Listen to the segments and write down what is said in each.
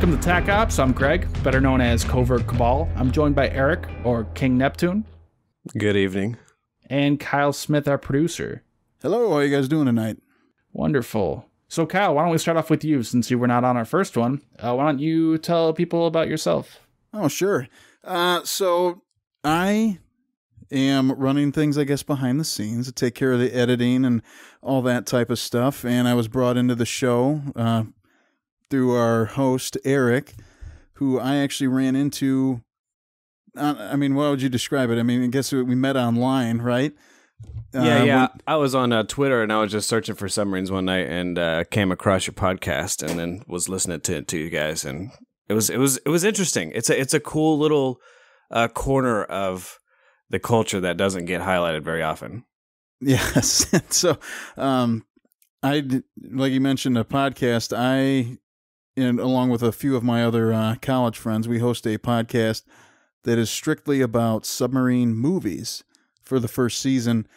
Welcome to TAC Ops. I'm Greg, better known as Covert Cabal. I'm joined by Eric, or King Neptune. Good evening. And Kyle Smith, our producer. Hello, how are you guys doing tonight? Wonderful. So Kyle, why don't we start off with you, since you were not on our first one. Why don't you tell people about yourself? Oh, sure. So I am running things, I guess, behind the scenes to take care of the editing and all that type of stuff. And I was brought into the show through our host, Eric, who I actually ran into. I mean, what would you describe it? I mean, I guess we met online, right? Yeah. I was on Twitter and I was just searching for submarines one night and came across your podcast and then was listening to you guys, and it was interesting. It's a cool little corner of the culture that doesn't get highlighted very often. Yes. So, like you mentioned, a podcast. And along with a few of my other college friends, we host a podcast that is strictly about submarine movies for the first season.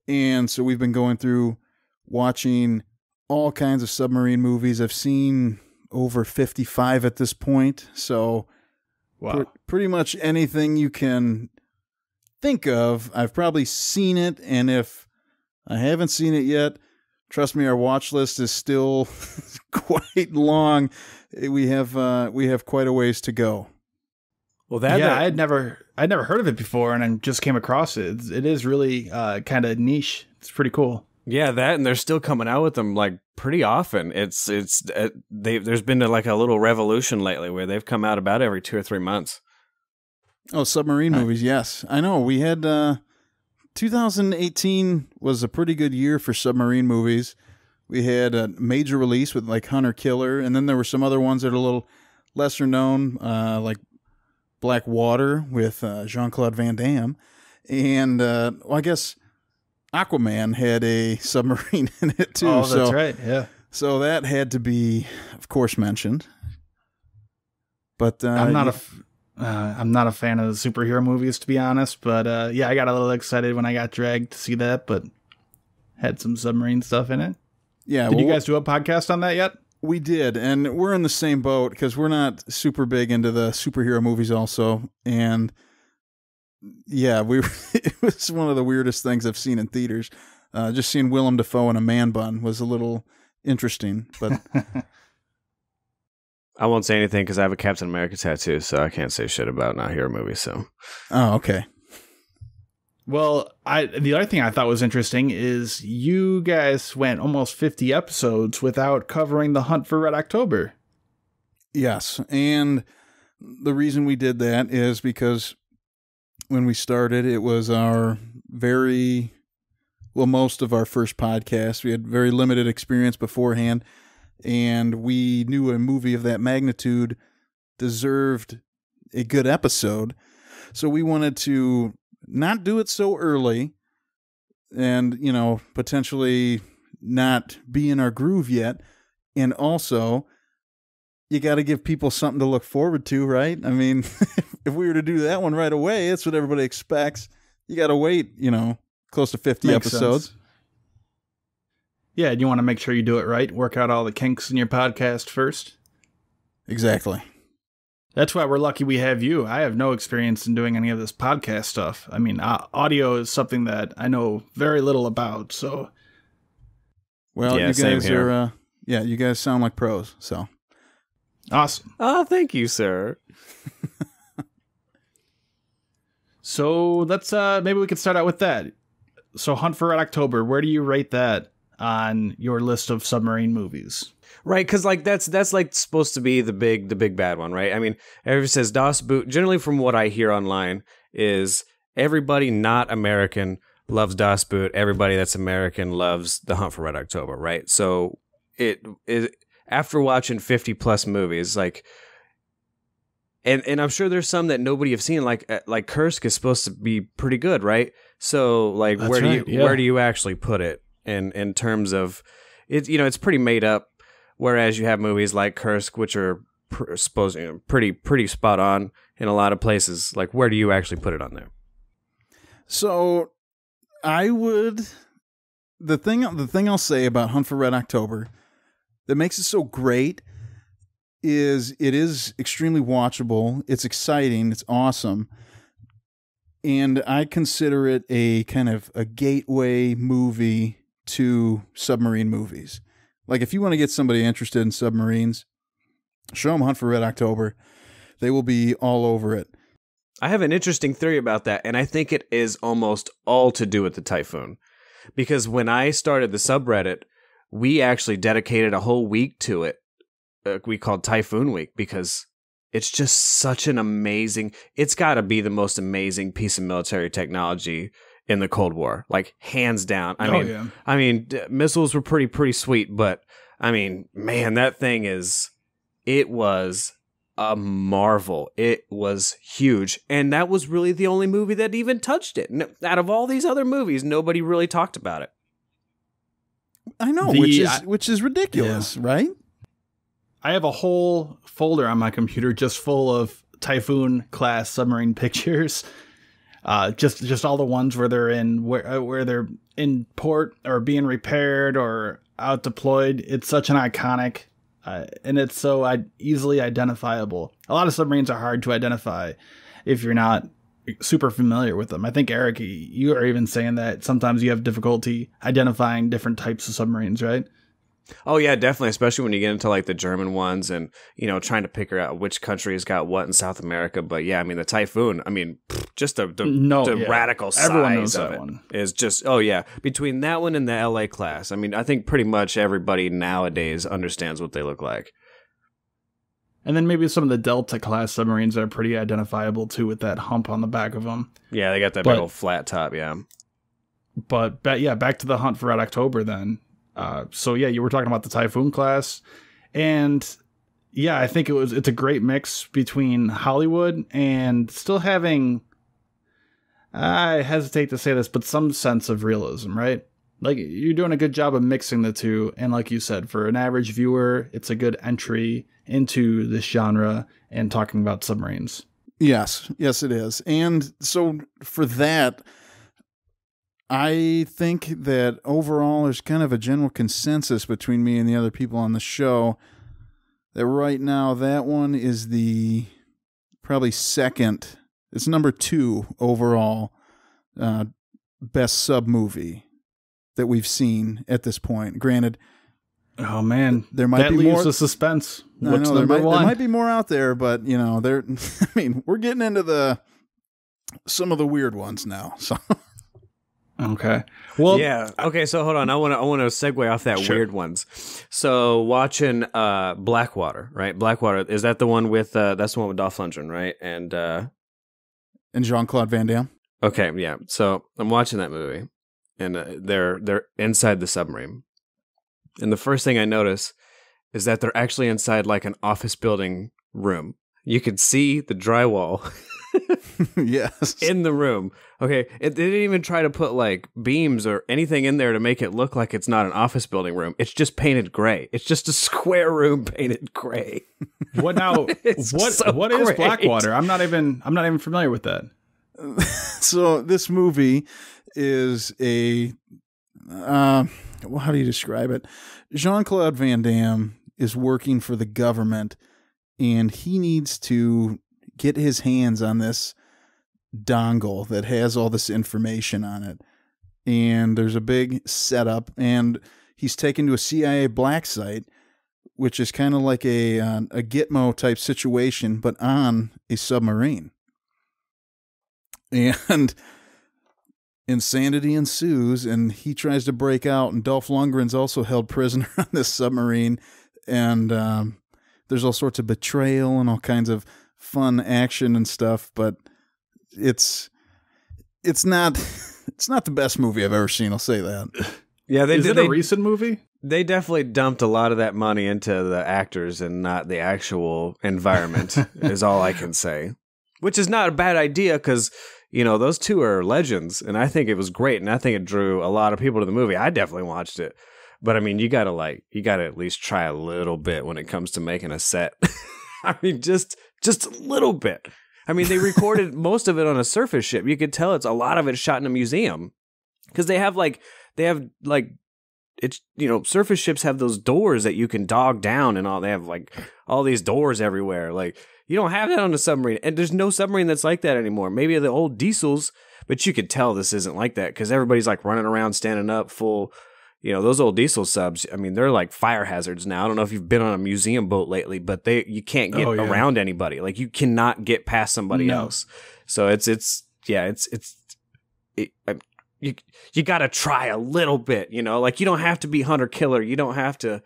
And so we've been going through watching all kinds of submarine movies. I've seen over 55 at this point. So wow. Pretty much anything you can think of, I've probably seen it. And if I haven't seen it yet, trust me, our watch list is still quite long. We have quite a ways to go. Well, I'd never heard of it before, and I just came across it. It is really kind of niche. It's pretty cool. Yeah, and they're still coming out with them like pretty often. There's been a little revolution lately where they've come out about every 2 or 3 months. Oh, submarine movies, yes. I know. We had 2018 was a pretty good year for submarine movies. We had a major release with like Hunter Killer, and then there were some other ones that are a little lesser known, like Black Water with Jean-Claude Van Damme. And I guess Aquaman had a submarine in it too. Oh, that's right, yeah. So that had to be, of course, mentioned. But I'm not a fan of the superhero movies, to be honest. But I got a little excited when I got dragged to see that, but had some submarine stuff in it. Yeah. Did you guys do a podcast on that yet? We did, and we're in the same boat because we're not super big into the superhero movies also. And yeah, it was one of the weirdest things I've seen in theaters. Just seeing Willem Dafoe in a man bun was a little interesting, but I won't say anything because I have a Captain America tattoo, so I can't say shit about not hero movies. So, oh, okay. Well, the other thing I thought was interesting is you guys went almost 50 episodes without covering the Hunt for Red October. Yes, and the reason we did that is because when we started, it was most of our first podcast. We had very limited experience beforehand, and we knew a movie of that magnitude deserved a good episode. So we wanted to not do it so early and, potentially not be in our groove yet. And also, you got to give people something to look forward to, right? I mean, if we were to do that one right away, that's what everybody expects. You got to wait, close to 50 Makes episodes. Sense. Yeah, you want to make sure you do it right. Work out all the kinks in your podcast first. Exactly. That's why we're lucky we have you. I have no experience in doing any of this podcast stuff. I mean, audio is something that I know very little about, so. Well, yeah, you same guys here. are, you guys sound like pros, so. Awesome. Oh, thank you, sir. So let's, maybe we could start out with that. So Hunt for Red October, where do you rate that on your list of submarine movies? Right, because that's supposed to be the big bad one, right? I mean, everybody says Das Boot. Generally, from what I hear online, is everybody not American loves Das Boot. Everybody that's American loves The Hunt for Red October, right? So it after watching 50 plus movies, and I'm sure there's some that nobody have seen, like Kursk is supposed to be pretty good, right? So where do you actually put it in terms of it? It's pretty made up. Whereas you have movies like Kursk, which are pretty spot on in a lot of places. Like, where do you actually put it on there? So, I would. The thing I'll say about Hunt for Red October that makes it so great is it is extremely watchable. It's exciting. It's awesome. And I consider it a kind of a gateway movie to submarine movies. Like if you want to get somebody interested in submarines, show them Hunt for Red October. They will be all over it. I have an interesting theory about that, and I think it is almost all to do with the Typhoon. Because when I started the subreddit, we actually dedicated a whole week to it. We called Typhoon Week because it's just such an amazing, it's got to be the most amazing piece of military technology in the Cold War, like hands down. I mean, missiles were pretty sweet, but I mean, man, that thing it was a marvel. It was huge. And that was really the only movie that even touched it. Out of all these other movies, nobody really talked about it. I know, which is ridiculous, right? I have a whole folder on my computer just full of Typhoon class submarine pictures. Just all the ones where they're where they're in port or being repaired or out deployed. It's such an iconic, and it's so easily identifiable. A lot of submarines are hard to identify if you're not super familiar with them. I think, Eric, you are even saying that sometimes you have difficulty identifying different types of submarines, right? Oh yeah, definitely. Especially when you get into like the German ones and, trying to figure out which country has got what in South America. But yeah, I mean, the Typhoon, I mean, just the radical size of it is just, between that one and the LA class. I mean, I think pretty much everybody nowadays understands what they look like. And then maybe some of the Delta class submarines are pretty identifiable too with that hump on the back of them. Yeah, they got that big old flat top, yeah. But back to the Hunt for Red October then. You were talking about the Typhoon class, and I think it's a great mix between Hollywood and still having, I hesitate to say this, but some sense of realism, right? Like you're doing a good job of mixing the two. And like you said, for an average viewer, it's a good entry into this genre and talking about submarines. Yes, it is. And so for that, I think that overall there's kind of a general consensus between me and the other people on the show that right now that one is the probably second. It's number 2 overall best sub movie that we've seen at this point. Granted, oh man, there might be more. The suspense. What's number 1? There might be more out there, but there. I mean, we're getting into some of the weird ones now. So. Okay. Well, yeah. Okay. So hold on. I want to segue off that weird ones. So watching Blackwater, right? Blackwater, is that the one with that's the one with Dolph Lundgren, right? And Jean-Claude Van Damme. Okay. Yeah. So I'm watching that movie, and they're inside the submarine, and the first thing I notice is that they're actually inside like an office building room. You could see the drywall. Yes. In the room. Okay. They didn't even try to put like beams or anything in there to make it look like it's not an office building room. It's just painted gray. It's just a square room painted gray. What now? What is Blackwater? I'm not even familiar with that. So this movie is how do you describe it? Jean-Claude Van Damme is working for the government, and he needs to get his hands on this dongle that has all this information on it. And there's a big setup, and he's taken to a CIA black site, which is kind of like a Gitmo type situation, but on a submarine. And insanity ensues, and he tries to break out, and Dolph Lundgren's also held prisoner on this submarine. And there's all sorts of betrayal and all kinds of fun action and stuff, but it's not the best movie I've ever seen. I'll say that. Yeah, is it a recent movie? They definitely dumped a lot of that money into the actors and not the actual environment. Is all I can say. Which is not a bad idea because those two are legends, and I think it was great, and I think it drew a lot of people to the movie. I definitely watched it, but I mean, you gotta at least try a little bit when it comes to making a set. I mean, just a little bit. I mean, they recorded most of it on a surface ship. You could tell it's a lot of it shot in a museum because they have it's, you know, surface ships have those doors that you can dog down and all. They have like all these doors everywhere. Like, you don't have that on a submarine, and there's no submarine that's like that anymore. Maybe the old diesels, but you could tell this isn't like that because everybody's like running around, standing up, full. You know, those old diesel subs, I mean, they're like fire hazards now. I don't know if you've been on a museum boat lately, but you can't get around anybody. Like, you cannot get past somebody else. So you got to try a little bit, you know, like, you don't have to be hunter killer. You don't have to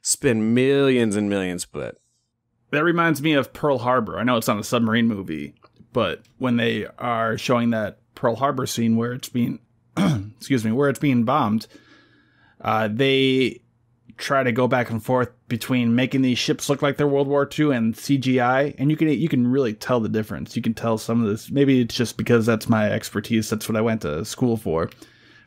spend millions and millions, but. That reminds me of Pearl Harbor. I know it's not a submarine movie, but when they are showing that Pearl Harbor scene where it's being, where it's being bombed, they try to go back and forth between making these ships look like they're World War II and CGI, and you can really tell the difference. You can tell some of this. Maybe it's just because that's my expertise. That's what I went to school for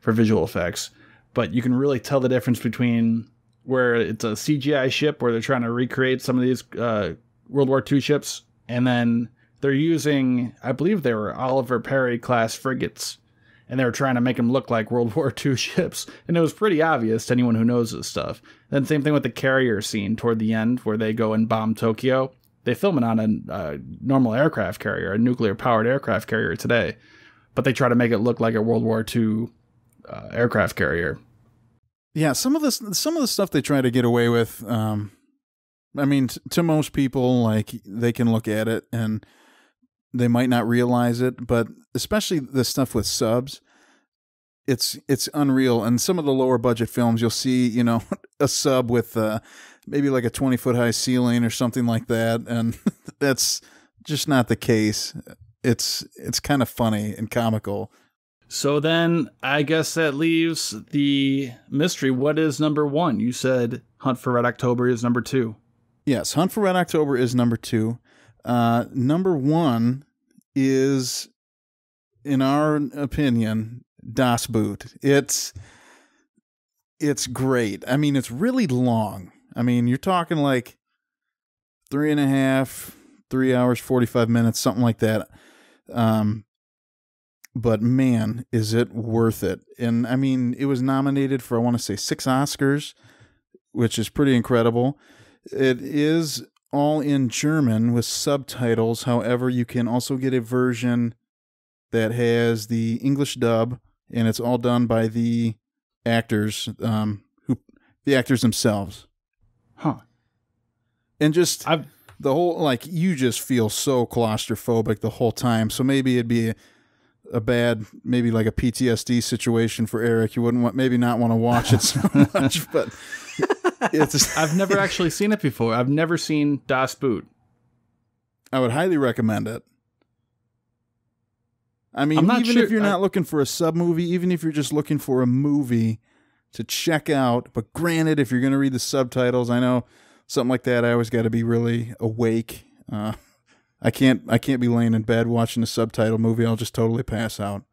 visual effects. But you can really tell the difference between where it's a CGI ship where they're trying to recreate some of these World War II ships, and then they're using, I believe they were Oliver Perry class frigates, and they were trying to make them look like World War II ships, and it was pretty obvious to anyone who knows this stuff. Then same thing with the carrier scene toward the end where they go and bomb Tokyo. They film it on a normal aircraft carrier, a nuclear-powered aircraft carrier today, but they try to make it look like a World War II aircraft carrier. Yeah, some of the stuff they try to get away with, I mean, to most people, like, they can look at it and they might not realize it, but especially the stuff with subs, it's unreal. And some of the lower budget films, you'll see, you know, a sub with maybe like a 20-foot high ceiling or something like that, and that's just not the case. It's kind of funny and comical. So then I guess that leaves the mystery. What is number one? You said Hunt for Red October is number 2. Yes, Hunt for Red October is number 2. Number 1 is, in our opinion, Das Boot. It's great. I mean, it's really long. I mean, you're talking like 3 hours, 45 minutes, something like that. But man, is it worth it. And I mean, it was nominated for, I want to say, 6 Oscars, which is pretty incredible. It is all in German with subtitles. However, you can also get a version that has the English dub, and it's all done by the actors, the actors themselves. Huh. And just the whole, like, you just feel so claustrophobic the whole time. So maybe it'd be maybe like a PTSD situation for Eric. You wouldn't maybe not want to watch it so much, but I've never actually seen it before. I've never seen Das Boot. I would highly recommend it. I mean, if you're not looking for a sub movie, even if you're just looking for a movie to check out, but granted, if you're going to read the subtitles, I know something like that, I always got to be really awake. I can't be laying in bed watching a subtitle movie. I'll just totally pass out.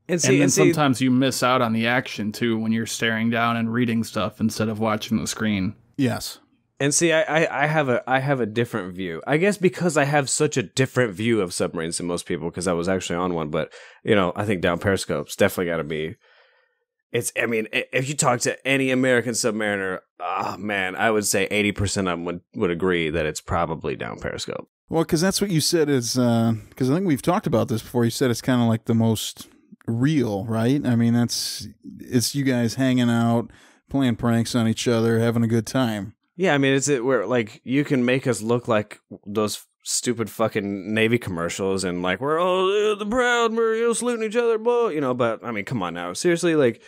And sometimes you miss out on the action too when you're staring down and reading stuff instead of watching the screen. Yes. And see, I have a different view. I guess because I have such a different view of submarines than most people, because I was actually on one. But, you know, I think down Periscope's definitely got to be. I mean, if you talk to any American submariner, oh man, I would say 80% of them would agree that it's probably down Periscope. Well, because that's what you said is, because I think we've talked about this before. You said it's kind of like the most real, right? I mean, it's you guys hanging out, playing pranks on each other, having a good time. Yeah, I mean, it's where, like, you can make us look like those stupid fucking Navy commercials and like we're all the proud, we're saluting each other, blah, you know. But I mean, come on now, seriously, like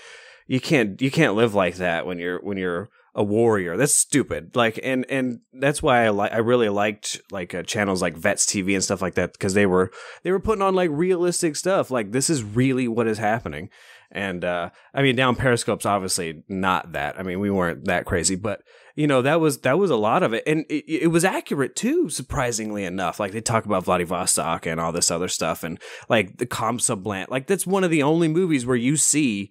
you can't live like that when you're a warrior. That's stupid. Like, and that's why I really liked like channels like Vets TV and stuff like that, because they were putting on like realistic stuff. Like, this is really what is happening. And I mean, down Periscope's obviously not that. I mean, we weren't that crazy, but you know, that was a lot of it, and it was accurate too, surprisingly enough. Like, they talk about Vladivostok and all this other stuff, and like the Komsomolets. Like, that's one of the only movies where you see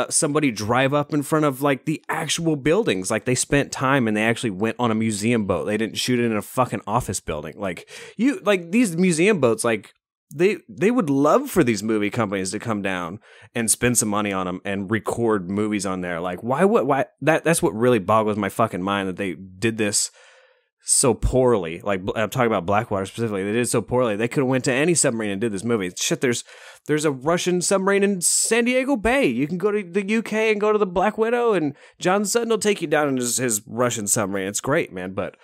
somebody drive up in front of like the actual buildings. Like, they spent time and they actually went on a museum boat. They didn't shoot it in a fucking office building. Like these museum boats, like they would love for these movie companies to come down and spend some money on them and record movies on there. Like, why that's what really boggles my fucking mind, that they did this so poorly. Like, I'm talking about Blackwater specifically. They did it so poorly. They could have went to any submarine and did this movie. Shit, there's a Russian submarine in San Diego Bay. You can go to the UK and go to the Black Widow, and John Sutton will take you down in his Russian submarine. It's great, man. But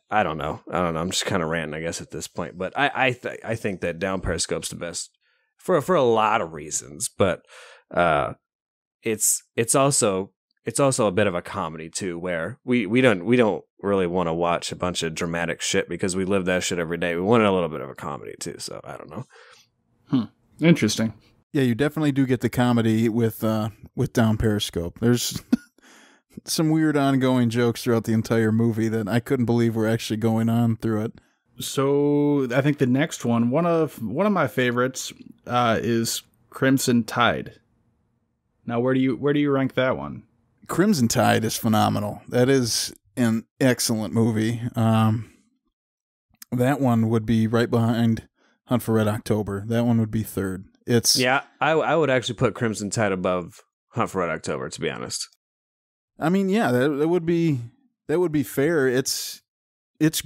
I don't know. I'm just kind of ranting, I guess, at this point. But I think that down periscope's the best for a lot of reasons. But it's also a bit of a comedy too, where we don't really want to watch a bunch of dramatic shit because we live that shit every day. We want a little bit of a comedy too. So I don't know. Interesting. Yeah, you definitely do get the comedy with Down Periscope. There's some weird ongoing jokes throughout the entire movie that I couldn't believe were actually going on through it. So I think the next one of my favorites, is Crimson Tide. Now, where do you rank that one? Crimson Tide is phenomenal. That is an excellent movie. That one would be right behind Hunt for Red October. That one would be third. I would actually put Crimson Tide above Hunt for Red October, to be honest. I mean, yeah, that would be fair. It's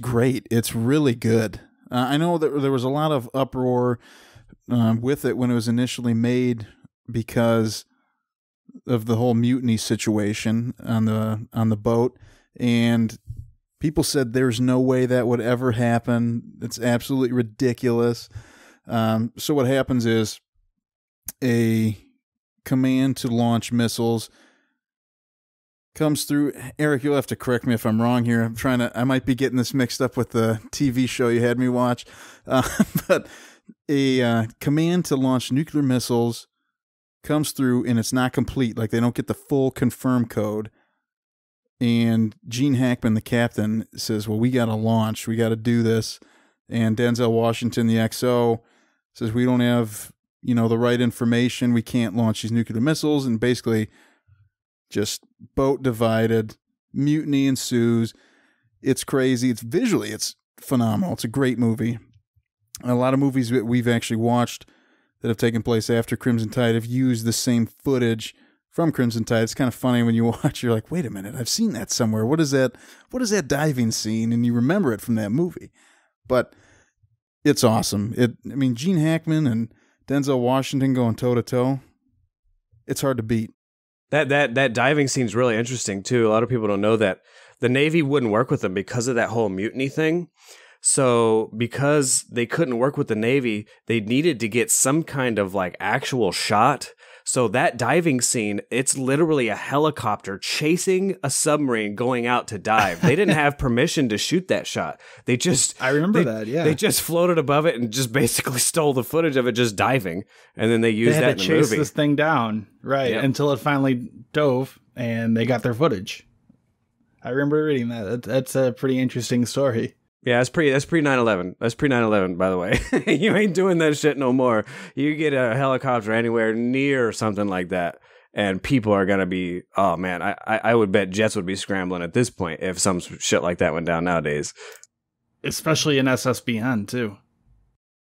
great. It's really good. I know that there was a lot of uproar with it when it was initially made because of the whole mutiny situation on the boat, and people said there's no way that would ever happen. It's absolutely ridiculous. So what happens is a command to launch missiles comes through. Eric, you'll have to correct me if I'm wrong here. I might be getting this mixed up with the TV show you had me watch. But a command to launch nuclear missiles comes through and it's not complete. Like, they don't get the full confirm code. And Gene Hackman, the captain, says, well, we got to launch. We got to do this. And Denzel Washington, the XO, says, we don't have, the right information. We can't launch these nuclear missiles. And basically just boat divided, mutiny ensues. It's crazy. It's phenomenal. It's a great movie. A lot of movies that we've actually watched that have taken place after Crimson Tide have used the same footage from Crimson Tide. It's kind of funny when you watch, you're like, wait a minute, I've seen that somewhere. What is that diving scene? And you remember it from that movie. But it's awesome. Gene Hackman and Denzel Washington going toe to toe. It's hard to beat. That diving scene's really interesting too. A lot of people don't know that the Navy wouldn't work with them because of that whole mutiny thing. So because they couldn't work with the Navy, they needed to get some kind of like actual shot. So that diving scene, it's literally a helicopter chasing a submarine going out to dive. They didn't have permission to shoot that shot. I remember that, yeah. They just floated above it and just basically stole the footage of it just diving. And then they used that in the movie. They had to chase this thing down, right, yep, until it finally dove and they got their footage. I remember reading that. That's a pretty interesting story. Yeah, that's pre 9/11. That's pre 9/11, by the way. You ain't doing that shit no more. You get a helicopter anywhere near something like that, and people are gonna be, oh man, I would bet jets would be scrambling at this point if some shit like that went down nowadays. Especially in SSBN too.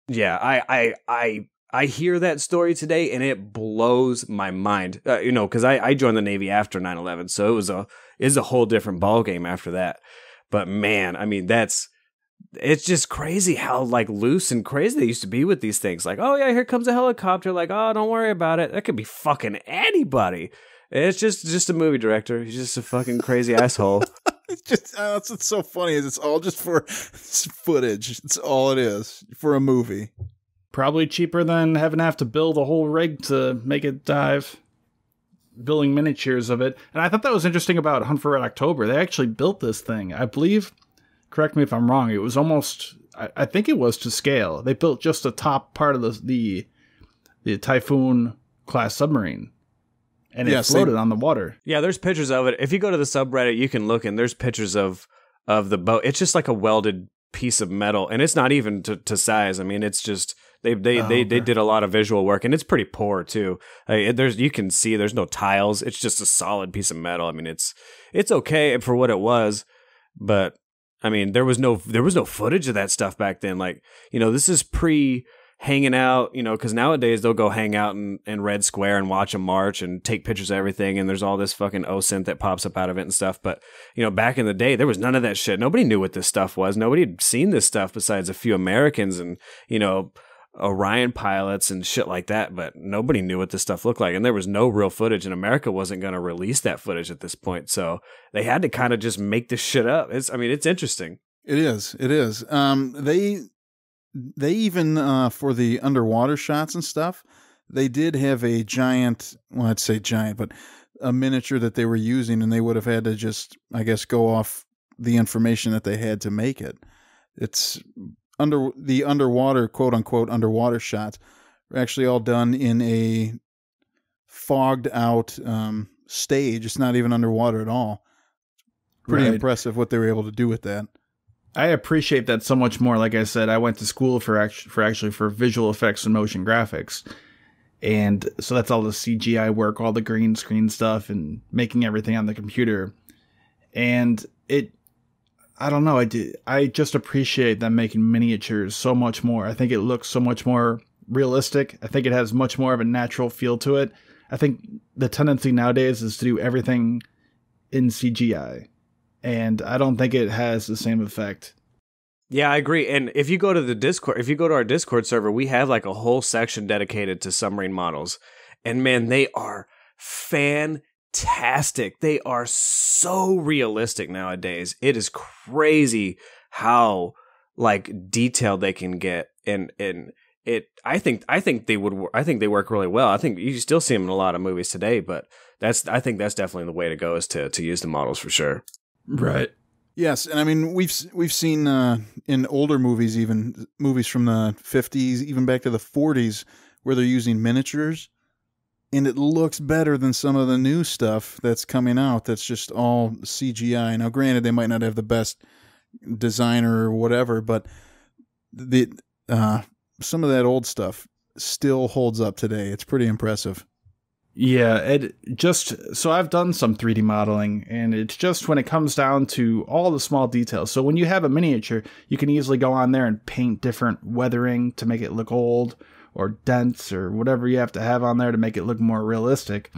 Yeah, I hear that story today and it blows my mind. Because I joined the Navy after 9/11, so it was a whole different ballgame after that. But man, I mean, it's just crazy how like loose and crazy they used to be with these things. Like, oh yeah, here comes a helicopter. Like, oh, don't worry about it. That could be fucking anybody. It's just a movie director. He's just a fucking crazy asshole. It's what's so funny is it's all just for footage. It's all it is for a movie. Probably cheaper than have to build a whole rig to make it dive. Building miniatures of it. And I thought that was interesting about Hunt for Red October. They actually built this thing. I believe, correct me if I'm wrong, it was almost, I think it was to scale. They built just the top part of the Typhoon class submarine. And it floated on the water. Yeah, there's pictures of it. If you go to the subreddit, you can look and there's pictures of the boat. It's just like a welded piece of metal. And it's not even to size. I mean, it's just... They did a lot of visual work, and it's pretty poor too. You can see there's no tiles. It's just a solid piece of metal. I mean, it's okay for what it was, but I mean, there was no footage of that stuff back then. Like, this is pre hanging out, because nowadays they'll go hang out in Red Square and watch a march and take pictures of everything, and there's all this fucking OSINT that pops up out of it and stuff. But, back in the day, there was none of that shit. Nobody knew what this stuff was. Nobody had seen this stuff besides a few Americans and, Orion pilots and shit like that, but nobody knew what this stuff looked like. And there was no real footage, and America wasn't going to release that footage at this point. So they had to kind of just make this shit up. It's interesting. It is. They even, for the underwater shots and stuff, they did have a giant, well, I'd say giant, but a miniature that they were using, and they would have had to just, I guess, go off the information that they had to make it. It's the underwater, quote unquote, underwater shots are actually all done in a fogged out stage. It's not even underwater at all. Pretty impressive what they were able to do with that. I appreciate that so much more. Like I said, I went to school for visual effects and motion graphics. And so that's all the CGI work, all the green screen stuff and making everything on the computer. And I don't know, I just appreciate them making miniatures so much more. I think it looks so much more realistic. I think it has much more of a natural feel to it. I think the tendency nowadays is to do everything in CGI. And I don't think it has the same effect. Yeah, I agree. And if you go to our Discord server, we have like a whole section dedicated to submarine models. And man, they are fantastic. They are so realistic nowadays. It is crazy how like detailed they can get. And I think they work really well. I think you still see them in a lot of movies today, but I think that's definitely the way to go, is to use the models for sure. Right. Yes, and I mean we've seen in older movies, even movies from the 50s, even back to the 40s, where they're using miniatures, and it looks better than some of the new stuff that's coming out. That's just all CGI. Now, granted, they might not have the best designer or whatever, but some of that old stuff still holds up today. It's pretty impressive. Yeah, so I've done some 3D modeling, and it's just when it comes down to all the small details. So when you have a miniature, you can easily go on there and paint different weathering to make it look old or dense or whatever you have to have on there to make it look more realistic.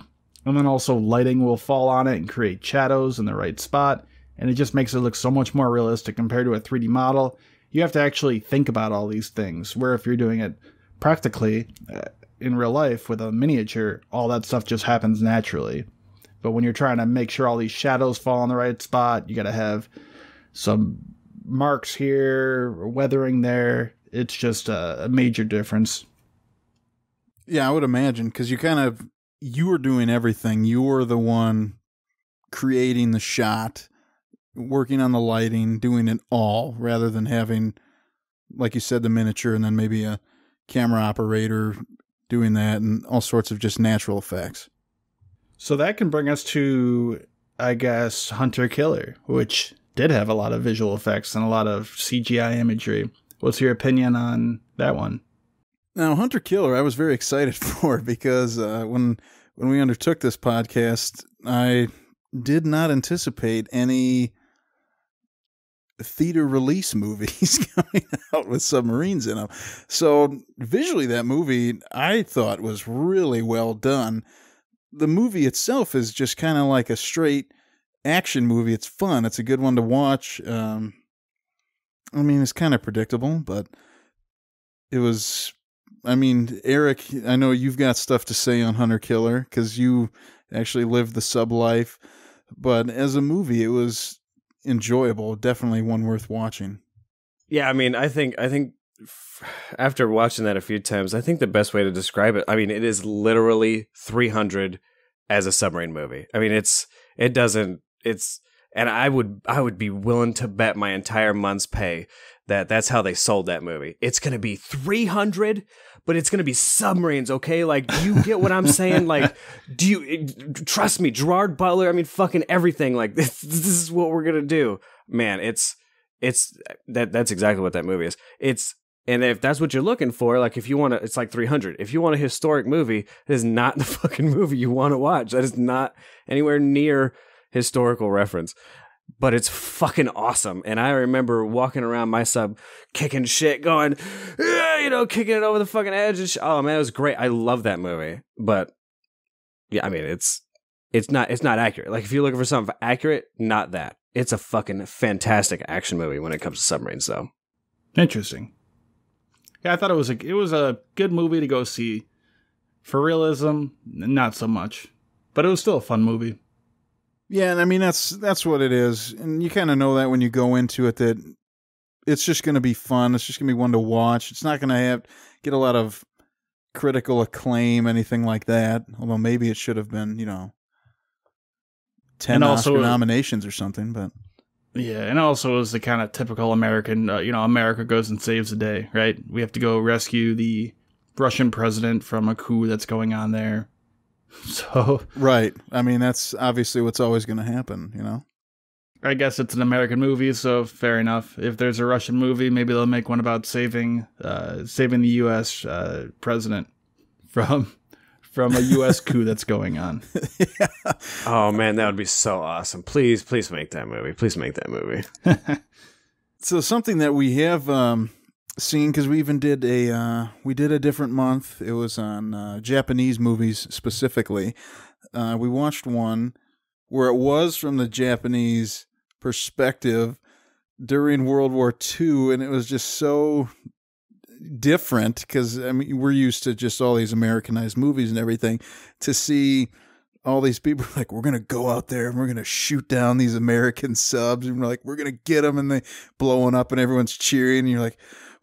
And then also lighting will fall on it and create shadows in the right spot, and it just makes it look so much more realistic compared to a 3D model. You have to actually think about all these things, where if you're doing it practically in real life with a miniature, all that stuff just happens naturally. But when you're trying to make sure all these shadows fall in the right spot, you got to have some marks here, weathering there. It's just a major difference. Yeah, I would imagine, because you were doing everything. You were the one creating the shot, working on the lighting, doing it all, rather than having, like you said, the miniature and then maybe a camera operator doing that and all sorts of just natural effects. So that can bring us to, I guess, Hunter Killer, which did have a lot of visual effects and a lot of CGI imagery. What's your opinion on that one? Now, Hunter Killer, I was very excited for, because when we undertook this podcast, I did not anticipate any theater release movies coming out with submarines in them. So visually, that movie I thought was really well done. The movie itself is just kind of like a straight action movie. It's fun. It's a good one to watch. I mean, it's kind of predictable, but it was, I mean, Eric, I know you've got stuff to say on Hunter Killer because you actually lived the sub life, but as a movie, it was enjoyable. Definitely one worth watching. Yeah, I mean, I think after watching that a few times, I think the best way to describe it, I mean, it is literally 300 as a submarine movie. I mean, and I would be willing to bet my entire month's pay that that's how they sold that movie. It's going to be 300, but it's going to be submarines, okay? Like, do you get what I'm saying? Like, trust me, Gerard Butler, I mean, fucking everything. Like, this is what we're going to do. Man, that's exactly what that movie is. And if that's what you're looking for, like, if you want to, it's like 300. If you want a historic movie, that is not the fucking movie you want to watch. That is not anywhere near historical reference. but it's fucking awesome. And I remember walking around my sub, kicking shit, going, kicking it over the fucking edge. And oh man, it was great. I love that movie. But yeah, I mean, it's not accurate. Like if you're looking for something accurate, not that. It's a fucking fantastic action movie when it comes to submarines, though. Interesting. Yeah, I thought it was a good movie to go see. For realism, not so much, but it was still a fun movie. Yeah, and I mean that's what it is, and you kind of know that when you go into it that it's just going to be fun. It's just going to be one to watch. It's not going to get a lot of critical acclaim, anything like that. Although maybe it should have been, 10 Oscar nominations or something. But yeah, and also is the kind of typical American. America goes and saves the day, right? We have to go rescue the Russian president from a coup that's going on there. So right. I mean, that's obviously what's always going to happen, I guess it's an American movie, so fair enough. If there's a Russian movie, maybe they'll make one about saving the U.S. President from a U.S. coup that's going on. Yeah. Oh man, that would be so awesome! Please make that movie. Please make that movie. So something that we have seen, because we even did a different month. It was on Japanese movies specifically. We watched one where it was from the Japanese perspective during World War II, and it was just so different because I mean we're used to just all these Americanized movies and everything. To see all these people like, we're gonna go out there and we're gonna shoot down these American subs, and we're like, we're gonna get them, and they blowing up and everyone's cheering, and you're like,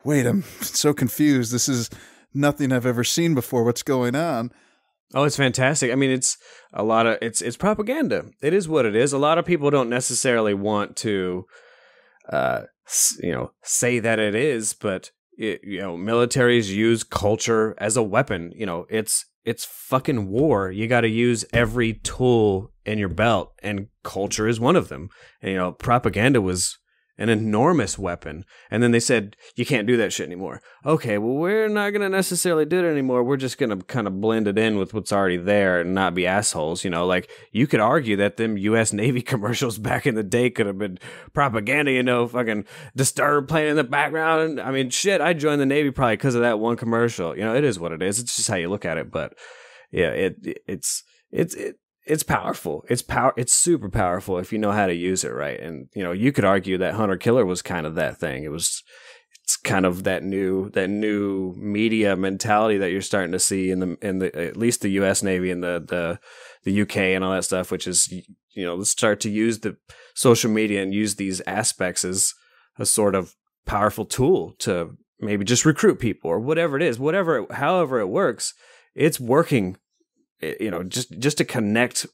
wait, I'm so confused. This is nothing I've ever seen before. What's going on? Oh, it's fantastic. I mean, it's propaganda. It is what it is. A lot of people don't necessarily want to, say that it is, but militaries use culture as a weapon. It's fucking war. You got to use every tool in your belt, and culture is one of them. And, propaganda was an enormous weapon. And then they said, you can't do that shit anymore. Okay, well, we're not going to necessarily do it anymore. We're just going to kind of blend it in with what's already there and not be assholes. Like you could argue that them U.S. Navy commercials back in the day could have been propaganda, fucking Disturbed playing in the background. I mean, shit, I joined the Navy probably because of that one commercial. It is what it is. It's just how you look at it. But yeah, it's powerful. It's super powerful if you know how to use it right. And you could argue that Hunter Killer was kind of that thing. It's kind of that new media mentality that you're starting to see in the at least the U.S. Navy and the UK and all that stuff, which is let's start to use the social media and use these aspects as a sort of powerful tool to maybe just recruit people or whatever it is, however it works. It's working. Just to connect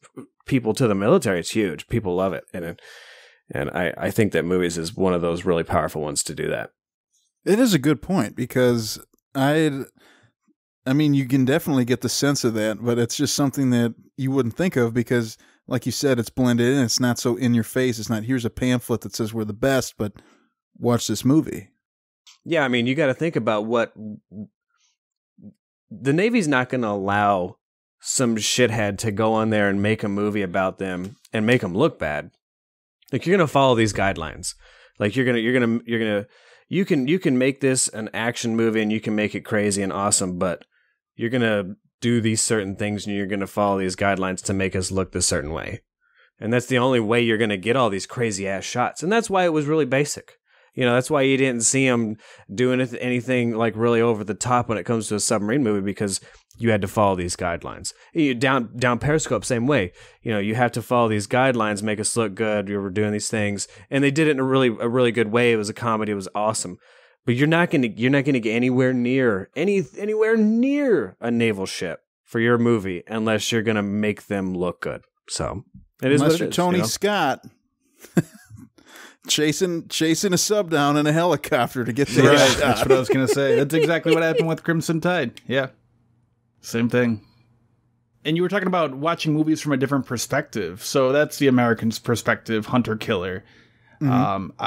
people to the military, it's huge. People love it, and I think that movies is one of those really powerful ones to do that. It is a good point because I mean, you can definitely get the sense of that, but it's just something that you wouldn't think of because, like you said, it's blended in. It's not so in your face. It's not, here's a pamphlet that says we're the best, but watch this movie. Yeah, I mean, you got to think about what the Navy's not going to allow some shithead to go on there and make a movie about them and make them look bad. Like you're going to follow these guidelines. Like you can make this an action movie and you can make it crazy and awesome, but you're going to do these certain things and you're going to follow these guidelines to make us look this certain way. And that's the only way you're going to get all these crazy ass shots. And that's why it was really basic. That's why you didn't see him doing anything like really over the top when it comes to a submarine movie, because you had to follow these guidelines. Down Periscope, same way. You have to follow these guidelines, make us look good. You were doing these things, and they did it in a really good way. It was a comedy. It was awesome. But you're not gonna get anywhere near a naval ship for your movie unless you're gonna make them look good. So it is unless what it you're is, Tony Scott. Chasing a sub down in a helicopter to get there. Right, that's what I was going to say. That's exactly what happened with Crimson Tide. Yeah, same thing. And you were talking about watching movies from a different perspective. So that's the American's perspective, Hunter Killer. Mm-hmm.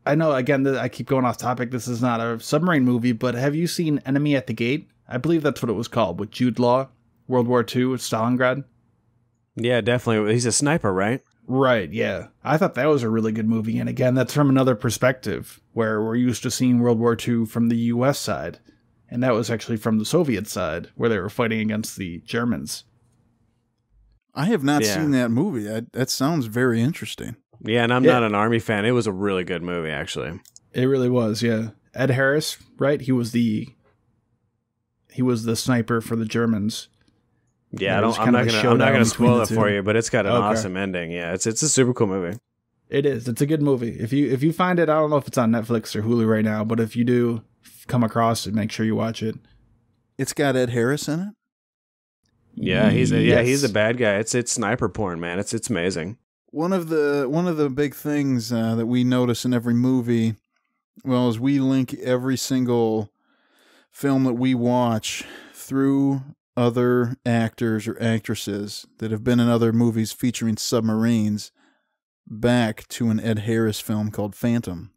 I know, again, I keep going off topic. This is not a submarine movie, but have you seen Enemy at the Gate? I believe that's what it was called, with Jude Law, World War II, Stalingrad. Yeah, definitely. He's a sniper, right? Right, yeah. I thought that was a really good movie. And again, that's from another perspective, where we're used to seeing World War II from the U.S. side. And that was actually from the Soviet side, where they were fighting against the Germans. I have not seen that movie. That sounds very interesting. Yeah, and I'm not an Army fan. It was a really good movie, actually. It really was, yeah. Ed Harris, right? He was the sniper for the Germans. Yeah, I'm not gonna spoil it for you, but it's got an awesome ending. Yeah, it's a super cool movie. It is. It's a good movie. If you find it, I don't know if it's on Netflix or Hulu right now, but if you do come across it, make sure you watch it. It's got Ed Harris in it. Yeah, he's a bad guy. It's sniper porn, man. It's amazing. One of the big things that we notice in every movie, well, is we link every single film that we watch through other actors or actresses that have been in other movies featuring submarines back to an Ed Harris film called Phantom.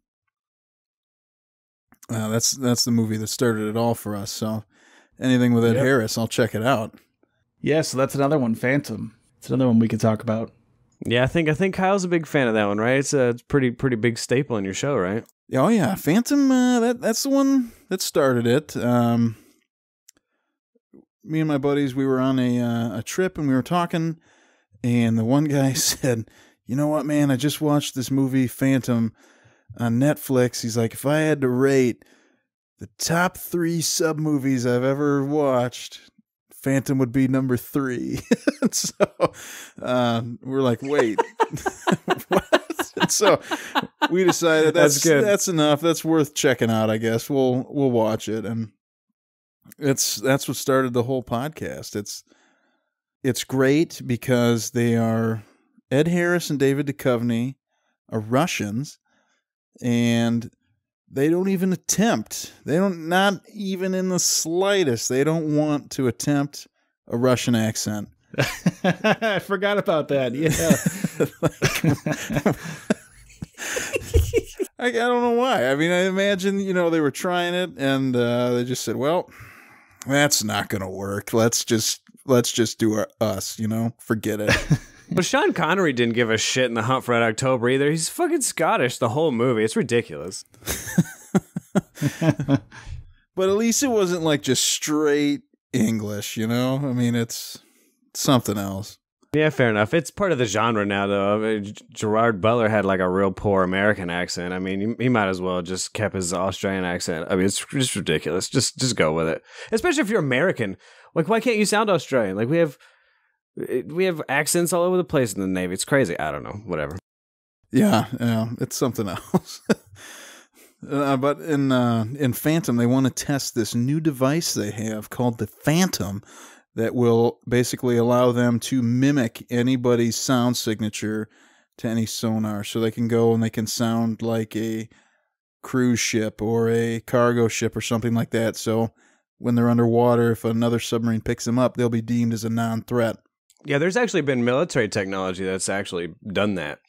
That's the movie that started it all for us. So anything with Ed Harris, I'll check it out. Yeah, so that's another one, Phantom. It's another one we could talk about. Yeah, I think Kyle's a big fan of that one, right? It's a pretty big staple in your show, right? Oh yeah, Phantom. That's the one that started it. Me and my buddies, we were on a trip and we were talking, and the one guy said, "You know what, man? I just watched this movie Phantom on Netflix." He's like, "If I had to rate the top 3 sub movies I've ever watched, Phantom would be number 3." So we're like, "Wait, what?" And so we decided that's good. That's enough. That's worth checking out. I guess we'll watch it, and that's what started the whole podcast. It's great because they are Ed Harris and David Duchovny are Russians, and they don't even attempt. Not even in the slightest. They don't want to attempt a Russian accent. I forgot about that. Yeah. I don't know why. I mean, I imagine, they were trying it and they just said, well, that's not going to work. Let's just do us, forget it. But Sean Connery didn't give a shit in The Hunt for Red October either. He's fucking Scottish the whole movie. It's ridiculous. But at least it wasn't like just straight English, I mean, it's something else. Yeah, fair enough. It's part of the genre now, though. I mean, Gerard Butler had like a real poor American accent. I mean, he might as well just kept his Australian accent. I mean, it's just ridiculous. Just go with it. Especially if you're American. Like, why can't you sound Australian? Like, we have accents all over the place in the Navy. It's crazy. I don't know. Whatever. Yeah, it's something else. But in Phantom, they want to test this new device they have called the Phantom that will basically allow them to mimic anybody's sound signature to any sonar. So they can go and they can sound like a cruise ship or a cargo ship or something like that. So when they're underwater, if another submarine picks them up, they'll be deemed as a non-threat. Yeah, there's actually been military technology that's actually done that.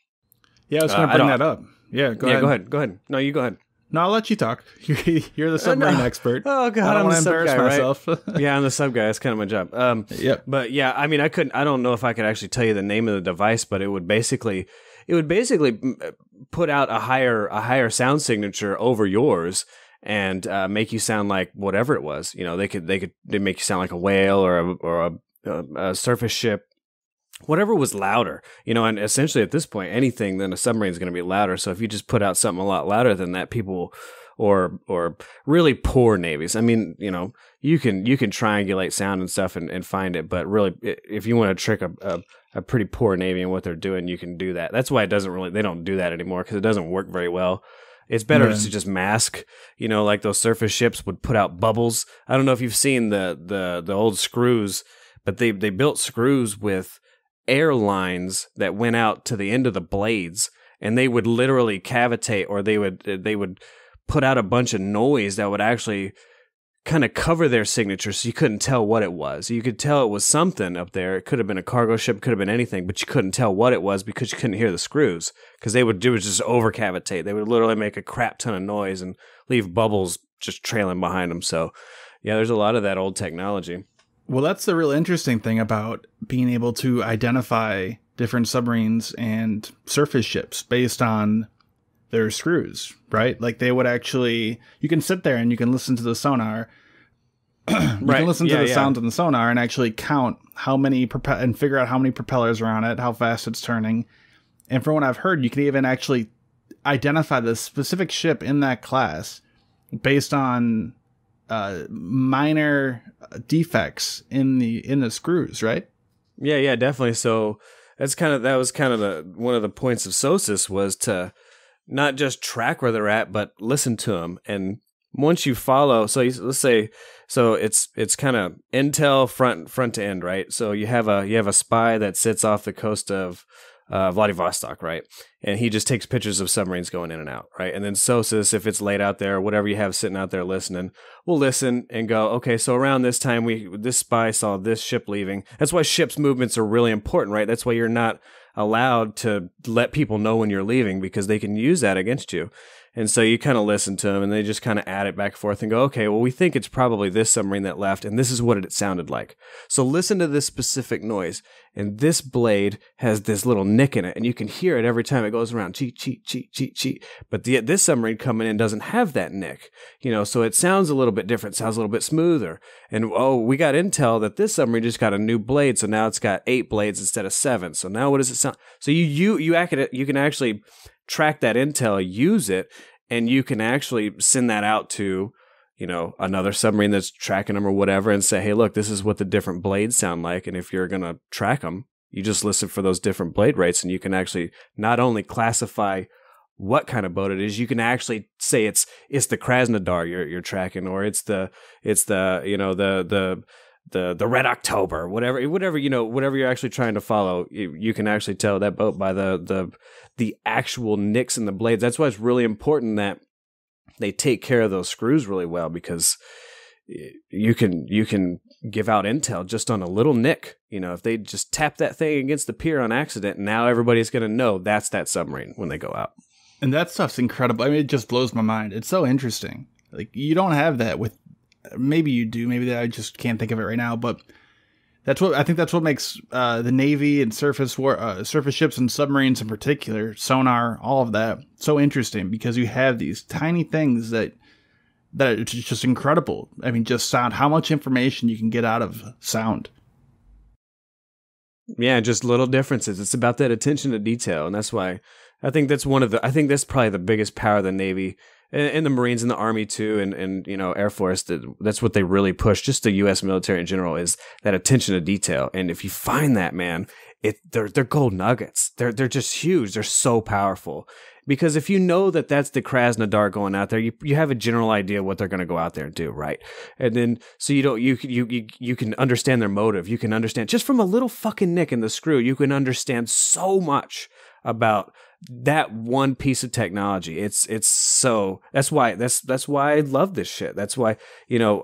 Yeah, I was going to bring that up. Yeah, go ahead. Go ahead. No, you go ahead. No, I'll let you talk. You're the submarine expert. Oh God, I don't want to embarrass myself. Right? Yeah, I'm the sub guy. That's kind of my job. Yep. But yeah, I mean, I don't know if I could actually tell you the name of the device, but it would basically put out a higher sound signature over yours and make you sound like whatever it was. They make you sound like a whale or a surface ship. Whatever was louder, and essentially at this point, anything than a submarine is going to be louder. So if you just put out something a lot louder than that, people or really poor navies, I mean, you can triangulate sound and stuff and find it. But really, if you want to trick a pretty poor navy and what they're doing, you can do that. That's why they don't do that anymore because it doesn't work very well. It's better to just mask, like those surface ships would put out bubbles. I don't know if you've seen the old screws, but they built screws with airlines that went out to the end of the blades, and they would literally cavitate, or they would put out a bunch of noise that would actually kind of cover their signature, so you couldn't tell what it was. You could tell it was something up there. It could have been a cargo ship, could have been anything, but you couldn't tell what it was because you couldn't hear the screws, because they would do is just over cavitate. They would literally make a crap ton of noise and leave bubbles just trailing behind them. So yeah, there's a lot of that old technology. Well, that's the real interesting thing about being able to identify different submarines and surface ships based on their screws, right? Like they would actually, you can sit there and you can listen to the sonar. You can listen to the sounds on the sonar and actually count how many and figure out how many propellers are on it, how fast it's turning. And from what I've heard, you can even actually identify the specific ship in that class based on minor defects in the screws, right? Yeah, definitely. So that was kind of one of the points of SOSUS was to not just track where they're at, but listen to them. And once you follow, let's say, it's kind of intel front to end, right? So you have a spy that sits off the coast of Vladivostok, right? And he just takes pictures of submarines going in and out, right? And then SOSUS, if it's late out there, whatever you have sitting out there listening, we'll listen and go, okay, so around this time, this spy saw this ship leaving. That's why ships' movements are really important, right? That's why you're not allowed to let people know when you're leaving, because they can use that against you. And so you kind of listen to them, and they just kind of add it back and forth and go, okay, well, we think it's probably this submarine that left, and this is what it sounded like. So listen to this specific noise, and this blade has this little nick in it, and you can hear it every time it goes around, cheat, cheat, cheat, cheat, cheat. But this submarine coming in doesn't have that nick, so it sounds a little bit different, sounds a little bit smoother. And, we got intel that this submarine just got a new blade, so now it's got 8 blades instead of 7. So now what does it sound? So you can actually track that intel, use it, and you can actually send that out to, another submarine that's tracking them or whatever, and say, hey, look, this is what the different blades sound like. And if you're going to track them, you just listen for those different blade rates, and you can actually not only classify what kind of boat it is, you can actually say it's the Krasnodar you're tracking, or it's the Red October, whatever you're actually trying to follow. You can actually tell that boat by the actual nicks in the blades. That's why it's really important that they take care of those screws really well, because you can give out intel just on a little nick. If they just tap that thing against the pier on accident, now everybody's going to know that's that submarine when they go out. And that stuff's incredible. I mean, it just blows my mind. It's so interesting. Like, you don't have that with, maybe you do, maybe I just can't think of it right now, but that's what makes the Navy and surface ships and submarines in particular, sonar, all of that, so interesting, because you have these tiny things that it's just incredible. I mean, just sound, how much information you can get out of sound. Yeah, just little differences. It's about that attention to detail, and that's why I think that's probably the biggest power of the Navy and the Marines and the Army too, and Air Force. That's what they really push. Just the U.S. military in general is that attention to detail. And if you find that, man, they're gold nuggets. They're just huge. They're so powerful, because if you know that that's the Krasnodar going out there, you have a general idea what they're going to go out there and do, right? And then so you can understand their motive. You can understand just from a little fucking nick in the screw. You can understand so much about that one piece of technology. It's so that's why I love this shit. That's why,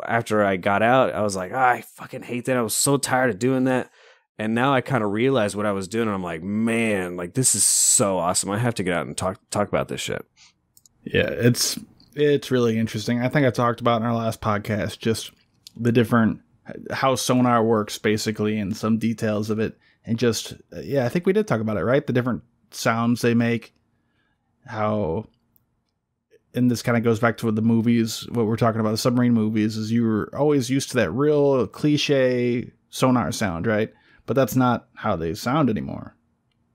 after I got out, I was like, I fucking hate that. I was so tired of doing that. And now I kind of realized what I was doing, and I'm like, man, like, this is so awesome. I have to get out and talk about this shit. Yeah, it's really interesting. I think I talked about in our last podcast just the different, how sonar works basically, and some details of it. And just, I think we did talk about it, right? The different sounds they make, how, and this kind of goes back to the movies, what we're talking about, the submarine movies, is you were always used to that real cliche sonar sound, right? But that's not how they sound anymore.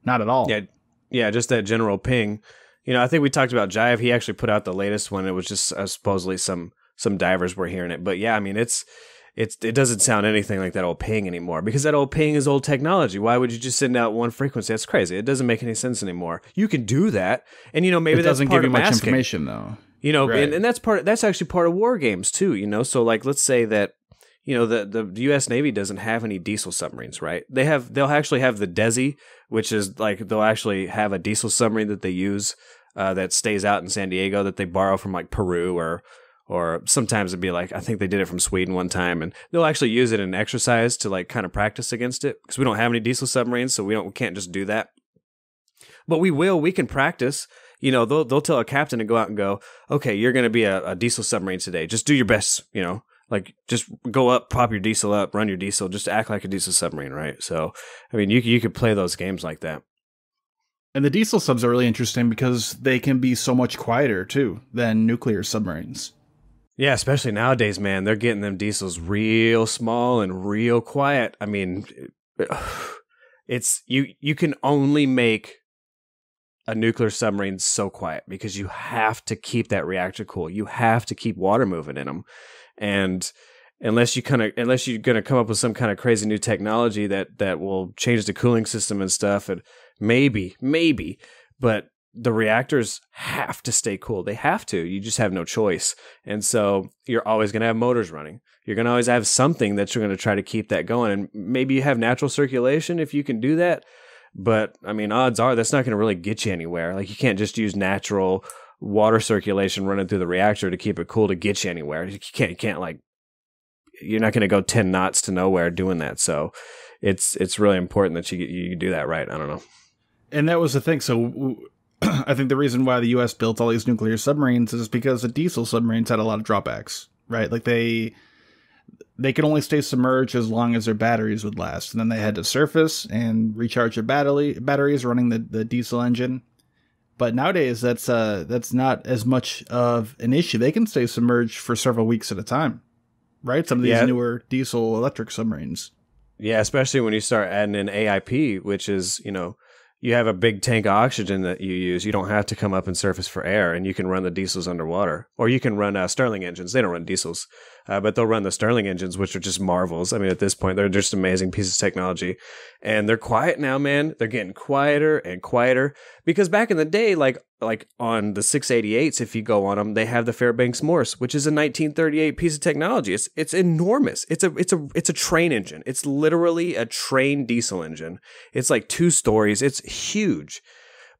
Not at all. Yeah, just that general ping. I think we talked about Jive. He actually put out the latest one. It was just supposedly some divers were hearing it. But yeah, I mean, it doesn't sound anything like that old ping anymore, because that old ping is old technology. Why would you just send out one frequency? That's crazy. It doesn't make any sense anymore. You can do that, and maybe it doesn't give you much information though. Right. and that's actually part of war games too. So like, let's say that the U.S. Navy doesn't have any diesel submarines, right? They'll actually have the Desi, which is like, they'll actually have a diesel submarine that they use that stays out in San Diego, that they borrow from like Peru, or sometimes it'd be like, I think they did it from Sweden one time, and they'll actually use it in exercise to like kind of practice against it, because we don't have any diesel submarines, so we can't just do that. But we can practice. They'll tell a captain to go out and go, okay, you're going to be a diesel submarine today. Just do your best, Like, just go up, pop your diesel up, run your diesel, just act like a diesel submarine, right? So, I mean, you could play those games like that. And the diesel subs are really interesting because they can be so much quieter, too, than nuclear submarines. Yeah, especially nowadays, man. They're getting them diesels real small and real quiet. I mean, it's you can only make a nuclear submarine so quiet because you have to keep that reactor cool. You have to keep water moving in them. And unless you're going to come up with some kind of crazy new technology that will change the cooling system and stuff, and maybe, but the reactors have to stay cool. They have to. You just have no choice. And so you're always going to have motors running. You're going to always have something that you're going to try to keep that going. And maybe you have natural circulation if you can do that. But, I mean, odds are that's not going to really get you anywhere. Like, you can't just use natural water circulation running through the reactor to keep it cool to get you anywhere. You can't like, you're not going to go 10 knots to nowhere doing that. So it's really important that you do that right. I don't know. And that was the thing. So I think the reason why the U.S. built all these nuclear submarines is because the diesel submarines had a lot of drawbacks, right? Like they could only stay submerged as long as their batteries would last. And then they had to surface and recharge their batteries running the diesel engine. But nowadays, that's not as much of an issue. They can stay submerged for several weeks at a time, right? Some of these newer diesel electric submarines. Yeah, especially when you start adding in AIP, which is, you have a big tank of oxygen that you use. You don't have to come up and surface for air, and you can run the diesels underwater. Or you can run Stirling engines. They don't run diesels, but they'll run the Stirling engines, which are just marvels. I mean, at this point, they're just amazing pieces of technology. And they're quiet now, man. They're getting quieter and quieter. Because back in the day, like on the 688s, if you go on them, they have the Fairbanks Morse, which is a 1938 piece of technology. It's enormous. It's a train engine. It's literally a train diesel engine. It's like 2 stories. It's huge.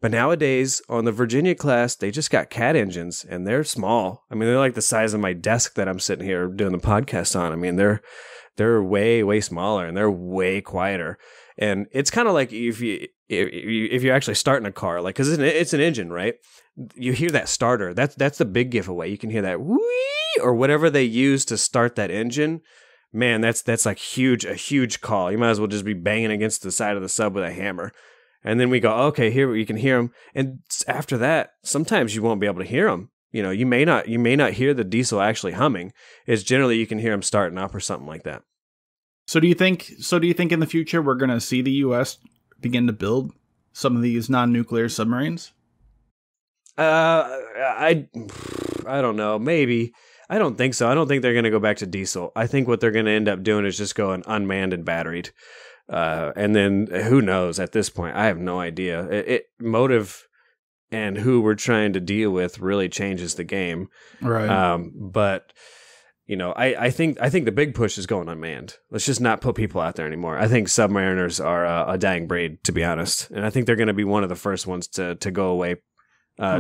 But nowadays on the Virginia class, they just got cat engines, and they're small. I mean, they're like the size of my desk that I'm sitting here doing the podcast on. I mean, they're way, way smaller, and they're way quieter. And it's kind of like if you're actually starting a car, like, because it's an engine, right? You hear that starter. That's the big giveaway. You can hear that whee or whatever they use to start that engine. Man, that's like a huge call. You might as well just be banging against the side of the sub with a hammer. And then we go, okay, here you can hear them. And after that, sometimes you won't be able to hear them. You may not hear the diesel actually humming. It's generally you can hear them starting up or something like that. So do you think in the future we're going to see the U.S. begin to build some of these non-nuclear submarines? I don't know. Maybe. I don't think so. I don't think they're going to go back to diesel. I think what they're going to end up doing is just going unmanned and batteried. And then who knows at this point? I have no idea. Motive and who we're trying to deal with really changes the game. Right. But I think the big push is going unmanned. Let's just not put people out there anymore. I think submariners are a dying breed, to be honest. And I think they're going to be one of the first ones to go away.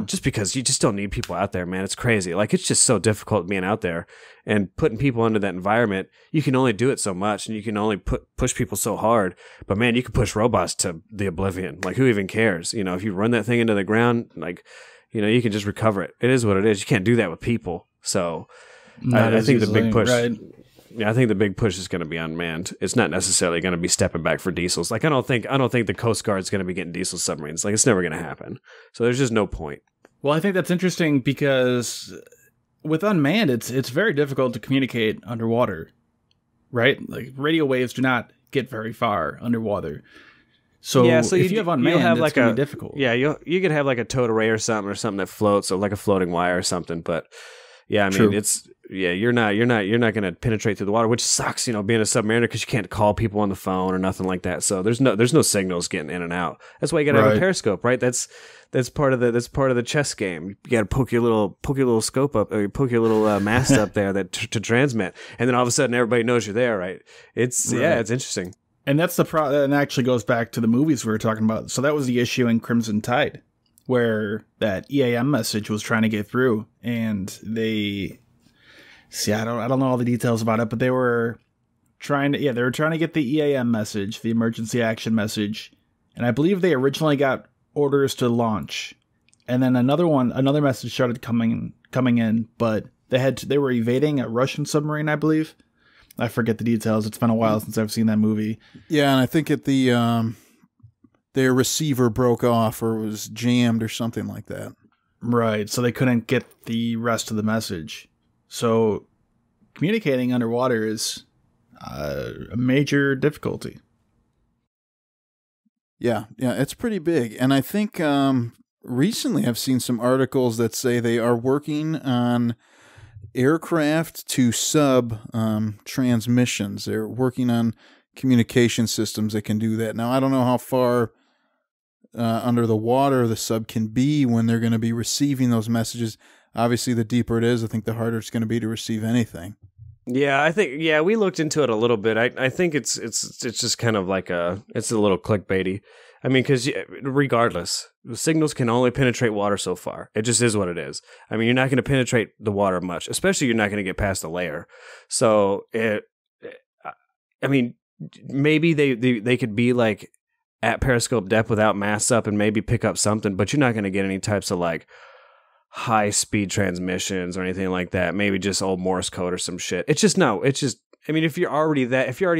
Just because you just don't need people out there, man. It's crazy. Like, it's just so difficult being out there and putting people into that environment. You can only do it so much, and you can only push people so hard. But man, you can push robots to the oblivion. Like, who even cares? If you run that thing into the ground, like, you can just recover it. It is what it is. You can't do that with people. So I think the big push. Right. Yeah, I think the big push is going to be unmanned. It's not necessarily going to be stepping back for diesels. Like, I don't think the Coast Guard's going to be getting diesel submarines. Like, it's never going to happen. So there's just no point. Well, I think that's interesting because with unmanned, it's very difficult to communicate underwater, right? Like, radio waves do not get very far underwater. So if you have unmanned, it's going to be difficult. Yeah, you could have like a towed array or something that floats, or like a floating wire or something. But yeah, I mean, you're not going to penetrate through the water, which sucks, being a submariner, because you can't call people on the phone or nothing like that. So there's no signals getting in and out. That's why you got to have a periscope, right? That's part of the chess game. You got to poke your little scope up, or poke your little mast up there to transmit, and then all of a sudden everybody knows you're there, right? It's interesting. And that's and actually goes back to the movies we were talking about. So that was the issue in Crimson Tide, where that EAM message was trying to get through, and they I don't know all the details about it, but they were trying to get the EAM message, the emergency action message, and I believe they originally got orders to launch, and then another message started coming in, but they were evading a Russian submarine, I believe. I forget the details. It's been a while since I've seen that movie. Yeah, and I think their receiver broke off or was jammed or something like that. Right, so they couldn't get the rest of the message. So communicating underwater is a major difficulty. Yeah, it's pretty big. And I think recently I've seen some articles that say they are working on aircraft to sub transmissions. They're working on communication systems that can do that. Now, I don't know how far under the water the sub can be when they're going to be receiving those messages. Obviously, the deeper it is, I think the harder it's going to be to receive anything. Yeah, I think we looked into it a little bit. I think it's just kind of like it's a little clickbaity. I mean, because regardless, signals can only penetrate water so far. It just is what it is. I mean, you're not going to penetrate the water much, especially you're not going to get past the layer. So I mean, maybe they could be like at periscope depth without masts up and maybe pick up something, but you're not going to get any types of like high speed transmissions or anything like that. Maybe just old Morse code or some shit. It's just I mean, if you're already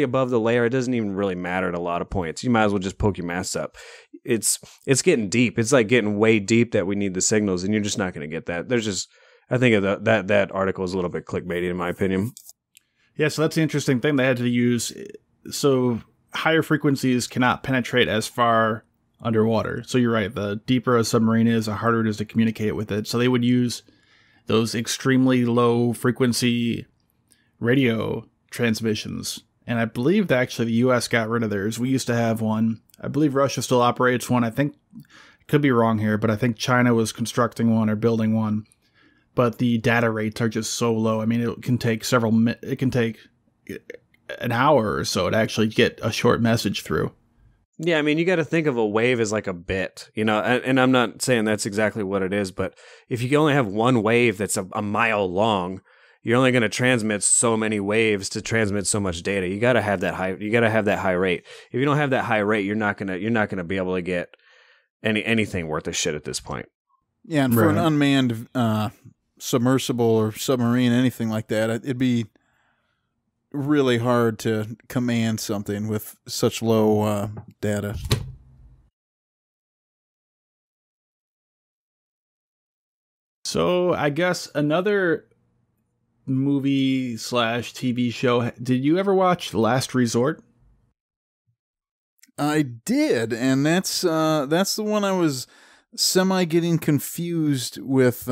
above the layer, it doesn't even really matter at a lot of points. You might as well just poke your masts up. It's getting deep. It's like getting way deep that we need the signals, and you're just not going to get that. I think that article is a little bit clickbaity in my opinion. Yeah, so that's the interesting thing they had to use. So higher frequencies cannot penetrate as far underwater. So you're right. The deeper a submarine is, the harder it is to communicate with it. So they would use those extremely low frequency radio transmissions. And I believe that actually the U.S. got rid of theirs. We used to have one. I believe Russia still operates one. I think, could be wrong here, but I think China was constructing one or building one. But the data rates are just so low. I mean, it can take an hour or so to actually get a short message through. Yeah, I mean, you got to think of a wave as like a bit, and I'm not saying that's exactly what it is, but if you only have one wave that's a mile long, you're only going to transmit so many waves to transmit so much data. You got to have that high. You got to have that high rate. If you don't have that high rate, you're not gonna be able to get anything worth a shit at this point. Yeah, and for an unmanned submersible or submarine, anything like that, it'd be really hard to command something with such low data. So I guess another movie / TV show. Did you ever watch Last Resort? I did, and that's the one I was semi getting confused with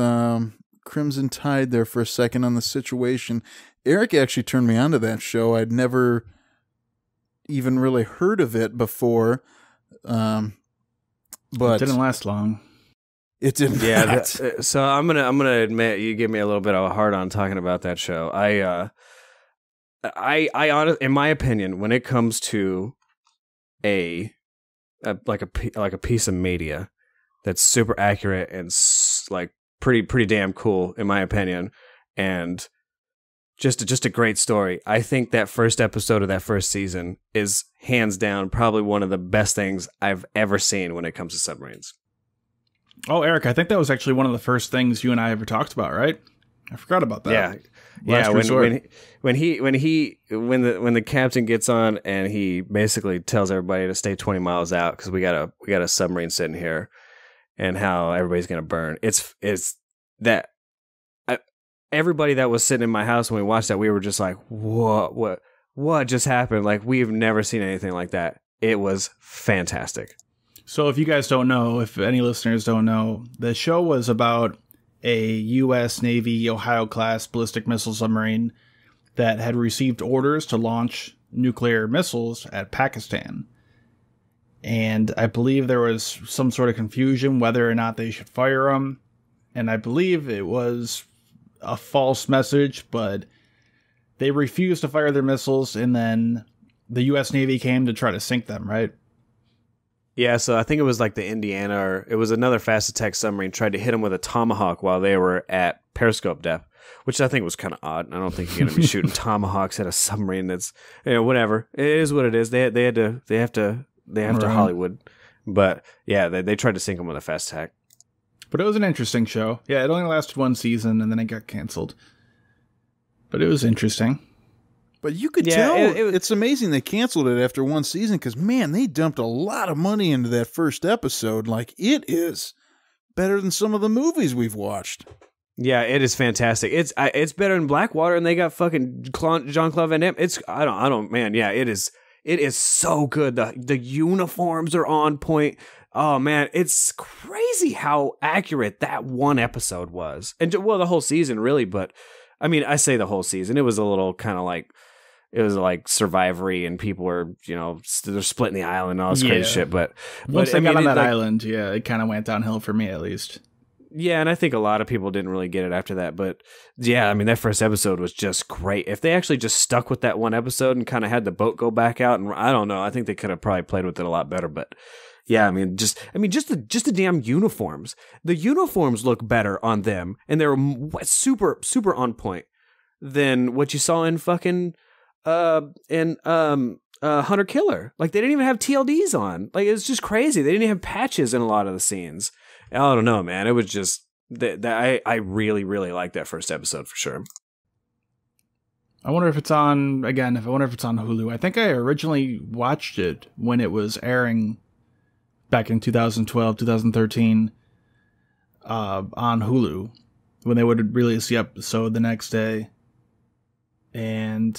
Crimson Tide there for a second on the situation. Eric actually turned me on to that show. I'd never even really heard of it before, but it didn't last long. It didn't. Yeah. So I'm gonna admit you give me a little bit of a hard on talking about that show. I honestly, in my opinion, when it comes to a piece of media that's super accurate and like pretty damn cool, in my opinion, and just a great story. I think that first episode of that first season is hands down probably one of the best things I've ever seen when it comes to submarines. Oh, Eric, I think that was actually one of the first things you and I ever talked about, right? I forgot about that. Yeah. When the captain gets on and he basically tells everybody to stay 20 miles out because we got a submarine sitting here, and how everybody's gonna burn. It's that. Everybody that was sitting in my house when we watched that, we were just like, what just happened? Like, we've never seen anything like that. It was fantastic. So if you guys don't know, if any listeners don't know, the show was about a U.S. Navy Ohio-class ballistic missile submarine that had received orders to launch nuclear missiles at Pakistan. And I believe there was some sort of confusion whether or not they should fire them. And I believe it was a false message, but they refused to fire their missiles, and then the U.S. Navy came to try to sink them, right? Yeah, so I think it was like the Indiana, or it was another fast attack submarine, tried to hit them with a Tomahawk while they were at periscope depth, which I think was kind of odd. I don't think you're going to be shooting Tomahawks at a submarine that's, whatever. It is what it is. They have to Hollywood. But yeah, they tried to sink them with a fast attack. But it was an interesting show. Yeah, it only lasted one season, and then it got canceled. But it was interesting. But you could tell it's amazing they canceled it after one season because, man, they dumped a lot of money into that first episode. Like, it is better than some of the movies we've watched. Yeah, it is fantastic. It's better than Blackwater, and they got fucking Jean-Claude Van Damme. Man, yeah, it is so good. The uniforms are on point. Oh man, it's crazy how accurate that one episode was. And well, the whole season really, but I mean, I say the whole season. It was a little kind of like, it was like Survivory, and people were, they're splitting the island and all this crazy shit. But once they got on that island, it kind of went downhill for me at least. Yeah, and I think a lot of people didn't really get it after that. But yeah, I mean, that first episode was just great. If they actually just stuck with that one episode and kind of had the boat go back out, and I don't know, I think they could have probably played with it a lot better. But yeah, just the damn uniforms. The uniforms look better on them, and they're super super on point than what you saw in fucking Hunter Killer. Like, they didn't even have TLDs on. Like, it's just crazy. They didn't even have patches in a lot of the scenes. I don't know, man. It was just I really really liked that first episode for sure. I wonder if it's on Hulu. I think I originally watched it when it was airing back in 2012, 2013 on Hulu, when they would release the episode the next day. And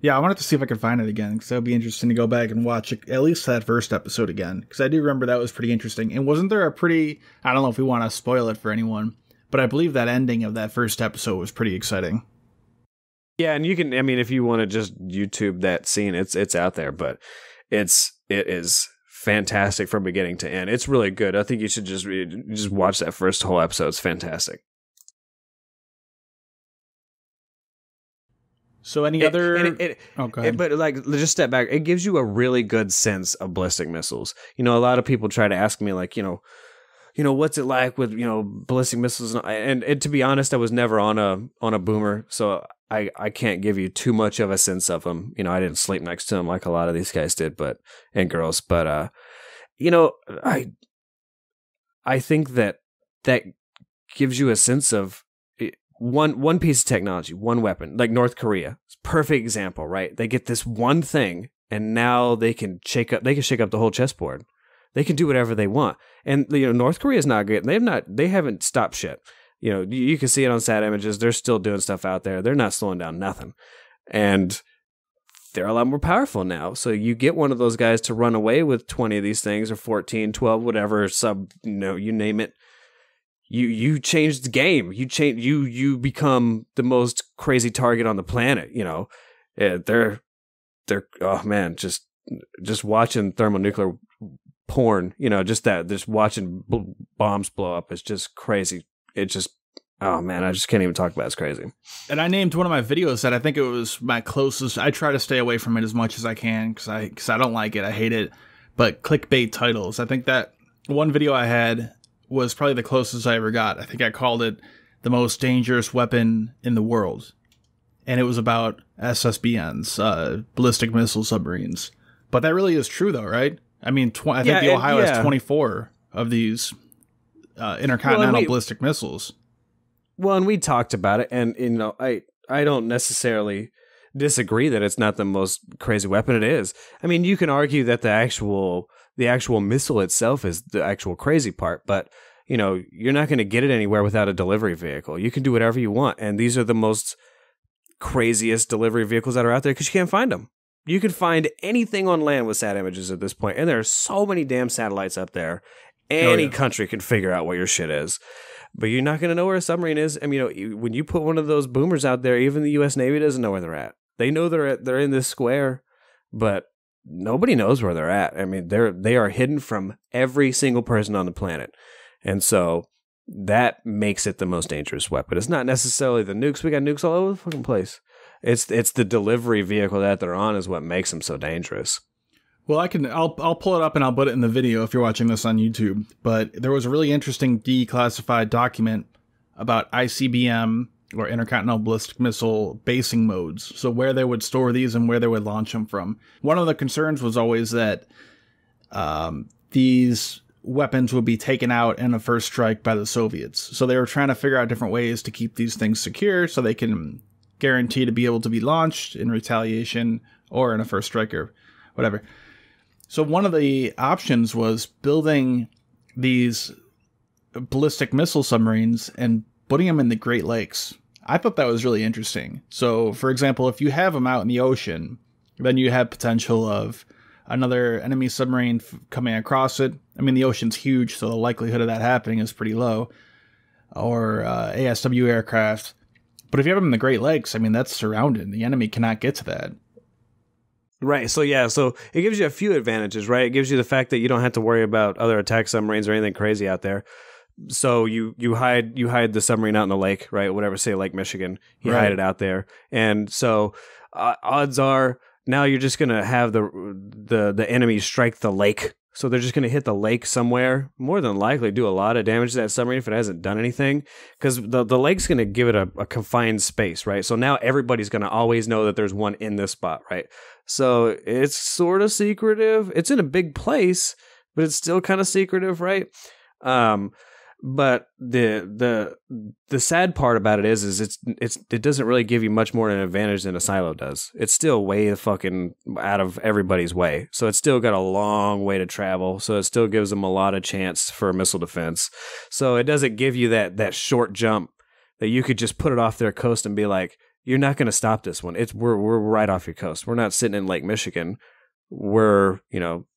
yeah, I wanted to see if I could find it again, because that would be interesting to go back and watch at least that first episode again, because I do remember that was pretty interesting. And wasn't there I don't know if we want to spoil it for anyone, but I believe that ending of that first episode was pretty exciting. Yeah, and you can, I mean, if you want to just YouTube that scene, it's out there, but it is fantastic from beginning to end. It's really good. I think you should just watch that first whole episode. It's fantastic. So any other... go ahead. But like, just step back. It gives you a really good sense of ballistic missiles. A lot of people try to ask me, like, what's it like with, ballistic missiles? And to be honest, I was never on a boomer, so I can't give you too much of a sense of them. I didn't sleep next to them like a lot of these guys did, and girls. But I think that gives you a sense of one piece of technology, one weapon, like North Korea. It's a perfect example, right? They get this one thing, and now they can shake up the whole chessboard. They can do whatever they want. And North Korea is not good. They haven't stopped shit. You can see it on sat images. They're still doing stuff out there. They're not slowing down nothing. And they're a lot more powerful now. So you get one of those guys to run away with 20 of these things, or 14, 12, whatever, you name it. You change the game. You become the most crazy target on the planet. They're oh man, just watching thermonuclear porn. Just watching bombs blow up is just crazy. It just, oh man, I just can't even talk about it. It's crazy. And I named one of my videos that I think it was my closest. I try to stay away from it as much as I can because I don't like it. I hate it. But clickbait titles. I think that one video I had was probably the closest I ever got. I think I called it the most dangerous weapon in the world. And it was about SSBNs, ballistic missile submarines. But that really is true though, right? I mean, I think the Ohio has 24 of these intercontinental ballistic missiles. Well, and we talked about it, and I don't necessarily disagree that it's not the most crazy weapon. It is. I mean, you can argue that the actual missile itself is the actual crazy part, but you're not going to get it anywhere without a delivery vehicle. You can do whatever you want, and these are the most craziest delivery vehicles that are out there because you can't find them. You can find anything on land with sat images at this point, and there are so many damn satellites up there. Any country can figure out what your shit is, but you're not going to know where a submarine is. I mean, when you put one of those boomers out there, even the U.S. Navy doesn't know where they're at. They know they're in this square, but nobody knows where they're at. I mean, they are hidden from every single person on the planet, and so that makes it the most dangerous weapon. It's not necessarily the nukes. We got nukes all over the fucking place. It's the delivery vehicle that they're on is what makes them so dangerous. Well, I'll pull it up and I'll put it in the video if you're watching this on YouTube. But there was a really interesting declassified document about ICBM, or intercontinental ballistic missile, basing modes. So where they would store these and where they would launch them from. One of the concerns was always that these weapons would be taken out in a first strike by the Soviets. So they were trying to figure out different ways to keep these things secure so they can guarantee to be able to be launched in retaliation or in a first strike or whatever. So one of the options was building these ballistic missile submarines and putting them in the Great Lakes. I thought that was really interesting. So, for example, if you have them out in the ocean, then you have potential of another enemy submarine coming across it. I mean, the ocean's huge, so the likelihood of that happening is pretty low. Or ASW aircraft. But if you have them in the Great Lakes, I mean, that's surrounded. The enemy cannot get to that. Right. So, yeah. So it gives you a few advantages, right? It gives you the fact that you don't have to worry about other attack submarines or anything crazy out there. So you hide the submarine out in the lake, right? Whatever, say Lake Michigan. You hide it out there. And so odds are now you're just going to have the enemy strike the lake. So they're just going to hit the lake somewhere, more than likely do a lot of damage to that submarine if it hasn't done anything, because the lake's going to give it a confined space, right? So now everybody's going to always know that there's one in this spot, right? So it's sort of secretive. It's in a big place, but it's still kind of secretive, right? But the sad part about it is it doesn't really give you much more of an advantage than a silo does. It's still way the fucking out of everybody's way. So it's still got a long way to travel. So it still gives them a lot of chance for missile defense. So it doesn't give you that short jump that you could just put it off their coast and be like, you're not going to stop this one. We're right off your coast. We're not sitting in Lake Michigan. We're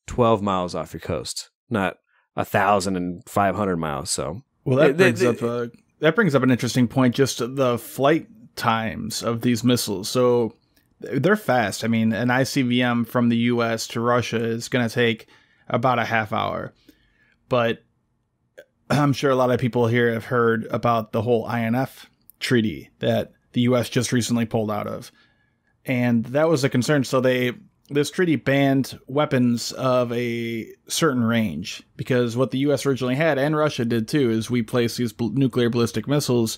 12 miles off your coast, not 1,500 miles. So that brings up an interesting point. Just the flight times of these missiles. So they're fast. I mean, an ICBM from the U.S. to Russia is going to take about a half hour. But I'm sure a lot of people here have heard about the whole INF treaty that the U.S. just recently pulled out of, and that was a concern. So this treaty banned weapons of a certain range, because what the U.S. originally had, and Russia did too, is we placed these nuclear ballistic missiles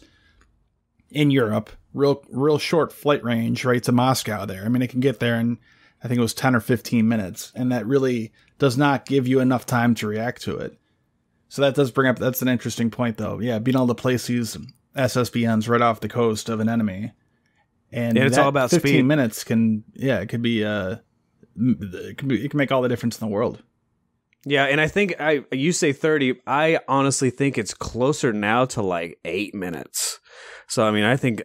in Europe, real short flight range, right to Moscow there. I mean, it can get there in, I think it was 10 or 15 minutes, and that really does not give you enough time to react to it. So that does bring up, that's an interesting point though. Yeah, being able to place these SSBNs right off the coast of an enemy. And it's all about 15 speed. minutes it can make all the difference in the world. Yeah, and I think you say 30. I honestly think it's closer now to like 8 minutes. So I mean, I think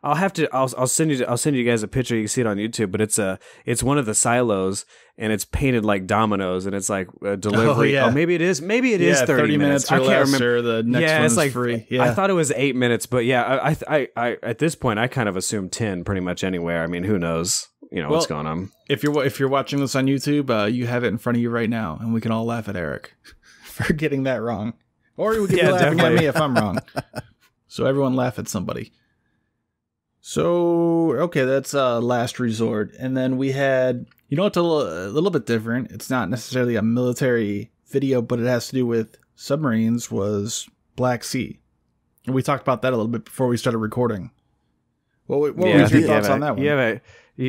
I'll send you guys a picture. You can see it on YouTube, but it's one of the silos, and it's painted like dominoes, and it's like a delivery. Oh, maybe it is 30 minutes. I can't remember. The next one's like free. Yeah. I thought it was 8 minutes, but yeah, I at this point I kind of assume 10 pretty much anywhere. I mean, who knows? What's going on. If you're watching this on YouTube, you have it in front of you right now, and we can all laugh at Eric for getting that wrong, or we can be laughing at me if I'm wrong. So everyone laugh at somebody. So okay, that's last resort, and then we had it's a little bit different. It's not necessarily a military video, but it has to do with submarines. Was Black Sea, and we talked about that a little bit before we started recording. What was your thoughts on that one?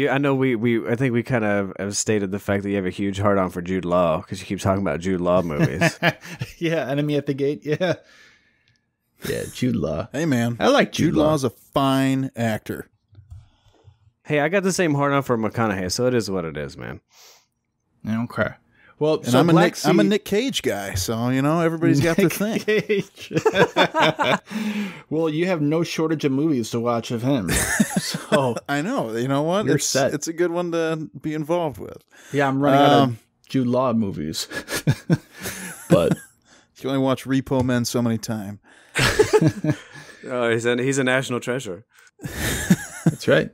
I know I think we kind of have stated the fact that you have a huge heart on for Jude Law because you keep talking about Jude Law movies. Yeah, Enemy at the Gate. Yeah, Jude Law. Hey man, I like Jude Law. Law's a fine actor. Hey, I got the same heart on for McConaughey, so it is what it is, man. Okay. Well, and I'm a Nick Cage guy, so everybody's got their thing. Well, you have no shortage of movies to watch of him. So I know. You know what? It's a good one to be involved with. Yeah, I'm running out of Jude Law movies. But you only watch Repo Men so many times. Oh, he's a national treasure. That's right.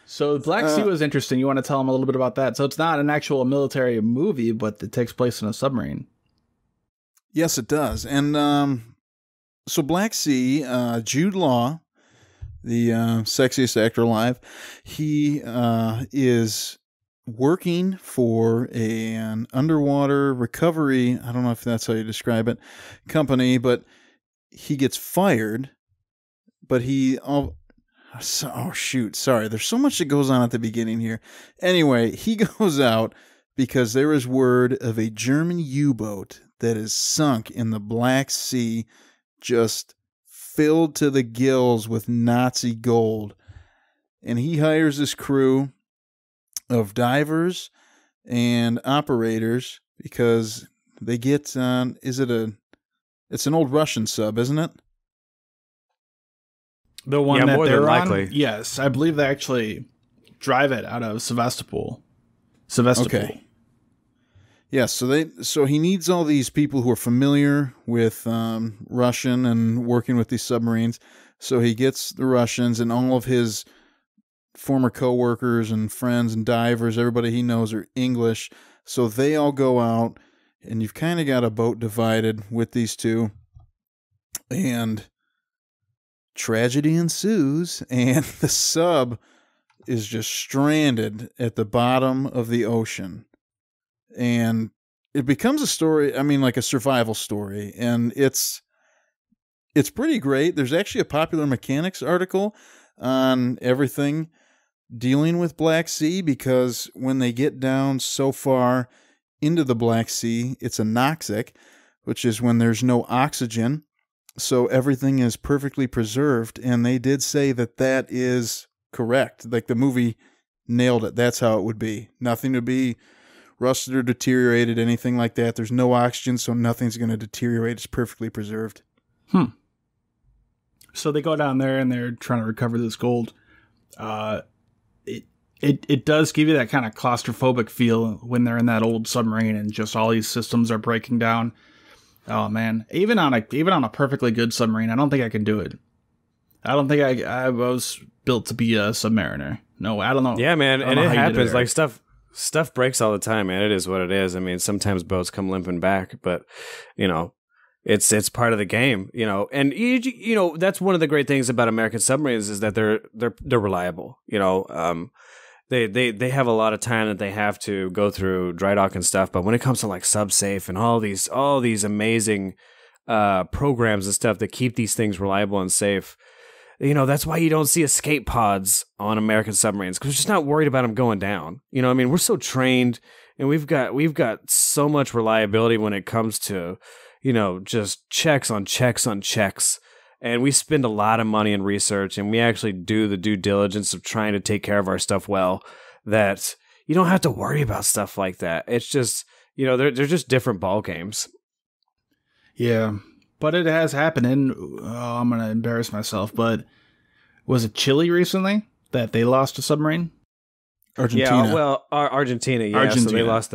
So Black Sea was interesting. You want to tell them a little bit about that? So it's not an actual military movie, but it takes place in a submarine. Yes, it does. And so Black Sea, Jude Law, the sexiest actor alive, he is working for an underwater recovery, I don't know if that's how you describe it, company, but he gets fired, but sorry. There's so much that goes on at the beginning here. Anyway, he goes out because there is word of a German U-boat that is sunk in the Black Sea, just filled to the gills with Nazi gold. and he hires this crew of divers and operators because they get on. It's an old Russian sub, isn't it? The one that more they're than on? likely. Yes, I believe they actually drive it out of Sevastopol. Okay. Yeah, so he needs all these people who are familiar with Russian and working with these submarines. So he gets the Russians and all of his former coworkers and friends and divers, everybody he knows are English. So they all go out, and you've kind of got a boat divided with these two. And tragedy ensues, and the sub is just stranded at the bottom of the ocean. And it becomes a story, like a survival story. And it's pretty great. There's actually a Popular Mechanics article on everything dealing with Black Sea, because when they get down so far into the Black Sea, it's anoxic, which is when there's no oxygen. So everything is perfectly preserved. And they did say that is correct. Like, the movie nailed it. That's how it would be. Nothing to be rusted or deteriorated, anything like that. There's no oxygen, so nothing's going to deteriorate. It's perfectly preserved. So they go down there and they're trying to recover this gold. It does give you that kind of claustrophobic feel when they're in that old submarine and just all these systems are breaking down. Oh man, even on a perfectly good submarine, I don't think I can do it. I don't think I was built to be a submariner. No, I don't know. Yeah, man, and it happens. Like stuff breaks all the time, man. It is what it is. I mean, sometimes boats come limping back, but it's part of the game, And that's one of the great things about American submarines is that they're reliable. They have a lot of time that they have to go through dry dock and stuff, but when it comes to like SubSafe and all these amazing programs and stuff that keep these things reliable and safe, that's why you don't see escape pods on American submarines, because we're just not worried about them going down. We're so trained, and we've got so much reliability when it comes to just checks on checks on checks. And we spend a lot of money in research, and we actually do the due diligence of trying to take care of our stuff well, that you don't have to worry about stuff like that. It's just, they're just different ball games. Yeah, but it has happened, and I'm going to embarrass myself, but was it Chile recently that they lost a submarine? Argentina. Yeah, well, Argentina, yeah. Argentina, so they lost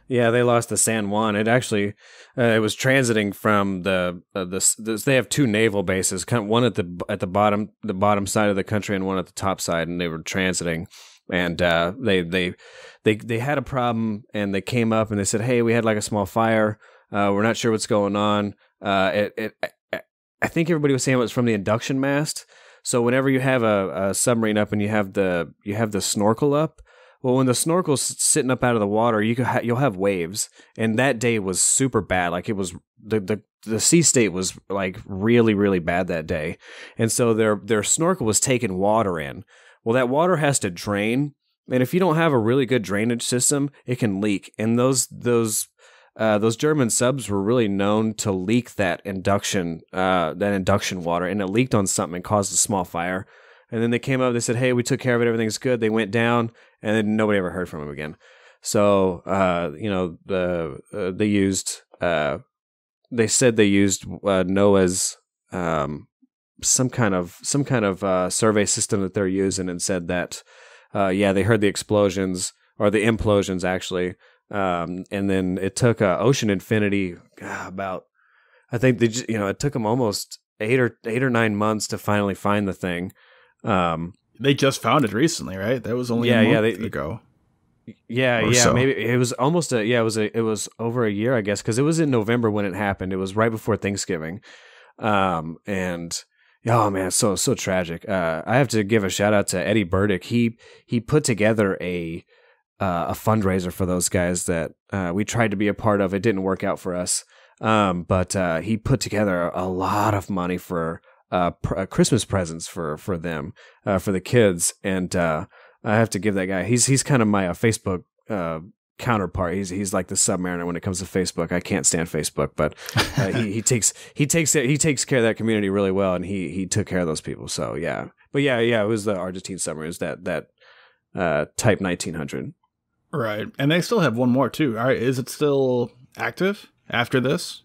they lost the San Juan. It actually it was transiting from they have two naval bases, kind of one at the bottom side of the country and one at the top side, and they were transiting, and they had a problem, and they came up and they said, "Hey, we had like a small fire. We're not sure what's going on." I think everybody was saying it was from the induction mast. So whenever you have a submarine up and you have the snorkel up. Well, when the snorkel's sitting up out of the water, you'll have waves, and that day was super bad. Like, it was the sea state was like really, really bad that day, and so their snorkel was taking water in. Well, that water has to drain, and if you don't have a really good drainage system, it can leak. And those German subs were really known to leak that induction water, and it leaked on something and caused a small fire. And then they came up, they said, "Hey, we took care of it, everything's good." They went down, and then nobody ever heard from them again. So, they said they used NOAA's some kind of survey system that they're using, and said that they heard the explosions, or the implosions actually, and then it took Ocean Infinity I think it took them almost 8 or 9 months to finally find the thing. They just found it recently, right? That was only a month ago. So. Maybe it was almost it was over a year, I guess, because it was in November when it happened. It was right before Thanksgiving, and oh man, so tragic. I have to give a shout out to Eddie Burdick. He put together a fundraiser for those guys that we tried to be a part of. It didn't work out for us, but he put together a lot of money for Christmas presents for them, for the kids, and I have to give that guy. He's kind of my Facebook counterpart. He's like the Submariner when it comes to Facebook. I can't stand Facebook, but he takes care of that community really well, and he took care of those people. So yeah, But yeah, it was the Argentine submarine. It was that Type 1900. Right, and they still have one more too. All right, is it still active after this?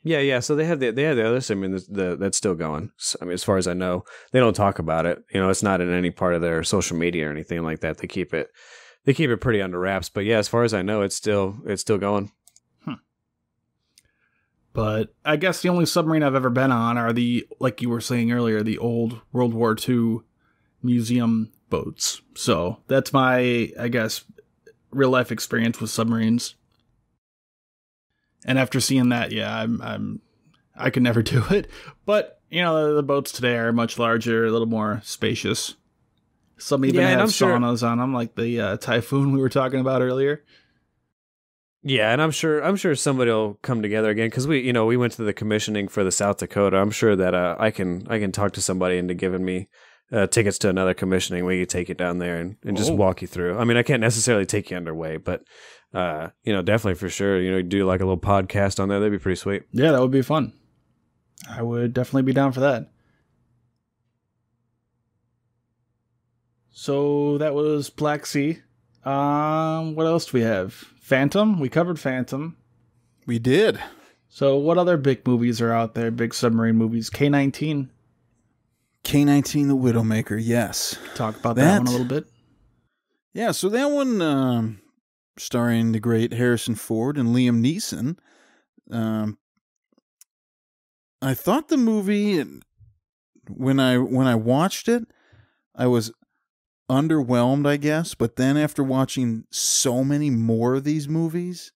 Yeah. So they have the other submarine that's still going. So, I mean, as far as I know, they don't talk about it. You know, it's not in any part of their social media or anything like that. They keep it pretty under wraps. But yeah, as far as I know, it's still going. But I guess the only submarine I've ever been on are like you were saying earlier, the old World War II museum boats. So that's my, I guess, real life experience with submarines. And after seeing that, yeah, I could never do it. But you know, the boats today are much larger, a little more spacious. Some even have saunas on them, like the Typhoon we were talking about earlier. Yeah, and I'm sure somebody will come together again because we went to the commissioning for the South Dakota. I'm sure that I can talk to somebody into giving me tickets to another commissioning. We could take you down there and just walk you through. I mean, I can't necessarily take you underway, but definitely for sure. Do like a little podcast on there. That'd be pretty sweet. Yeah, that would be fun. I would definitely be down for that. So that was Black Sea. What else do we have? Phantom? We covered Phantom. We did. So what other big movies are out there? Big submarine movies? K-19? K-19 The Widowmaker, yes. Talk about that one a little bit. Yeah, so that one starring the great Harrison Ford and Liam Neeson. I thought the movie, when I watched it, I was underwhelmed, I guess, but then after watching so many more of these movies,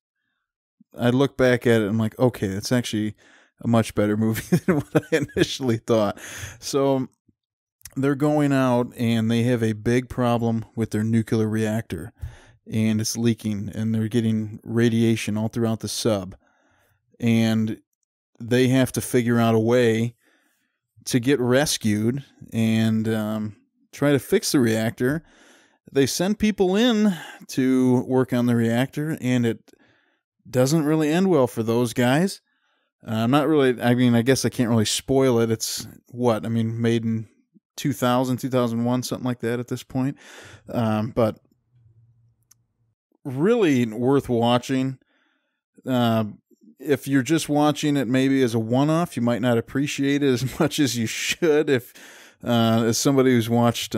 I look back at it and I'm like, okay, it's actually a much better movie than what I initially thought. So they're going out and they have a big problem with their nuclear reactor and it's leaking and they're getting radiation all throughout the sub, and they have to figure out a way to get rescued and try to fix the reactor. They send people in to work on the reactor, and it doesn't really end well for those guys. I guess I can't really spoil it. It's made in 2000, 2001, something like that at this point. But really worth watching. If you're just watching it maybe as a one-off, you might not appreciate it as much as you should as somebody who's watched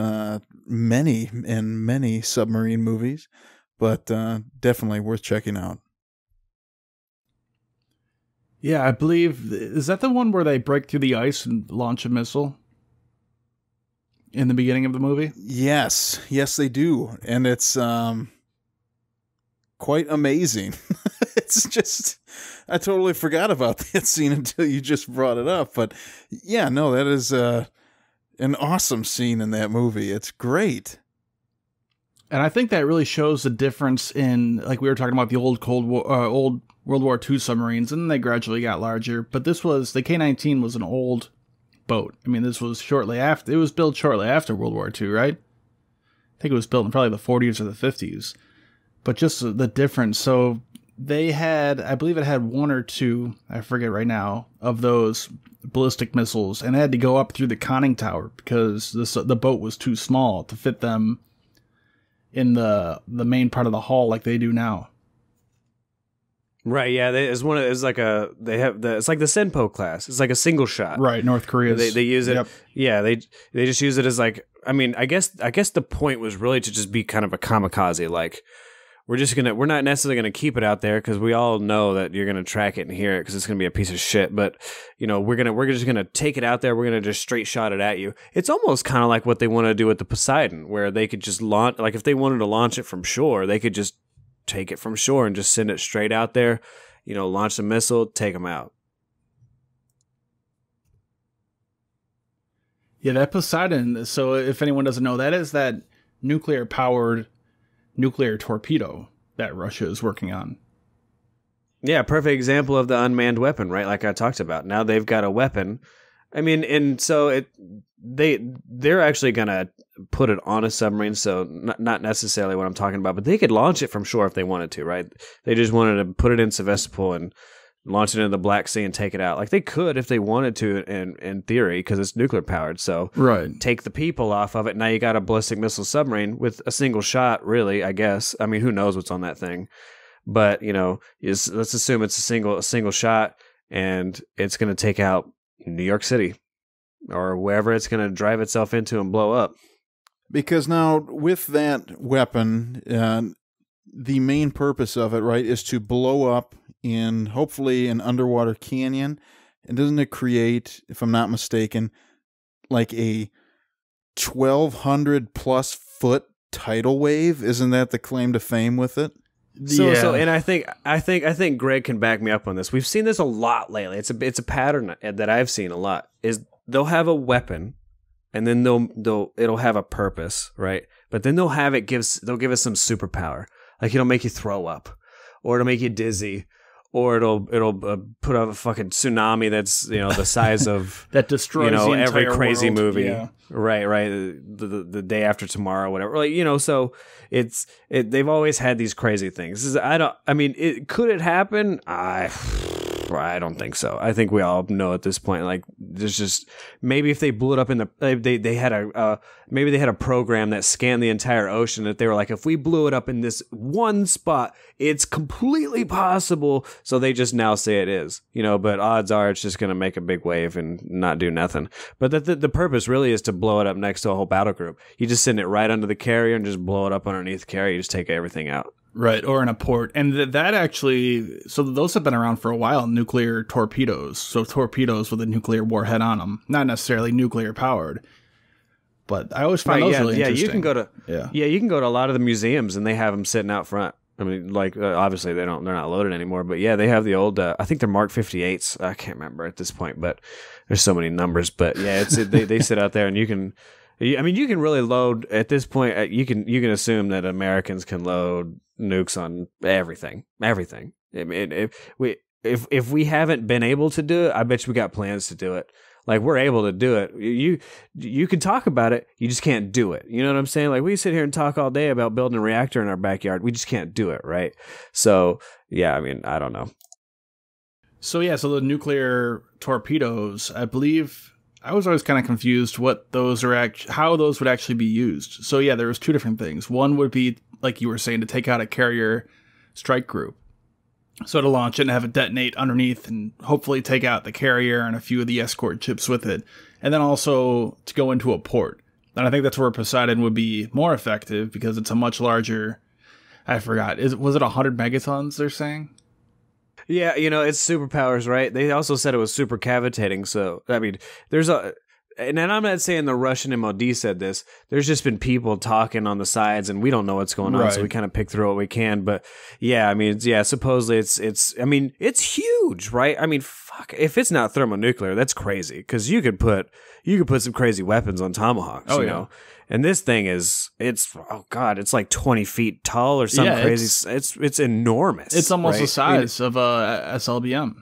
many submarine movies, but definitely worth checking out. Yeah, I believe, is that the one where they break through the ice and launch a missile in the beginning of the movie? Yes, they do, and it's quite amazing. It's just, I totally forgot about that scene until you just brought it up, but yeah, no, that is an awesome scene in that movie. It's great. And I think that really shows the difference in, like we were talking about the old old World War II submarines, and then they gradually got larger. But the K-19 was an old boat. I mean, this was it was built shortly after World War II, right? I think it was built in probably the 40s or the 50s. But just the difference. So they had, I believe it had one or two, I forget right now, of those ballistic missiles, and they had to go up through the conning tower because the boat was too small to fit them in the main part of the hull like they do now. Right, yeah, it's like the Senpo class. It's like a single shot. Right, North Korea. They use it. Yep. Yeah, they just use it as like, I mean, I guess the point was really to just be kind of a kamikaze. Like, we're not necessarily gonna keep it out there because we all know that you're gonna track it and hear it because it's gonna be a piece of shit. But we're just gonna take it out there. We're gonna just straight shot it at you. It's almost kind of like what they want to do with the Poseidon, where they could just launch. Like if they wanted to launch it from shore, they could just take it from shore and just send it straight out there. Launch a missile, take them out. Yeah, that Poseidon. So if anyone doesn't know, that is that nuclear-powered nuclear torpedo that Russia is working on. Yeah, perfect example of the unmanned weapon, right? Like I talked about. Now they've got a weapon. I mean, and so they're actually gonna put it on a submarine. So not necessarily what I'm talking about, but they could launch it from shore if they wanted to, right? They just wanted to put it in Sevastopol and launch it into the Black Sea and take it out. Like they could if they wanted to, in theory, because it's nuclear powered. So take the people off of it. Now you got a ballistic missile submarine with a single shot. Really, I guess. I mean, who knows what's on that thing? But let's assume it's a single shot, and it's going to take out New York City or wherever it's going to drive itself into and blow up. Because now with that weapon, the main purpose of it, right, is to blow up in hopefully an underwater canyon. And doesn't it create, if I'm not mistaken, like a 1,200 plus foot tidal wave? Isn't that the claim to fame with it? So, and I think Greg can back me up on this. We've seen this a lot lately. It's a pattern that I've seen a lot. Is they'll have a weapon, and then it'll have a purpose, right? But then they'll give us some superpower. Like it'll make you throw up, or it'll make you dizzy, or it'll put up a fucking tsunami that's the size of that destroys the every crazy world. movie, yeah. right? The day after tomorrow, whatever. Like so they've always had these crazy things. Could it happen? I don't think so. I think we all know at this point. Like, there's just maybe if they blew it up in the they had a program that scanned the entire ocean that they were like, if we blew it up in this one spot, it's completely possible. So they just now say it is, But odds are it's just going to make a big wave and not do nothing. But the purpose really is to blow it up next to a whole battle group. You just send it right under the carrier and just blow it up underneath the carrier. You just take everything out. Right, or in a port. And that actually, so those have been around for a while, nuclear torpedoes. So torpedoes with a nuclear warhead on them. Not necessarily nuclear powered. But I always find those really interesting. You can go to a lot of the museums and they have them sitting out front. I mean, like, obviously they're not loaded anymore, but yeah, they have the old, I think they're Mark 58s. I can't remember at this point, but there's so many numbers. But yeah, they sit out there and you can really load at this point. You can assume that Americans can load nukes on everything. I mean, if we haven't been able to do it, I bet you we got plans to do it. Like, we're able to do it. You can talk about it, you just can't do it. You know what I'm saying? Like, we sit here and talk all day about building a reactor in our backyard. We just can't do it, right? So yeah, I mean, I don't know. So the nuclear torpedoes, I believe. I was always kind of confused what those are how those would actually be used. So yeah, there was two different things. One would be, like you were saying, to take out a carrier strike group. So to launch it and have it detonate underneath and hopefully take out the carrier and a few of the escort ships with it. And then also to go into a port. And I think that's where Poseidon would be more effective because it's a much larger, I forgot, was it 100 megatons they're saying? Yeah, it's superpowers, right? They also said it was super cavitating. So, I mean, and I'm not saying the Russian MOD said this. There's just been people talking on the sides, and we don't know what's going on, so we kind of pick through what we can. But yeah, I mean, supposedly it's huge, right? I mean, fuck, if it's not thermonuclear, that's crazy because you could put some crazy weapons on Tomahawks, you know. And this thing it's like 20 feet tall or something crazy. It's enormous. It's almost the size of a SLBM.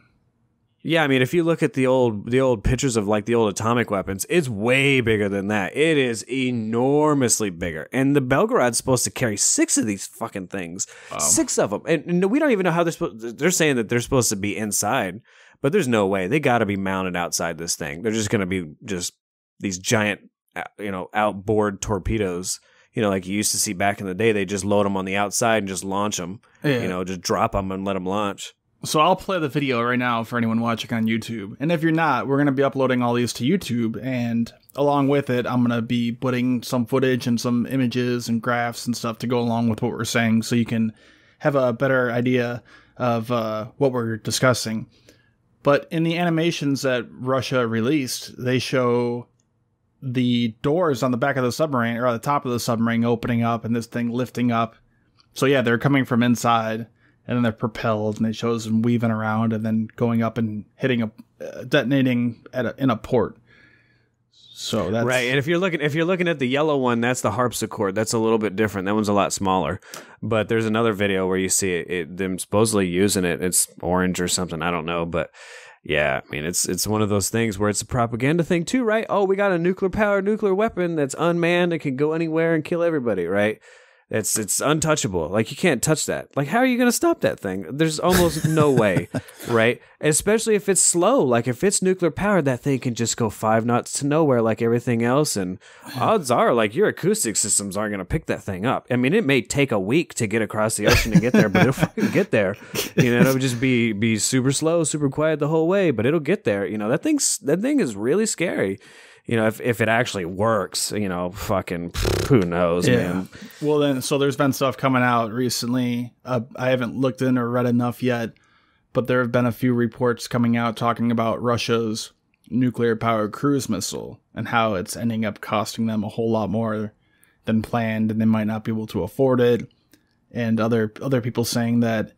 Yeah, I mean, if you look at the old pictures of like the old atomic weapons, it's way bigger than that. It is enormously bigger. And the Belgorod's supposed to carry 6 of these fucking things. 6 of them. And we don't even know how they're saying that they're supposed to be inside, but there's no way. They got to be mounted outside this thing. They're just going to be just these giant, outboard torpedoes. Like you used to see back in the day, they just load them on the outside and just launch them. Yeah. Just drop them and let them launch. So I'll play the video right now for anyone watching on YouTube. And if you're not, we're going to be uploading all these to YouTube. And along with it, I'm going to be putting some footage and some images and graphs and stuff to go along with what we're saying so you can have a better idea of what we're discussing. But in the animations that Russia released, they show the doors on the back of the submarine or on the top of the submarine opening up and this thing lifting up. So yeah, they're coming from inside. And then they're propelled, and it shows them weaving around, and then going up and hitting detonating in a port. So that's right. And if you're looking at the yellow one, that's the harpsichord. That's a little bit different. That one's a lot smaller. But there's another video where you see them supposedly using it. It's orange or something. I don't know, but yeah, I mean it's one of those things where it's a propaganda thing too, right? Oh, we got a nuclear weapon that's unmanned and can go anywhere and kill everybody, right? It's untouchable. Like, you can't touch that. Like, how are you going to stop that thing? There's almost no way, right? Especially if it's slow. Like, if it's nuclear powered, that thing can just go 5 knots to nowhere like everything else. And odds are, like, your acoustic systems aren't going to pick that thing up. I mean, it may take a week to get across the ocean to get there, but it'll fucking get there. You know, it'll just be super slow, super quiet the whole way, but it'll get there. You know, that thing is really scary. You know, if it actually works, you know, fucking who knows, man. Well, then, so there's been stuff coming out recently. I haven't looked in or read enough yet, but there have been a few reports coming out talking about Russia's nuclear-powered cruise missile and how it's ending up costing them a whole lot more than planned, and they might not be able to afford it. And other people saying that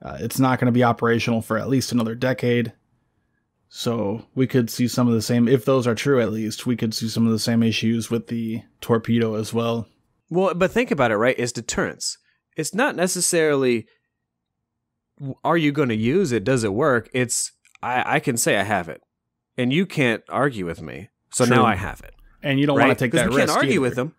it's not going to be operational for at least another decade. So we could see some of the same, if those are true at least, we could see some of the same issues with the torpedo as well. Well, but think about it, right? It's deterrence. It's not necessarily, are you going to use it? Does it work? It's, I can say I have it. And you can't argue with me. So True. Now I have it. And you don't want to take that risk. We can't argue with them.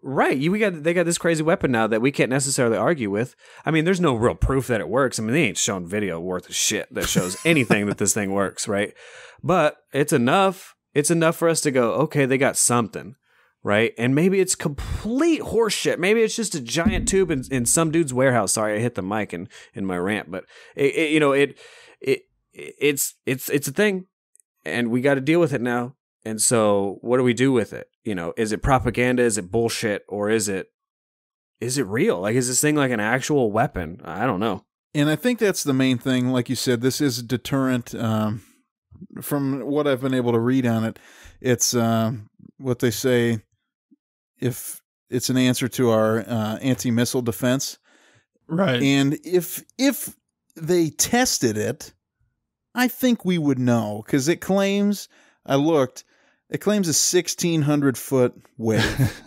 Right. They got this crazy weapon now that we can't necessarily argue with. I mean, there's no real proof that it works. I mean, they ain't shown video worth of shit that shows anything that this thing works, right? But it's enough. It's enough for us to go, okay, they got something, right? And maybe it's complete horseshit. Maybe it's just a giant tube in some dude's warehouse. Sorry, I hit the mic in my rant, but it's a thing, and we got to deal with it now. And so what do we do with it? You know, is it propaganda? Is it bullshit? Or is it real? Like, is this thing like an actual weapon? I don't know. And I think that's the main thing. Like you said, this is a deterrent. From what I've been able to read on it, it's what they say, if it's an answer to our anti-missile defense. Right. And if they tested it, I think we would know, because it claims, I looked, it claims a 1,600-foot wave.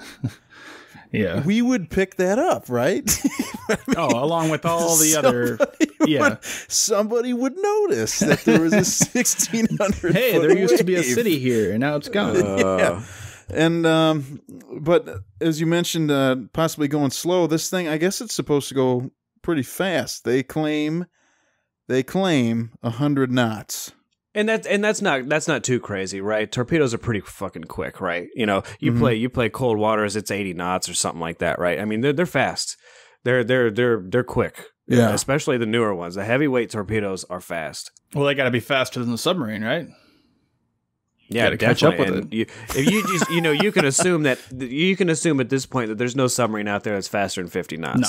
Yeah. We would pick that up, right? I mean, along with all the other... Yeah. Somebody would notice that there was a 1,600-foot Hey, there used to be a wave. city here, and now it's gone. Yeah. And, but as you mentioned, possibly going slow, this thing, I guess it's supposed to go pretty fast. They claim 100 knots. And that's not too crazy, right? Torpedoes are pretty fucking quick, right? You know, you play cold waters, it's 80 knots or something like that, right? I mean, they're fast. They're quick. Yeah. Especially the newer ones. The heavyweight torpedoes are fast. Well, they got to be faster than the submarine, right? Yeah, to catch up with it. If you just, you can assume at this point that there's no submarine out there that's faster than 50 knots. No.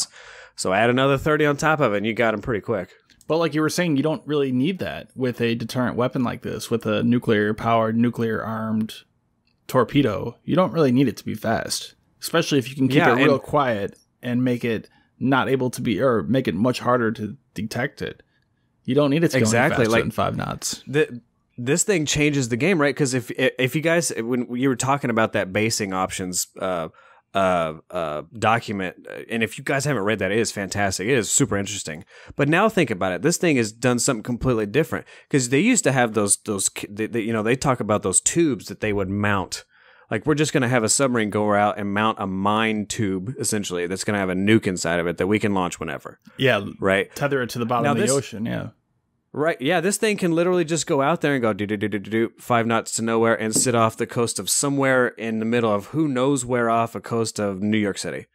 So add another 30 on top of it, and you got them pretty quick. But like you were saying, you don't really need that with a deterrent weapon like this, with a nuclear-powered, nuclear-armed torpedo. You don't really need it to be fast, especially if you can keep it real quiet and make it not able to be, or make it much harder to detect it. You don't need it to go any faster than 5 knots. This thing changes the game, right? Because if you guys, when you were talking about that basing options document, and if you guys haven't read that, it is fantastic. It is super interesting. But now think about it. This thing has done something completely different, because they used to have those they talk about those tubes that they would mount. Like, we're just going to have a submarine go out and mount a mine tube, essentially, that's going to have a nuke inside of it that we can launch whenever. Yeah. Right. Tether it to the bottom of the ocean. Yeah. Right. Yeah. This thing can literally just go out there and go do 5 knots to nowhere and sit off the coast of somewhere in the middle of who knows where, off a coast of New York City.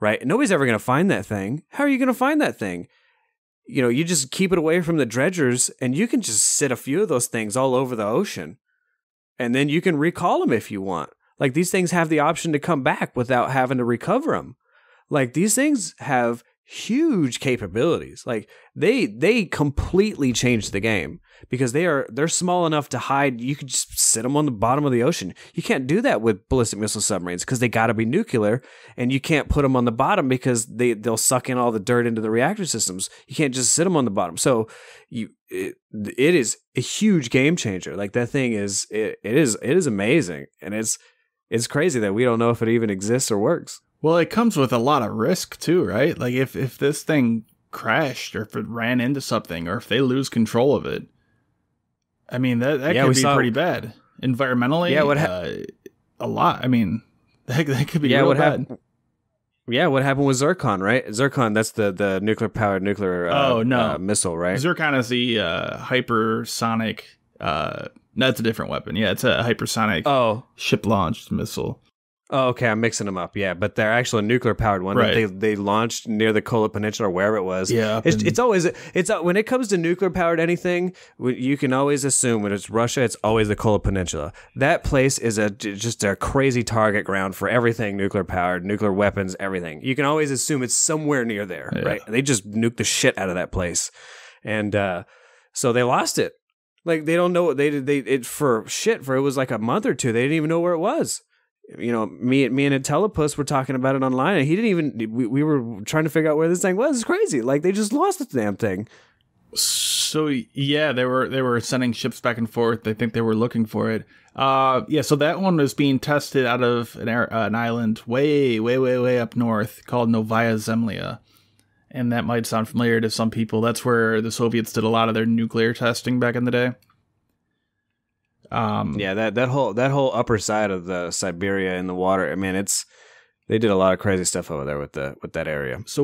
Right. And nobody's ever going to find that thing. How are you going to find that thing? You know, you just keep it away from the dredgers, and you can just sit a few of those things all over the ocean. And then you can recall them if you want. Like, these things have the option to come back without having to recover them. Like, these things have huge capabilities. Like, they completely changed the game, because they're small enough to hide. You could just sit them on the bottom of the ocean. You can't do that with ballistic missile submarines, because they got to be nuclear, and you can't put them on the bottom because they'll suck in all the dirt into the reactor systems. You can't just sit them on the bottom. So it is a huge game changer. Like, that thing is amazing, and it's crazy that we don't know if it even exists or works. Well, it comes with a lot of risk too, right? Like, if this thing crashed, or if it ran into something, or if they lose control of it, I mean, that could be pretty bad environmentally. Yeah, a lot. I mean, that could be real bad. Yeah, what happened with Zircon, right? Zircon, that's the nuclear-powered missile, right? Zircon is the hypersonic... that's a different weapon. Yeah, it's a hypersonic ship-launched missile. Oh, okay, I'm mixing them up. Yeah, but they're actually a nuclear-powered one right. that they launched near the Kola Peninsula or wherever it was. Yeah, it's always when it comes to nuclear-powered anything, you can always assume when it's Russia, it's always the Kola Peninsula. That place is just a crazy target ground for everything nuclear-powered, nuclear weapons, everything. You can always assume it's somewhere near there, right? They just nuked the shit out of that place, and so they lost it. Like they don't know what they did. It was like a month or two. They didn't even know where it was. You know, me and Intelopus were talking about it online, and he didn't even. We were trying to figure out where this thing was. It's crazy. Like they just lost the damn thing. So yeah, they were sending ships back and forth. They think they were looking for it. So that one was being tested out of an island way up north called Novaya Zemlya, and that might sound familiar to some people. That's where the Soviets did a lot of their nuclear testing back in the day. That whole upper side of the Siberia in the water. I mean, they did a lot of crazy stuff over there with that area. So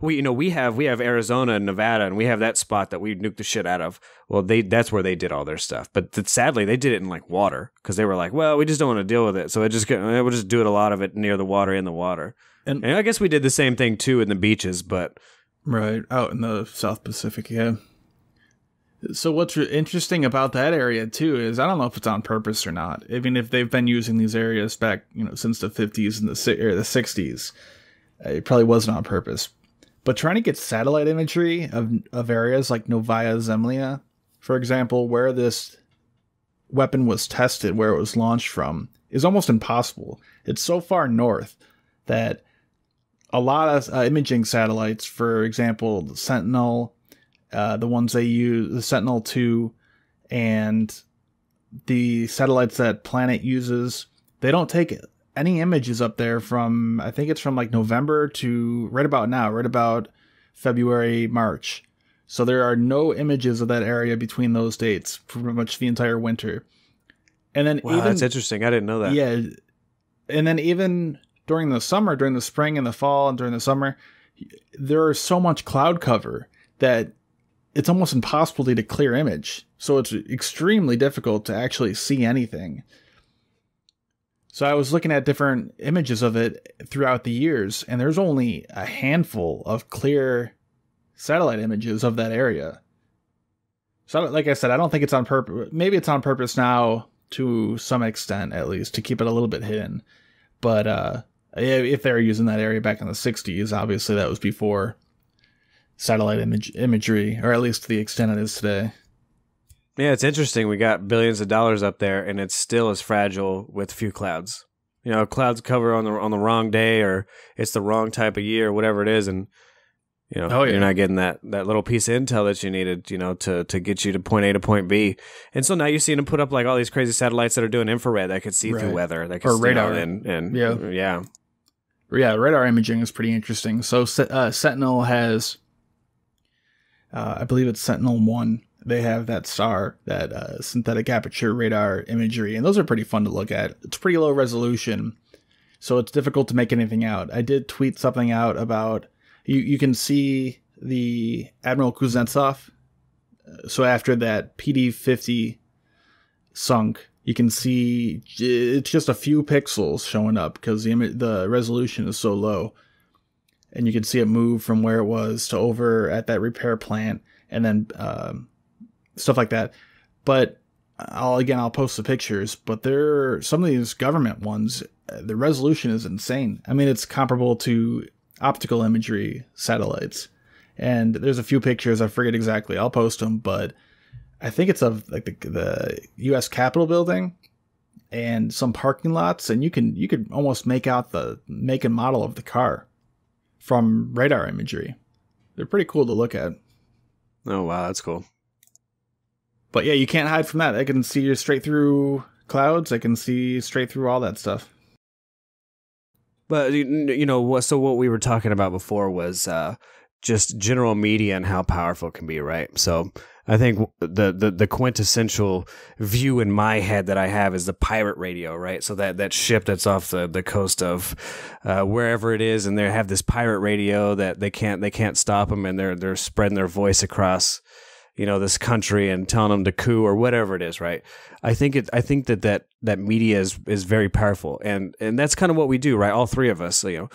we have Arizona and Nevada, and we have that spot that we nuked the shit out of. Well, that's where they did all their stuff. But sadly, they did it in like water because they were like, well, we just don't want to deal with it, so we'll just do it a lot of it near the water in the water. And I guess we did the same thing too in the beaches, but right out in the South Pacific, yeah. So what's interesting about that area too is I don't know if it's on purpose or not. Even if they've been using these areas back, since the 50s and the 60s, it probably wasn't on purpose. But trying to get satellite imagery of areas like Novaya Zemlya, for example, where this weapon was tested, where it was launched from, is almost impossible. It's so far north that a lot of imaging satellites, for example, the Sentinel. The ones they use, the Sentinel-2, and the satellites that Planet uses, they don't take any images up there from, I think it's from like November to right about February, March. So there are no images of that area between those dates for pretty much the entire winter. And then that's interesting. I didn't know that. Yeah. And then even during the summer, during the spring and the fall and during the summer, there is so much cloud cover that it's almost impossible to get a clear image. So it's extremely difficult to actually see anything. So I was looking at different images of it throughout the years, and there's only a handful of clear satellite images of that area. So like I said, I don't think it's on purpose. Maybe it's on purpose now to some extent, at least, to keep it a little bit hidden. But if they were using that area back in the 60s, obviously that was before satellite imagery, or at least to the extent it is today. Yeah, it's interesting. We got billions of dollars up there, and it's still as fragile with few clouds. Clouds cover on the wrong day, or it's the wrong type of year, or whatever it is, and you're not getting that little piece of intel that you needed, to get you to point A to point B. And so now you're seeing them put up like all these crazy satellites that are doing infrared that could see through weather, that could radar, yeah, radar imaging is pretty interesting. So Sentinel has. I believe it's Sentinel-1. They have that SAR, that synthetic aperture radar imagery, and those are pretty fun to look at. It's pretty low resolution, so it's difficult to make anything out. I did tweet something out about, you can see the Admiral Kuznetsov. So after that PD-50 sunk, you can see it's just a few pixels showing up because the resolution is so low. And you can see it move from where it was to over at that repair plant, and then stuff like that. But I'll post the pictures. But some of these government ones, the resolution is insane. I mean, it's comparable to optical imagery satellites. And there's a few pictures, I forget exactly. I'll post them, but I think it's of like the U.S. Capitol building and some parking lots, and you could almost make out the make and model of the car from radar imagery. They're pretty cool to look at. Oh, wow, that's cool. But yeah, you can't hide from that. They can see you straight through clouds. They can see straight through all that stuff. But, so what we were talking about before was just general media and how powerful it can be, right? So I think the quintessential view in my head that I have is the pirate radio, right? So that ship that's off the coast of wherever it is, and they have this pirate radio that they can't stop them, and they're spreading their voice across, this country and telling them to coup or whatever it is, right? I think that media is very powerful, and that's kind of what we do, right? All three of us, Greg's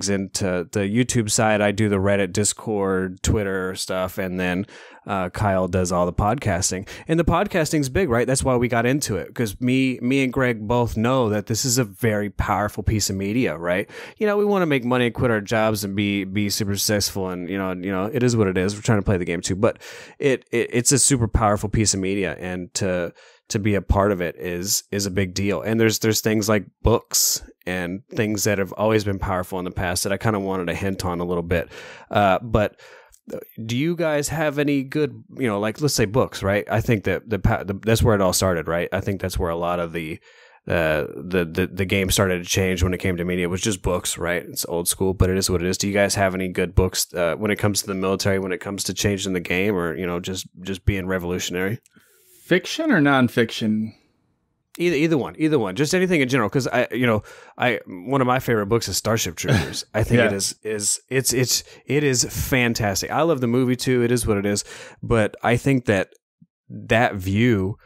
into the YouTube side. I do the Reddit, Discord, Twitter stuff, and then Kyle does all the podcasting. And the podcasting's big, right? That's why we got into it, because me and Greg both know that this is a very powerful piece of media, right? We want to make money and quit our jobs and be super successful, and it is what it is. We're trying to play the game too, but it's a super powerful piece of media, and to be a part of it is a big deal. And there's things like books and things that have always been powerful in the past that I kind of wanted to hint on a little bit. But do you guys have any good, like, let's say books, right? I think that that's where it all started, right? I think that's where a lot of the game started to change when it came to media. It was just books, right? It's old school, but it is what it is. Do you guys have any good books when it comes to the military, when it comes to changing the game, or just being revolutionary? Fiction or nonfiction? Either one, just anything in general. Because one of my favorite books is Starship Troopers. I think it is fantastic. I love the movie too. It is what it is. But I think that view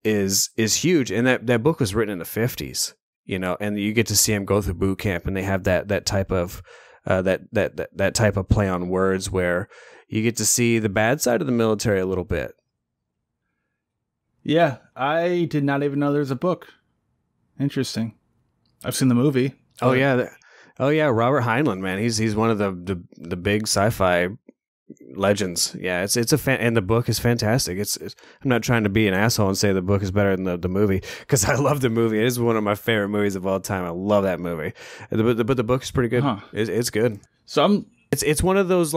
is huge, and that book was written in the 50s. And you get to see them go through boot camp, and they have that type of that type of play on words where you get to see the bad side of the military a little bit. Yeah, I did not even know there's a book. Interesting. I've seen the movie. Oh yeah, Robert Heinlein, man, he's one of the big sci-fi legends. Yeah, it's a fan, and the book is fantastic. It's I'm not trying to be an asshole and say the book is better than the movie, because I love the movie. It is one of my favorite movies of all time. I love that movie. But the book is pretty good. Huh. It's good. So it's one of those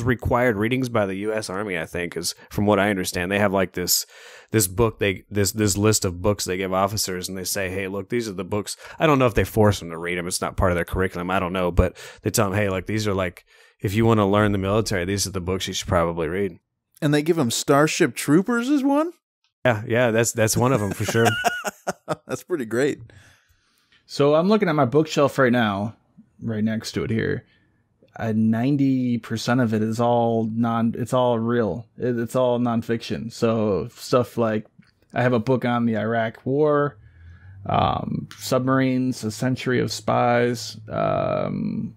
required readings by the U.S. Army, I think, is from what I understand. They have like this book, this list of books they give officers, and they say, hey, look, these are the books. I don't know if they force them to read them. It's not part of their curriculum. I don't know, but they tell them, hey, like, these are like, if you want to learn the military, these are the books you should probably read. And they give them Starship Troopers as one? Yeah, that's one of them for sure. That's pretty great. So I'm looking at my bookshelf right now, right next to it here. 90% of it is all it's all real. It's all nonfiction. So stuff like, I have a book on the Iraq War, Submarines, A Century of Spies. Well,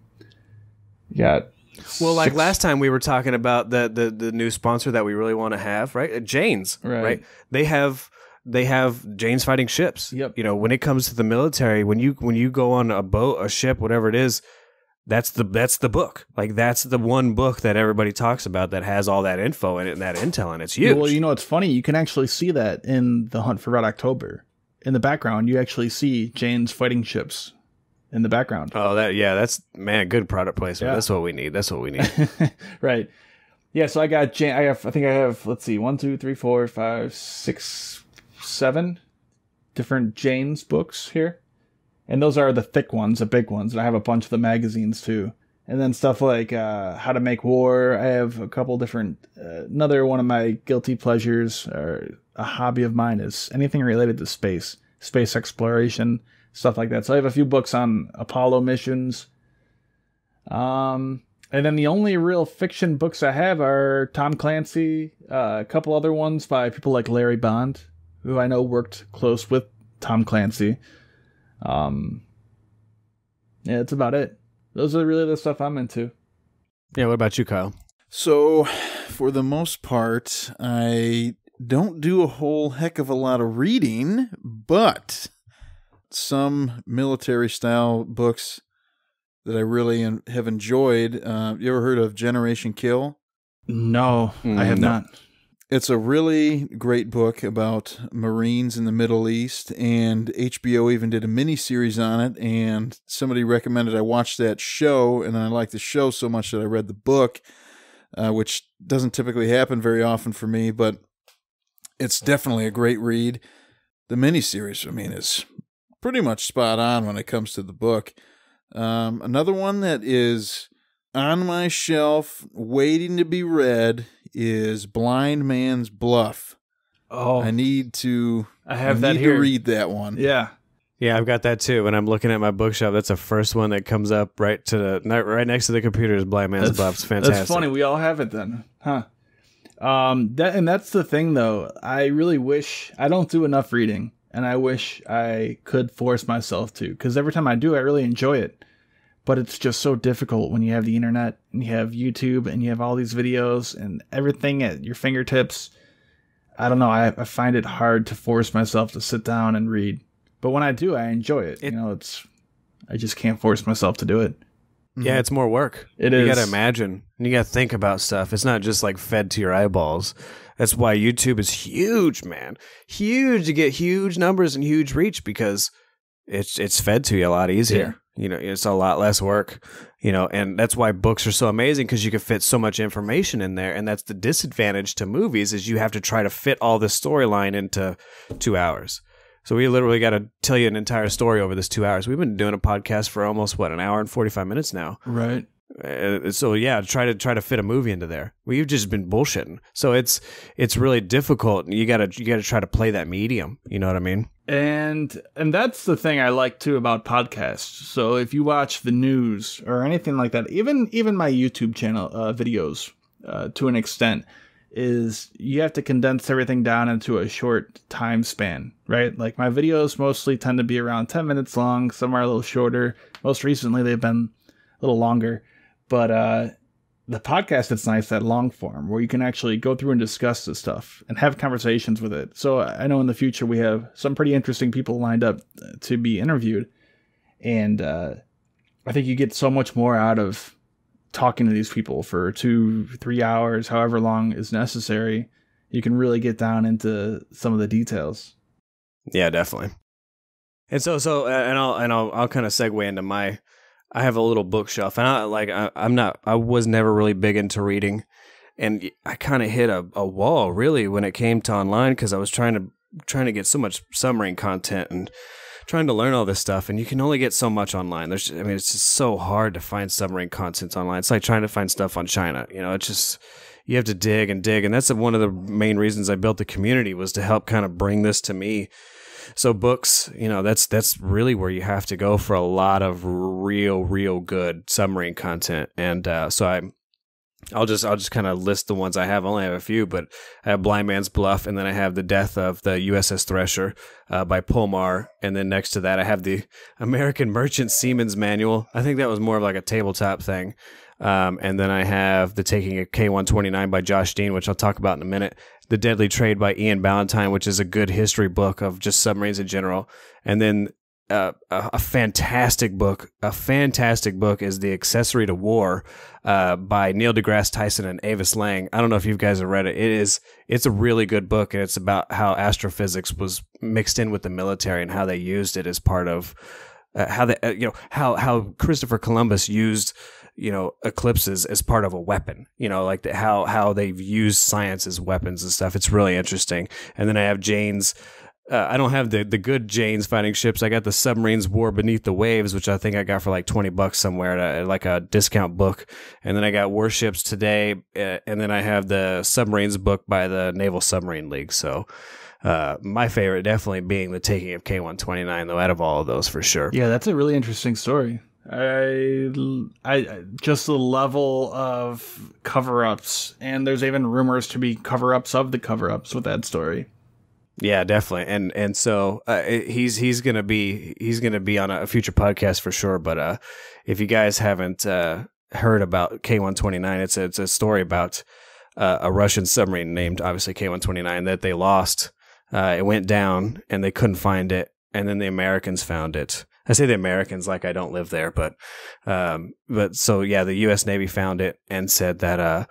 like last time we were talking about the new sponsor that we really want to have, right? Jane's, right? They have Jane's fighting ships. Yep. When it comes to the military, when you go on a boat, a ship, whatever it is, that's the book. Like, that's the one book that everybody talks about that has all that info in it and that intel, and it's huge. Well, it's funny. You can actually see that in The Hunt for Red October. In the background, you actually see Jane's fighting ships in the background. Oh, that's good product placement. Yeah. That's what we need. Right. Yeah. So I got Jane. I think I have. Let's see, 1, 2, 3, 4, 5, 6, 7 different Jane's books here. And those are the thick ones, the big ones. And I have a bunch of the magazines too. And then stuff like How to Make War. I have a couple different, another one of my guilty pleasures, or a hobby of mine, is anything related to space exploration, stuff like that. So I have a few books on Apollo missions. And then the only real fiction books I have are Tom Clancy, a couple other ones by people like Larry Bond, who I know worked close with Tom Clancy. Yeah, that's about it. Those are really the stuff I'm into. Yeah, what about you, Kyle? So, for the most part, I don't do a whole heck of a lot of reading, but some military-style books that I really have enjoyed. You ever heard of Generation Kill? No, I have not. It's a really great book about Marines in the Middle East, and HBO even did a miniseries on it, and somebody recommended I watch that show, and I liked the show so much that I read the book, which doesn't typically happen very often for me, but it's definitely a great read. The miniseries, is pretty much spot on when it comes to the book. Another one that is on my shelf, waiting to be read, is Blind Man's Bluff. Oh, I need to read that one. Yeah. Yeah, I've got that too. When I'm looking at my bookshelf, that's the first one that comes up right next to the computer is Blind Man's Bluff. It's fantastic. That's funny. We all have it then, huh? That's the thing though. I really wish I don't do enough reading, and I wish I could force myself to, because every time I do, I really enjoy it. But it's just so difficult when you have the internet and you have YouTube and you have all these videos and everything at your fingertips. I don't know. I find it hard to force myself to sit down and read. But when I do, I enjoy it. I just can't force myself to do it. Yeah, it's more work. It is. You got to imagine. And you got to think about stuff. It's not just like fed to your eyeballs. That's why YouTube is huge, man. Huge. You get huge numbers and huge reach because it's fed to you a lot easier. Yeah. It's a lot less work, and that's why books are so amazing, because you can fit so much information in there. And that's the disadvantage to movies, is you have to try to fit all this storyline into 2 hours. So we literally got to tell you an entire story over this 2 hours. We've been doing a podcast for almost an hour and 45 minutes now. Right. So yeah, try to fit a movie into there. We've just been bullshitting. So it's really difficult. You gotta try to play that medium. You know what I mean? And that's the thing I like too about podcasts. So if you watch the news or anything like that, even my YouTube channel videos to an extent, is you have to condense everything down into a short time span, right? Like my videos mostly tend to be around 10 minutes long, some are a little shorter. Most recently, they've been a little longer. But the podcast, it's nice, that long form, where you can actually go through and discuss this stuff and have conversations with it. So I know in the future we have some pretty interesting people lined up to be interviewed. And I think you get so much more out of talking to these people for 2-3 hours, however long is necessary. You can really get down into some of the details. Yeah, definitely. And so I'll kind of segue into I have a little bookshelf, and I was never really big into reading, and I kind of hit a wall really when it came to online, because I was trying to get so much Submarine content and trying to learn all this stuff, and you can only get so much online. It's just so hard to find Submarine content online. It's like trying to find stuff on China. It's just, you have to dig and dig, and that's one of the main reasons I built the community, was to help kind of bring this to me. So books, that's really where you have to go for a lot of real good Submarine content. And so I'll just kind of list the ones I have. I only have a few, but I have Blind Man's Bluff, and then I have The Death of the USS Thresher by Polmar, and then next to that I have the American Merchant Seaman's Manual. I think that was more of like a tabletop thing. And then I have The Taking of K-129 by Josh Dean, which I'll talk about in a minute. The Deadly Trade by Ian Ballantyne, which is a good history book of just submarines in general. And then a fantastic book is The Accessory to War by Neil deGrasse Tyson and Avis Lang. I don't know if you guys have read it. It's a really good book, and it's about how astrophysics was mixed in with the military and how they used it as part of how Christopher Columbus used eclipses as part of a weapon, like how they've used science as weapons and stuff. It's really interesting. And then I have Jane's, I don't have the good Jane's Fighting Ships. I got the Submarines War Beneath the Waves, which I think I got for like $20 somewhere at like a discount book. And then I got Warships Today. And then I have the Submarines book by the Naval Submarine League. So my favorite definitely being The Taking of K-129, though, out of all of those for sure. Yeah, that's a really interesting story. I just the level of cover-ups, and there's even rumors to be cover-ups of the cover-ups with that story. Yeah, definitely, and so he's gonna be on a future podcast for sure. But if you guys haven't heard about K-129, it's a story about a Russian submarine named obviously K-129 that they lost. It went down and they couldn't find it, and then the Americans found it. I say the Americans like I don't live there, but so yeah, the U.S. Navy found it and said that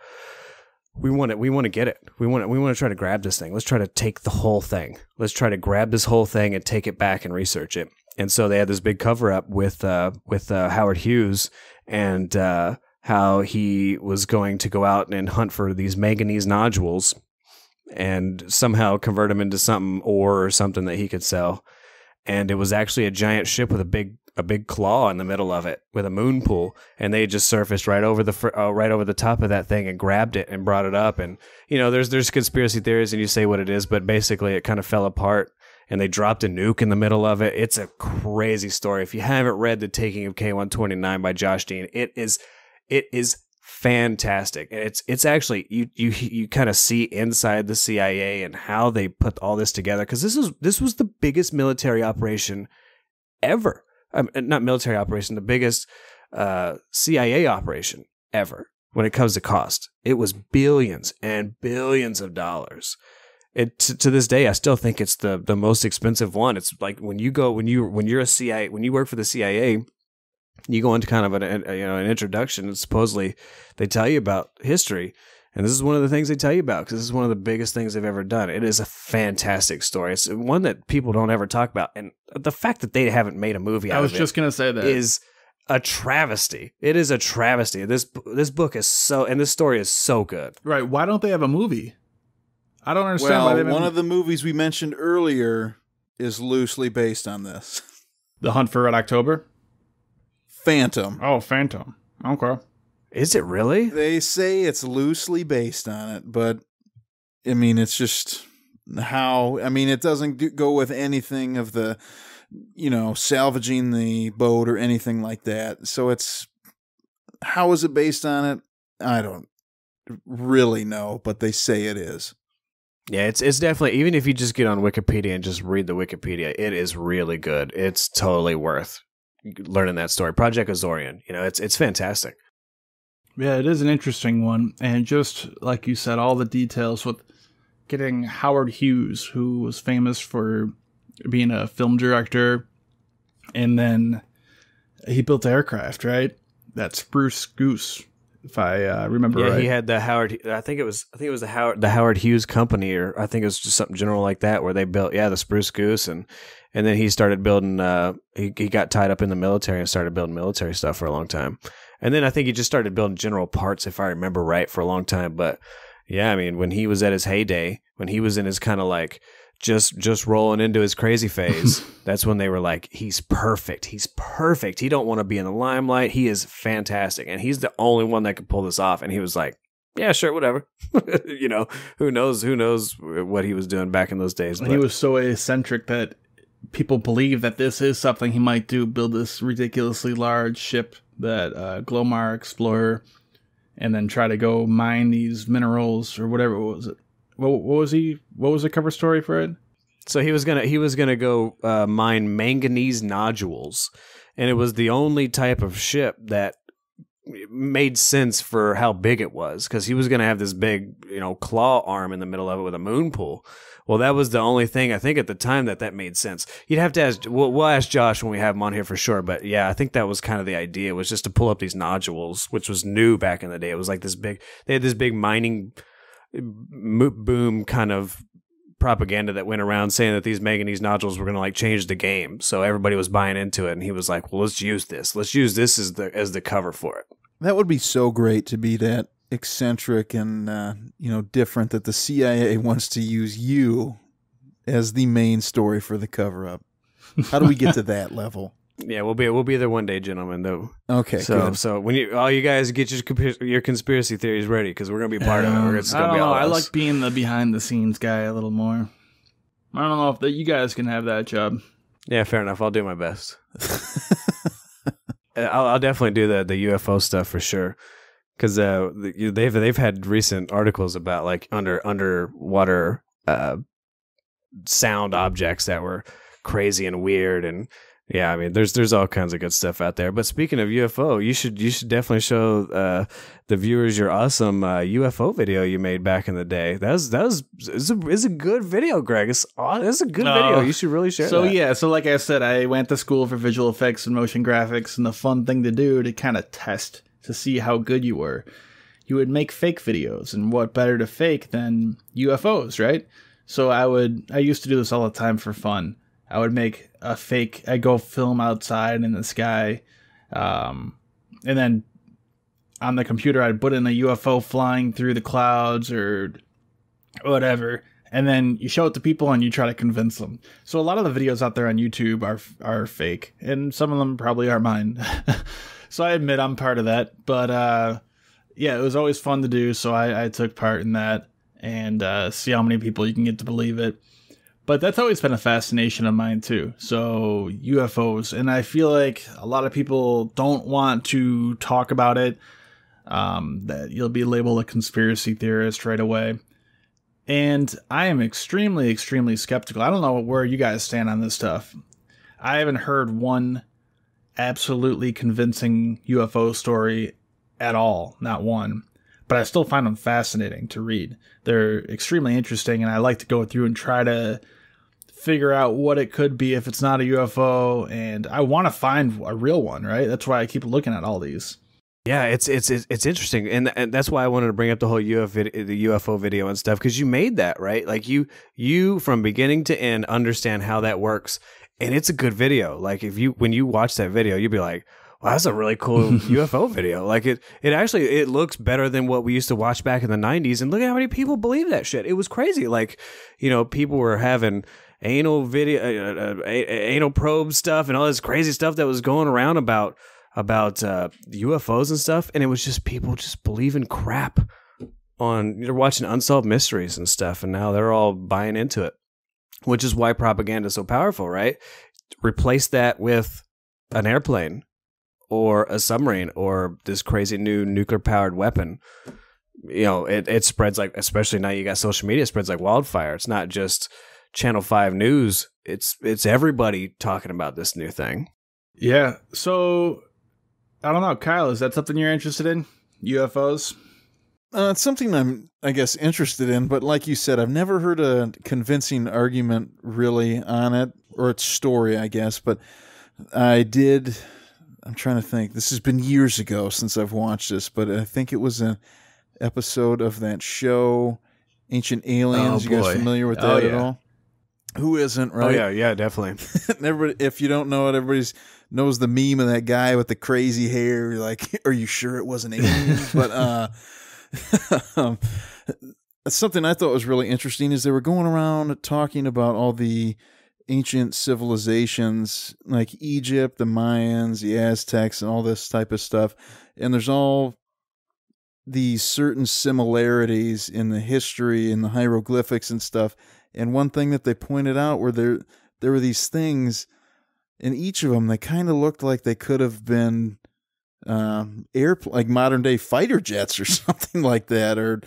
we want to get it. We want to try to grab this thing. Let's try to take the whole thing. Let's try to grab this whole thing and take it back and research it. And so they had this big cover up with Howard Hughes and how he was going to go out and hunt for these manganese nodules and somehow convert them into something ore or something that he could sell. And it was actually a giant ship with a big big claw in the middle of it with a moon pool, and they just surfaced right over the top of that thing and grabbed it and brought it up. And there's conspiracy theories, and you say what it is, but basically it kind of fell apart, and they dropped a nuke in the middle of it. It's a crazy story. If you haven't read The Taking of K-129 by Josh Dean, it is fantastic. And it's actually you kind of see inside the CIA and how they put all this together, because this was the biggest military operation ever. Not military operation, the biggest CIA operation ever when it comes to cost. It was billions and billions of dollars. To this day, I still think it's the most expensive one. It's like when you work for the CIA, you go into kind of an introduction, and supposedly they tell you about history. And this is one of the things they tell you about, because this is one of the biggest things they've ever done. It is a fantastic story. It's one that people don't ever talk about. And the fact that they haven't made a movie out of it, I was just going to say that, is a travesty. It is a travesty. This book is and this story is so good. Right. Why don't they have a movie? I don't understand why they haven't. One of the movies we mentioned earlier is loosely based on this. The Hunt for Red October? Phantom. Oh, Phantom. Okay. Is it really? They say it's loosely based on it, but I mean, it's just it doesn't go with anything of the, salvaging the boat or anything like that. So how is it based on it? I don't really know, but they say it is. Yeah, it's definitely, even if you just get on Wikipedia and just read the Wikipedia, it is really good. It's totally worth learning that story. Project Azorian, it's fantastic. Yeah, it is an interesting one. And just like you said, all the details with getting Howard Hughes, who was famous for being a film director, and then he built the aircraft, right? That Spruce Goose, if I remember right. Yeah, he had the Howard. I think it was the Howard Hughes Company, or I think it was just something general like that, where they built the Spruce Goose, and then he started building. He got tied up in the military and started building military stuff for a long time, and then I think he just started building general parts, if I remember right, for a long time. But yeah, I mean, when he was at his heyday, when he was in his kind of like just rolling into his crazy phase, that's when they were like, he's perfect. He don't want to be in the limelight. He is fantastic. And he's the only one that could pull this off. And he was like, yeah, sure, whatever. Who knows what he was doing back in those days. But he was so eccentric that people believe that this is something he might do, build this ridiculously large ship, that Glomar Explorer, and then try to go mine these minerals or whatever. What was it? What was the cover story for it? So he was gonna go mine manganese nodules, and it was the only type of ship that made sense for how big it was, because he was gonna have this big claw arm in the middle of it with a moon pool. Well, that was the only thing I think at the time that made sense. You'd have to ask. We'll ask Josh when we have him on here for sure. But yeah, I think that was kind of the idea, was just to pull up these nodules, which was new back in the day. It was like this big. They had this big mining boom kind of propaganda that went around saying that these manganese nodules were going to like change the game. So everybody was buying into it, and he was like, well, let's use this as the cover for it. That would be so great to be that eccentric and different, that the CIA wants to use you as the main story for the cover up. How do we get to that level? Yeah, we'll be there one day, gentlemen. Though. Okay, good. So when all you guys get your conspiracy theories ready, because we're gonna be a part of it. It's gonna be all I like being the behind the scenes guy a little more. I don't know if you guys can have that job. Yeah, fair enough. I'll do my best. I'll definitely do the UFO stuff for sure, because they've had recent articles about like underwater sound objects that were crazy and weird. And yeah, I mean, there's all kinds of good stuff out there. But speaking of UFO, you should definitely show the viewers your awesome UFO video you made back in the day. It's a good video, Greg. It's a good video. You should really share that. So like I said, I went to school for visual effects and motion graphics, and the fun thing to do to kind of test to see how good you were, you would make fake videos, and what better to fake than UFOs, right? So I used to do this all the time for fun. I would make a fake, I'd go film outside in the sky, and then on the computer I'd put in a UFO flying through the clouds or whatever, and then you show it to people and you try to convince them. So a lot of the videos out there on YouTube are fake, and some of them probably are mine. So I admit I'm part of that, but yeah, it was always fun to do. So I took part in that and see how many people you can get to believe it. But that's always been a fascination of mine too. So UFOs, and I feel like a lot of people don't want to talk about it. That you'll be labeled a conspiracy theorist right away. And I am extremely, extremely skeptical. I don't know where you guys stand on this stuff. I haven't heard one absolutely convincing UFO story at all. Not one. But I still find them fascinating to read. They're extremely interesting, and I like to go through and try to figure out what it could be if it's not a UFO. And I want to find a real one, right? That's why I keep looking at all these. Yeah, it's interesting, and that's why I wanted to bring up the whole UFO video and stuff, because you made that, right? Like you from beginning to end understand how that works, and it's a good video. Like when you watch that video, you'll be like, "Wow, that's a really cool UFO video." Like it actually looks better than what we used to watch back in the 90s, and look at how many people believe that shit. It was crazy. Like, people were having anal probe stuff and all this crazy stuff that was going around about UFOs and stuff, and it was just people just believing crap on. You're watching Unsolved Mysteries and stuff, and now they're all buying into it, which is why propaganda is so powerful, right? Replace that with an airplane or a submarine or this crazy new nuclear powered weapon. It spreads like, especially now you got social media, it spreads like wildfire. It's not just Channel 5 news. It's everybody talking about this new thing. Yeah. So I don't know, Kyle, is that something you're interested in? UFOs? It's something I'm, I guess, interested in, but like you said, I've never heard a convincing argument really on it, or its story, I guess, but I'm trying to think. This has been years ago since I've watched this, but I think it was an episode of that show, Ancient Aliens. You guys familiar with that at all? Who isn't, right? Oh, yeah, definitely. Everybody, if you don't know it, everybody knows the meme of that guy with the crazy hair. You're like, are you sure it wasn't aliens? But something I thought was really interesting is they were going around talking about all the ancient civilizations like Egypt, the Mayans, the Aztecs, and all this type of stuff. And there's all these certain similarities in the history and the hieroglyphics and stuff. And one thing that they pointed out were there were these things in each of them that kind of looked like they could have been like modern day fighter jets or something like that, or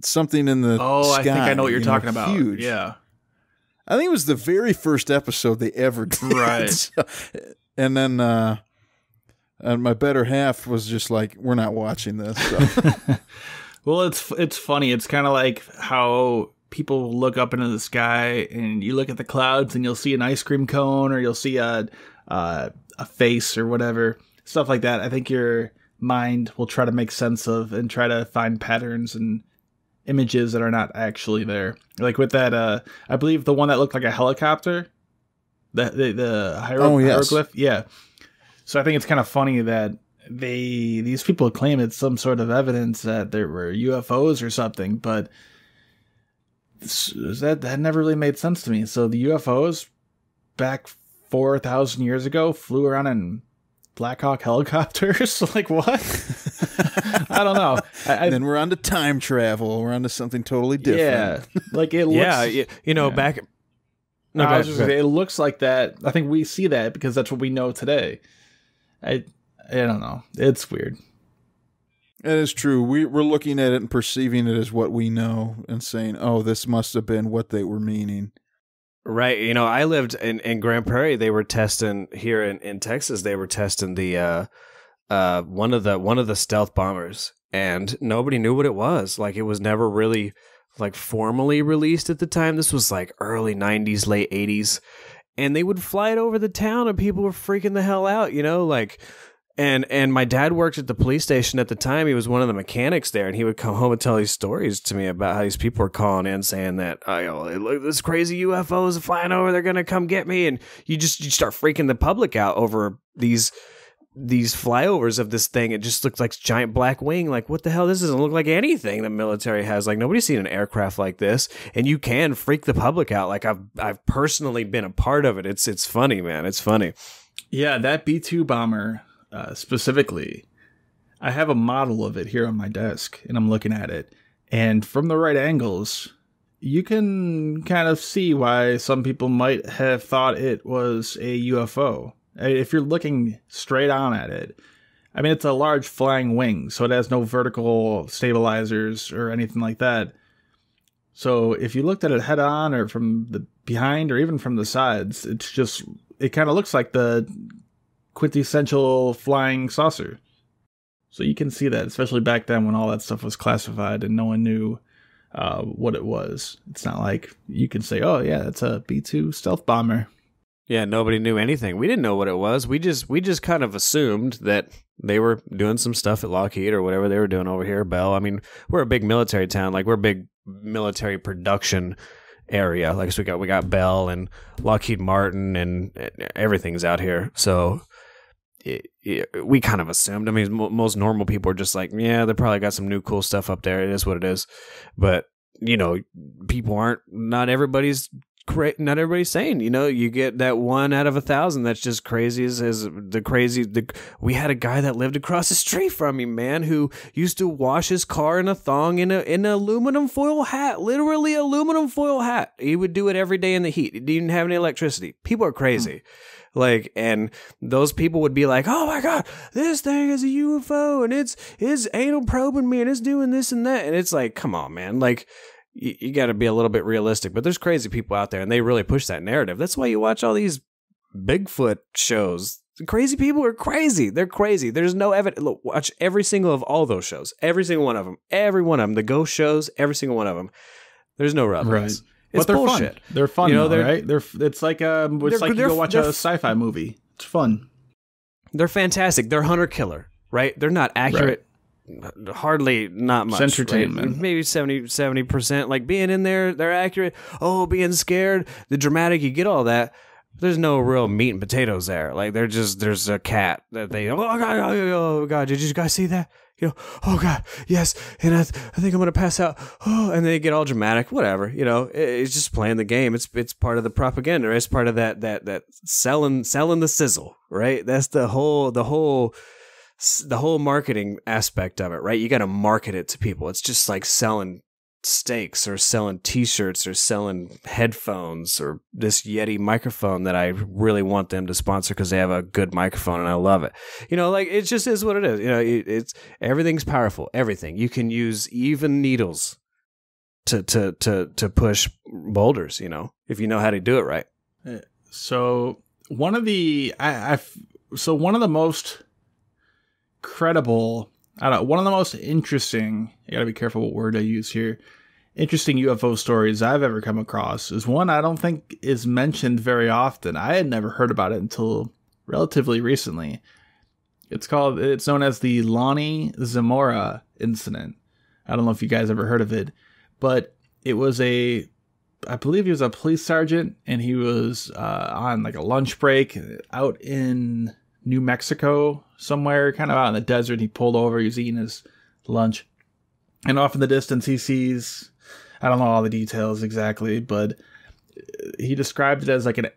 something in the sky. I think I know what you're talking about. Huge. Yeah. I think it was the very first episode they ever did. Right. So, and then my better half was just like, we're not watching this. So. Well, it's funny. It's kind of like how people look up into the sky and you look at the clouds and you'll see an ice cream cone, or you'll see a face or whatever, stuff like that. I think your mind will try to make sense of and try to find patterns and images that are not actually there. Like with that, I believe the one that looked like a helicopter, the hieroglyph. Yeah. So I think it's kind of funny that these people claim it's some sort of evidence that there were UFOs or something, but that never really made sense to me. So the UFOs back 4,000 years ago flew around in Black Hawk helicopters. Like what? I don't know. Then we're on to time travel. We're on to something totally different. Yeah, like it looks. Yeah, back. No, it looks like that. I think we see that because that's what we know today. I don't know. It's weird. It is true. We're looking at it and perceiving it as what we know and saying, oh, this must have been what they were meaning. Right. I lived in Grand Prairie. They were testing here in Texas. They were testing the one of the stealth bombers, and nobody knew what it was. Like, it was never really like formally released at the time. This was like early 90s, late 80s. And they would fly it over the town and people were freaking the hell out, like, and my dad worked at the police station at the time. He was one of the mechanics there, and he would come home and tell these stories to me about how these people were calling in saying that, look, this crazy UFOs are flying over, they're going to come get me. And you start freaking the public out over these these flyovers of this thing. It just looks like a giant black wing. Like, what the hell? This doesn't look like anything the military has. Like, nobody's seen an aircraft like this, and you can freak the public out. Like, I've personally been a part of it. It's funny, man. It's funny. Yeah, that B-2 bomber specifically, I have a model of it here on my desk, and I'm looking at it. And from the right angles, you can kind of see why some people might have thought it was a UFO. If you're looking straight on at it, I mean, it's a large flying wing, so it has no vertical stabilizers or anything like that. So if you looked at it head on or from the behind or even from the sides, it kind of looks like the quintessential flying saucer. So you can see that, especially back then when all that stuff was classified and no one knew what it was. It's not like you can say, oh yeah, it's a B-2 stealth bomber. Yeah, nobody knew anything. We didn't know what it was. We just kind of assumed that they were doing some stuff at Lockheed or whatever they were doing over here, Bell. I mean, we're a big military town. Like, we're a big military production area. Like, so we got Bell and Lockheed Martin and everything's out here. So we kind of assumed. I mean, most normal people are just like, yeah, they probably got some new cool stuff up there. It is what it is. But, you know, people aren't, not everybody's saying, you know, you get that 1 out of 1,000 that's just crazy as we had a guy that lived across the street from me, man, who used to wash his car in a thong in an aluminum foil hat, literally aluminum foil hat. He would do it every day in the heat. He didn't have any electricity. People are crazy. Like, and those people would be like, oh my God, this thing is a UFO and it's anal probing me and it's doing this and that. And it's like, come on, man. Like, you got to be a little bit realistic, but there's crazy people out there and they really push that narrative. That's why you watch all these Bigfoot shows. The crazy people are crazy. They're crazy. There's no evidence. Look, watch every single of all those shows. Every single one of them. Every one of them. The ghost shows, every single one of them. There's no evidence. Right. It's but they're bullshit. Fun. They're fun, you know, right? It's like you go watch a sci-fi movie. It's fun. They're fantastic. They're hunter-killer, right? They're not accurate. Right. Hardly, not much. It's entertainment. Right? Maybe 70%. Like, being in there, they're accurate. Oh, being scared, the dramatic, you get all that. There's no real meat and potatoes there. Like, there's a cat that they, oh God, did you guys see that? You know, oh God, yes, and I think I'm gonna pass out. Oh, and they get all dramatic, whatever. You know, it's just playing the game. It's part of the propaganda. Right? It's part of that selling the sizzle, right? That's the whole marketing aspect of it, right? You got to market it to people. It's just like selling steaks or selling t-shirts or selling headphones or this Yeti microphone that I really want them to sponsor because they have a good microphone and I love it. You know, like, it just is what it is. You know, it's everything's powerful. Everything. You can use even needles to push boulders, you know, if you know how to do it right. So one of the most credible, one of the most interesting, you gotta be careful what word I use here, interesting UFO stories I've ever come across is one I don't think is mentioned very often. I had never heard about it until relatively recently. It's known as the Lonnie Zamora incident. I don't know if you guys ever heard of it, but it was I believe he was a police sergeant and he was on like a lunch break out in New Mexico, somewhere kind of out in the desert. He pulled over, he was eating his lunch, and off in the distance he sees, I don't know all the details exactly, but he described it as like an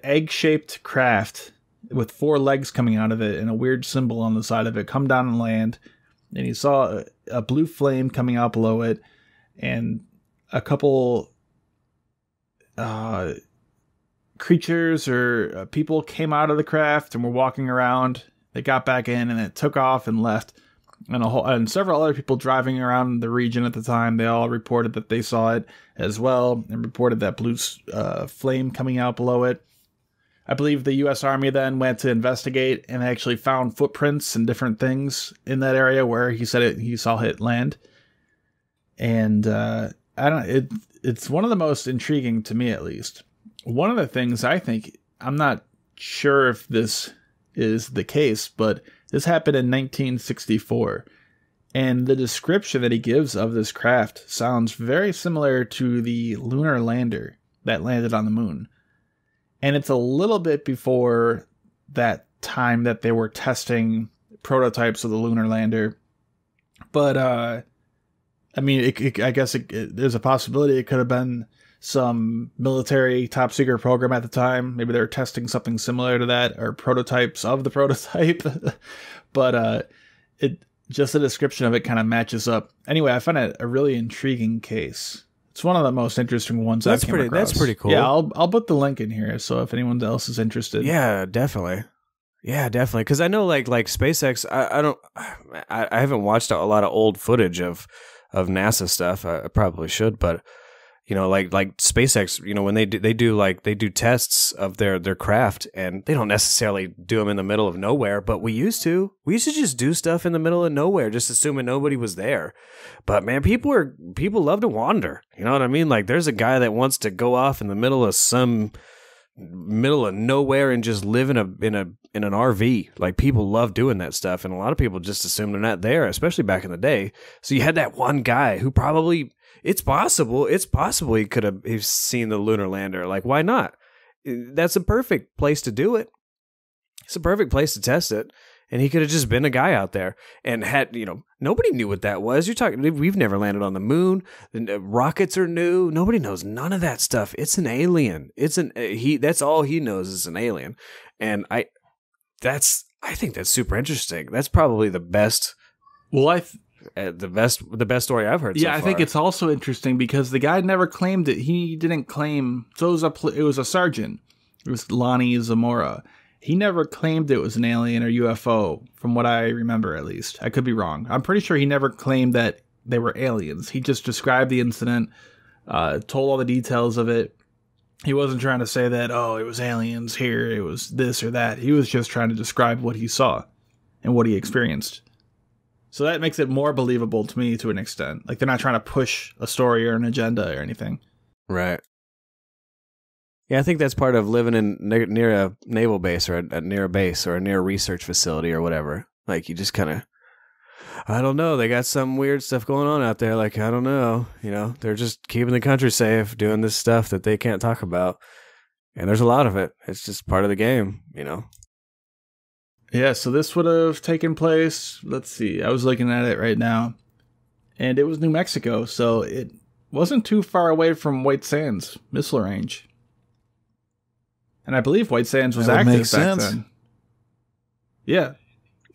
egg-shaped craft with 4 legs coming out of it and a weird symbol on the side of it come down and land, and he saw a blue flame coming out below it, and a couple creatures or people came out of the craft and were walking around. They got back in and it took off and left. And several other people driving around the region at the time, they all reported that they saw it as well and reported that blue flame coming out below it. I believe the U.S. Army then went to investigate and actually found footprints and different things in that area where he said he saw it land. And it's one of the most intriguing to me, at least. One of the things I think, I'm not sure if this is the case, but this happened in 1964. And the description that he gives of this craft sounds very similar to the lunar lander that landed on the moon. And it's a little bit before that time that they were testing prototypes of the lunar lander. But I mean, I guess there's a possibility it could have been some military top secret program at the time. Maybe they were testing something similar to that, or prototypes of the prototype. But it just the description of it kind of matches up. Anyway, I found it a really intriguing case. It's one of the most interesting ones I've come across. That's pretty cool. Yeah, I'll put the link in here, so if anyone else is interested. Yeah, definitely. Yeah, definitely. Because I know, like SpaceX. I haven't watched a lot of old footage of NASA stuff. I probably should, but like SpaceX. When they do tests of their craft, and they don't necessarily do them in the middle of nowhere. But we used to just do stuff in the middle of nowhere, just assuming nobody was there. But man, people love to wander. You know what I mean? Like, there's a guy that wants to go off in the middle of nowhere and just live in an RV. Like, people love doing that stuff, and a lot of people just assume they're not there, especially back in the day. So you had that one guy who probably it's possible he could have seen the lunar lander. Like, why not? That's a perfect place to do it. It's a perfect place to test it. And he could have just been a guy out there and had, nobody knew what that was. You're talking, we've never landed on the moon. The rockets are new. Nobody knows none of that stuff. It's an alien. That's all he knows is an alien. And I think that's super interesting. That's probably the best. Well, the best story I've heard. Yeah, so I far. think it's also interesting because the guy never claimed it. He didn't claim. So it was a sergeant. It was Lonnie Zamora. He never claimed it was an alien or UFO, from what I remember, at least. I could be wrong. I'm pretty sure he never claimed that they were aliens. He just described the incident, told all the details of it. He wasn't trying to say that, it was aliens here, it was this or that. He was just trying to describe what he saw and what he experienced. So that makes it more believable to me to an extent. Like, they're not trying to push a story or an agenda or anything. Right. Yeah, I think that's part of living in near a naval base or near a base or a near a research facility or whatever. Like, you just kind of, I don't know, they got some weird stuff going on out there. Like, I don't know, they're just keeping the country safe, doing this stuff that they can't talk about. And there's a lot of it. It's just part of the game, Yeah, so this would have taken place, let's see, I was looking at it right now, and it was New Mexico, so it wasn't too far away from White Sands missile range. And I believe White Sands was active back then. Yeah.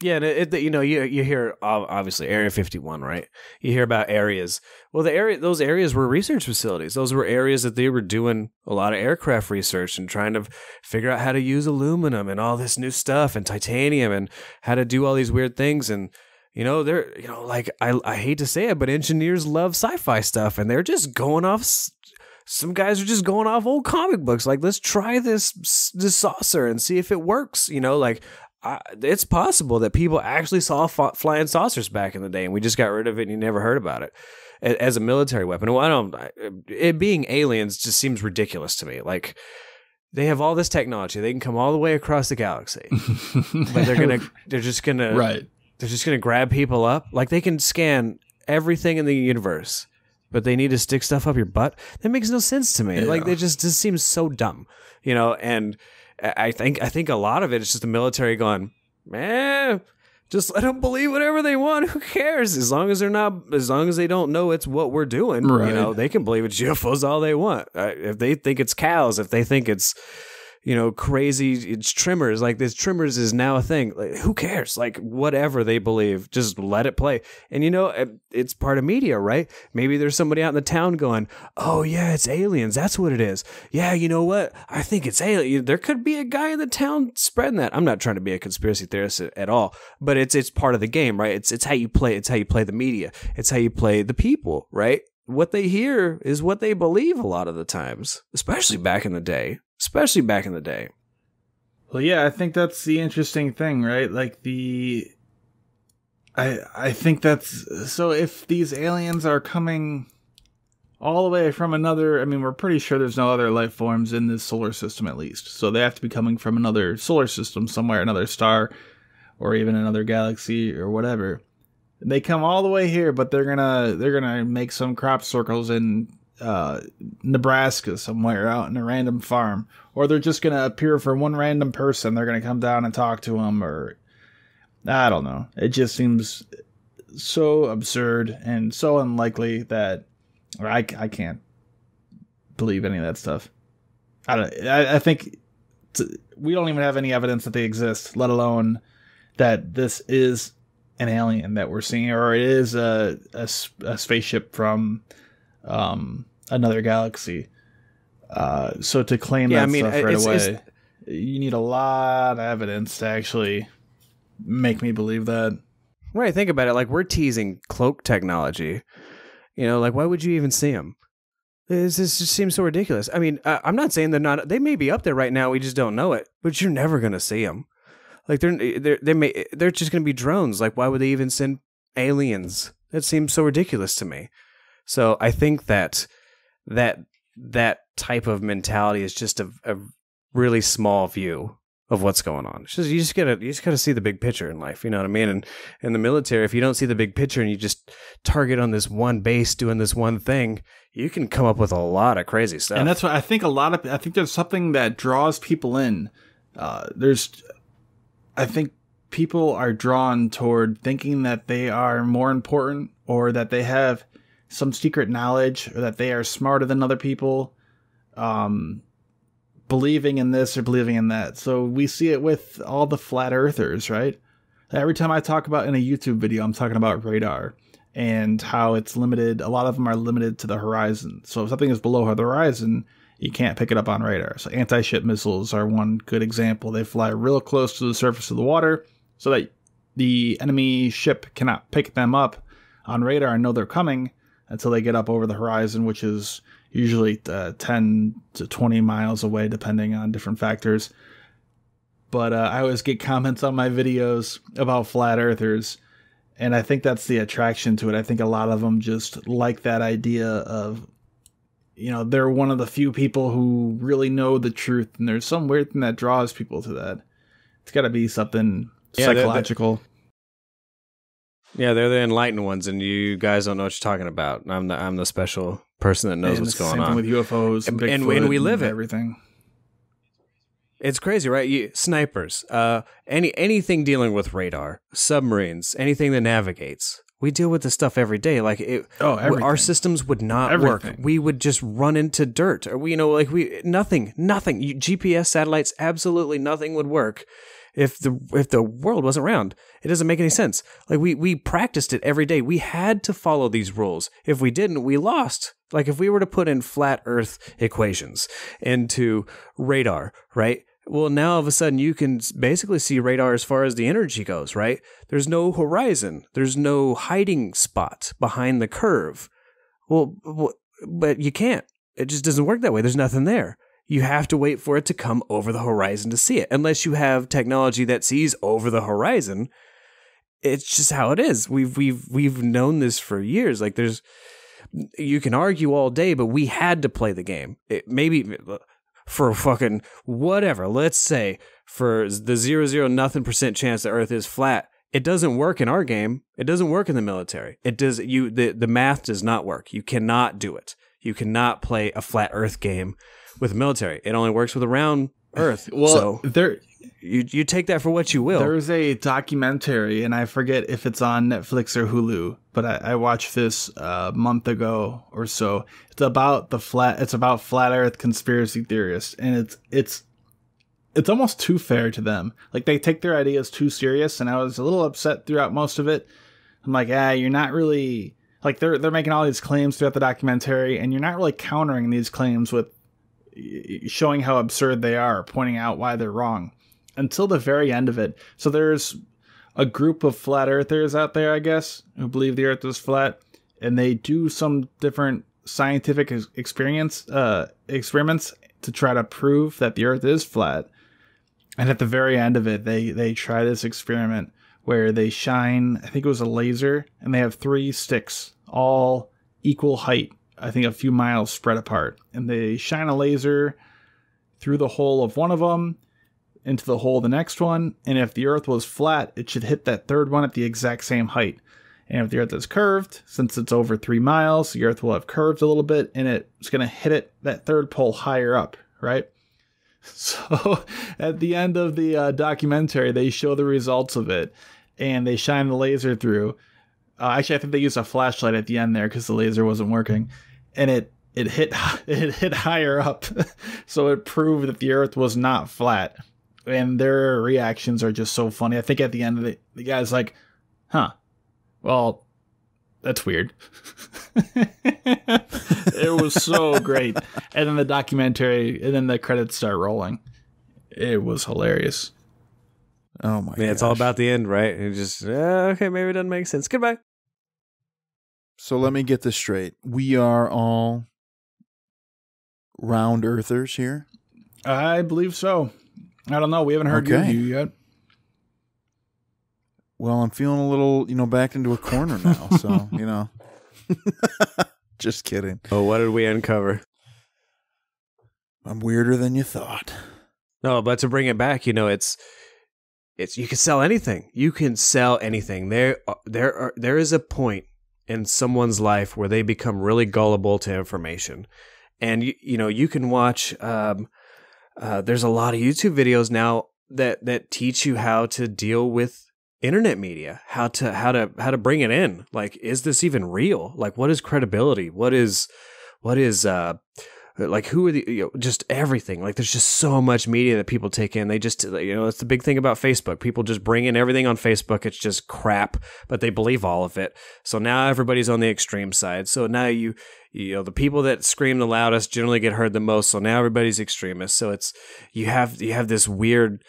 Yeah, you hear, obviously, Area 51, right? You hear about areas. Well, those areas were research facilities. Those were areas that they were doing a lot of aircraft research and trying to figure out how to use aluminum and all this new stuff and titanium and how to do all these weird things. And, they're, like, I hate to say it, but engineers love sci-fi stuff, and they're just going off. Some guys are just going off old comic books. Like, let's try this saucer and see if it works. It's possible that people actually saw flying saucers back in the day, and we just got rid of it and you never heard about it as a military weapon. Well, it being aliens just seems ridiculous to me. Like, they have all this technology. They can come all the way across the galaxy, but they're just gonna grab people up. Like, they can scan everything in the universe, but they need to stick stuff up your butt. That makes no sense to me. Yeah. Like, they just seems so dumb, and I think a lot of it is just the military going, man, just let them believe whatever they want. Who cares? As long as they don't know it's what we're doing, right. They can believe it's UFOs all they want. If they think it's cows, if they think it's, crazy, it's trimmers. Like, this trimmers is now a thing. Like, who cares? Like, whatever they believe, just let it play. And it's part of media, right? Maybe there's somebody out in the town going, oh yeah, it's aliens. That's what it is. Yeah, you know what? I think it's alien. There could be a guy in the town spreading that. I'm not trying to be a conspiracy theorist at all, but it's part of the game, right? It's how you play. It's how you play the media. It's how you play the people, right? What they hear is what they believe a lot of the times, especially back in the day. Well, yeah, I think that's the interesting thing, right? Like, I think that's, so if these aliens are coming all the way from another, we're pretty sure there's no other life forms in this solar system, at least. So they have to be coming from another solar system somewhere, another star, or even another galaxy or whatever. They come all the way here, but they're gonna make some crop circles in Nebraska somewhere out in a random farm, or they're just going to appear for one random person. They're going to come down and talk to them, or I don't know. It just seems so absurd and so unlikely that I can't believe any of that stuff. I think we don't even have any evidence that they exist, let alone that this is an alien that we're seeing, or it is a spaceship from another galaxy. So to claim that stuff right away, you need a lot of evidence to actually make me believe that. Right, think about it. Like, we're teasing cloak technology. You know, like, why would you even see them? This just seems so ridiculous. I mean, I'm not saying they're not. They may be up there right now. We just don't know it. But you're never gonna see them. Like, they're just gonna be drones. Like, why would they even send aliens? That seems so ridiculous to me. So I think that type of mentality is just a really small view of what's going on. It's just, you just gotta see the big picture in life. You know what I mean? And in the military, if you don't see the big picture and you just target on this one base doing this one thing, you can come up with a lot of crazy stuff. And that's what I think. I think there's something that draws people in. I think people are drawn toward thinking that they are more important, or that they have some secret knowledge, or that they are smarter than other people. Believing in this or believing in that. So we see it with all the flat earthers, right? Every time I talk about in a YouTube video, I'm talking about radar and how it's limited. A lot of them are limited to the horizon. So if something is below the horizon, you can't pick it up on radar. So anti-ship missiles are one good example. They fly real close to the surface of the water so that the enemy ship cannot pick them up on radar and know they're coming until they get up over the horizon, which is usually 10 to 20 miles away, depending on different factors. But I always get comments on my videos about flat earthers, and I think that's the attraction to it. I think a lot of them just like that idea of, you know, they're one of the few people who really know the truth, and there's some weird thing that draws people to that. It's got to be something psychological. Yeah, they're the enlightened ones, and you guys don't know what you're talking about. I'm the special person that knows what's going on. Same thing with UFOs and we live it. Everything. It's crazy, right? Snipers, anything dealing with radar, submarines, anything that navigates. We deal with this stuff every day. Like our systems would not work. We would just run into dirt, or nothing. GPS satellites, absolutely nothing would work if the world wasn't round. It doesn't make any sense. Like, we practiced it every day. We had to follow these rules. If we didn't, we lost. Like, if we were to put in flat earth equations into radar, right? Well, now all of a sudden you can basically see radar as far as the energy goes, right? There's no horizon. There's no hiding spot behind the curve. Well, but you can't. It just doesn't work that way. There's nothing there. You have to wait for it to come over the horizon to see it. Unless you have technology that sees over the horizon, it's just how it is. We've known this for years. Like, you can argue all day, but we had to play the game. Maybe for fucking whatever. Let's say for the 0.0% chance that Earth is flat. It doesn't work in our game. It doesn't work in the military. The math does not work. You cannot do it. You cannot play a flat Earth game with the military. It only works with a round Earth. Well, so you take that for what you will. There's a documentary, and I forget if it's on Netflix or Hulu, but I watched this a month ago or so. It's about flat Earth conspiracy theorists, and it's almost too fair to them. Like, they take their ideas too serious, and I was a little upset throughout most of it. I'm like, you're not really, like, they're making all these claims throughout the documentary, and you're not really countering these claims with showing how absurd they are, pointing out why they're wrong, until the very end of it. So there's a group of flat earthers out there, I guess, who believe the Earth is flat, and they do some different scientific experiments to try to prove that the Earth is flat. And at the very end of it, they try this experiment where they shine, I think it was a laser, and they have 3 sticks, all equal height, I think a few miles spread apart. And they shine a laser through the hole of one of them into the hole of the next one. And if the Earth was flat, it should hit that third one at the exact same height. And if the Earth is curved, since it's over 3 miles, the Earth will have curved a little bit, and it's going to hit that third pole higher up, right? So at the end of the documentary, they show the results of it, and they shine the laser through. Actually, I think they used a flashlight at the end there because the laser wasn't working, and it hit higher up, so it proved that the Earth was not flat. And their reactions are just so funny. I think at the end of the guy's like, "Huh, well, that's weird." It was so great. And then the documentary, and then the credits start rolling. It was hilarious. Oh my god! It's all about the end, right? It just okay, maybe it doesn't make sense. Goodbye. So let me get this straight. We are all round earthers here? I believe so. I don't know. We haven't heard your view yet. Well, I'm feeling a little, backed into a corner now. So, just kidding. Oh, what did we uncover? I'm weirder than you thought. No, but to bring it back, it's you can sell anything. You can sell anything. There is a point in someone's life where they become really gullible to information. And you can watch there's a lot of YouTube videos now that teach you how to deal with internet media, how to bring it in. Like, is this even real? Like, what is credibility? What is like, who are the, just everything. Like, there's just so much media that people take in. They just, it's the big thing about Facebook. People just bring in everything on Facebook. It's just crap, but they believe all of it. So now everybody's on the extreme side. So now the people that scream the loudest generally get heard the most. So now everybody's extremist. So you have this weird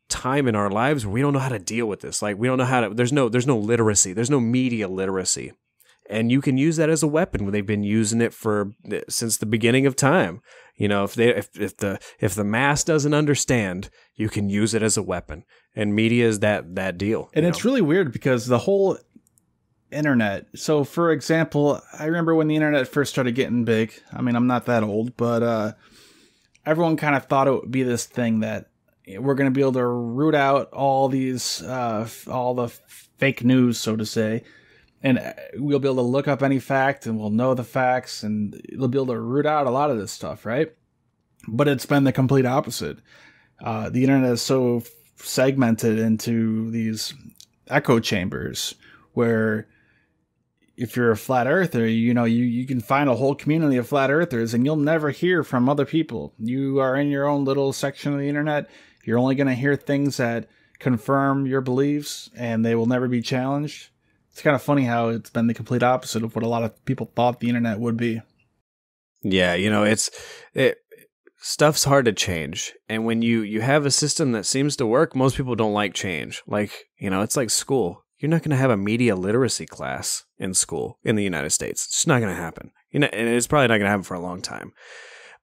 time in our lives where we don't know how to deal with this. Like, we don't know how to, there's no literacy. There's no media literacy. And you can use that as a weapon. They've been using it since the beginning of time. If the mass doesn't understand, you can use it as a weapon. And media is that deal. And it's really weird because the whole internet. So, for example, I remember when the internet first started getting big. I mean, I'm not that old, but everyone kind of thought it would be this thing that we're going to be able to root out all these, all the fake news, so to say. And we'll be able to look up any fact and we'll know the facts and it'll be able to root out a lot of this stuff, right? But it's been the complete opposite. The internet is so segmented into these echo chambers where if you're a flat earther, you can find a whole community of flat earthers and you'll never hear from other people. You are in your own little section of the internet. You're only going to hear things that confirm your beliefs and they will never be challenged. It's kind of funny how it's been the complete opposite of what a lot of people thought the internet would be. Yeah, stuff's hard to change. And when you have a system that seems to work, most people don't like change. Like, it's like school. You're not going to have a media literacy class in school in the United States. It's just not going to happen. And it's probably not going to happen for a long time.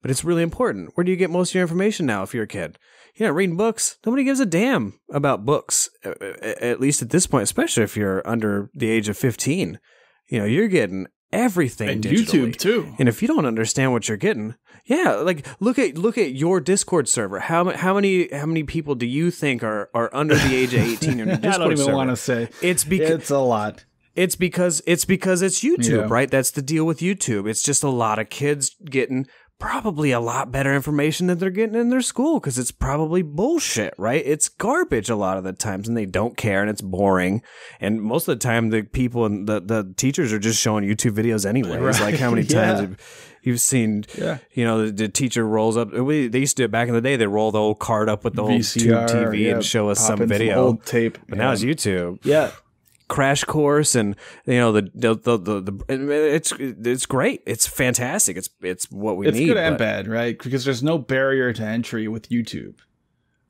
But it's really important. Where do you get most of your information now if you're a kid? You're not reading books. Nobody gives a damn about books, at least at this point, especially if you're under the age of 15. You're getting everything and digitally. YouTube too. And if you don't understand what you're getting, like look at your Discord server. How many people do you think are under the age of 18 in your Discord server? I don't even want to say. It's a lot. It's because it's YouTube, right? That's the deal with YouTube. It's just a lot of kids getting probably a lot better information than they're getting in their school because it's probably bullshit, right? It's garbage a lot of the times and they don't care and it's boring. And most of the time the people and the teachers are just showing YouTube videos anyways. Right. Like how many times you've seen, the teacher rolls up. They used to do it back in the day. They roll the old card up with the old tube TV and show us some video. Old tape. But now it's YouTube. Yeah. Crash course and it's great. It's fantastic. It's what we need. It's good and bad, right? Because there's no barrier to entry with YouTube.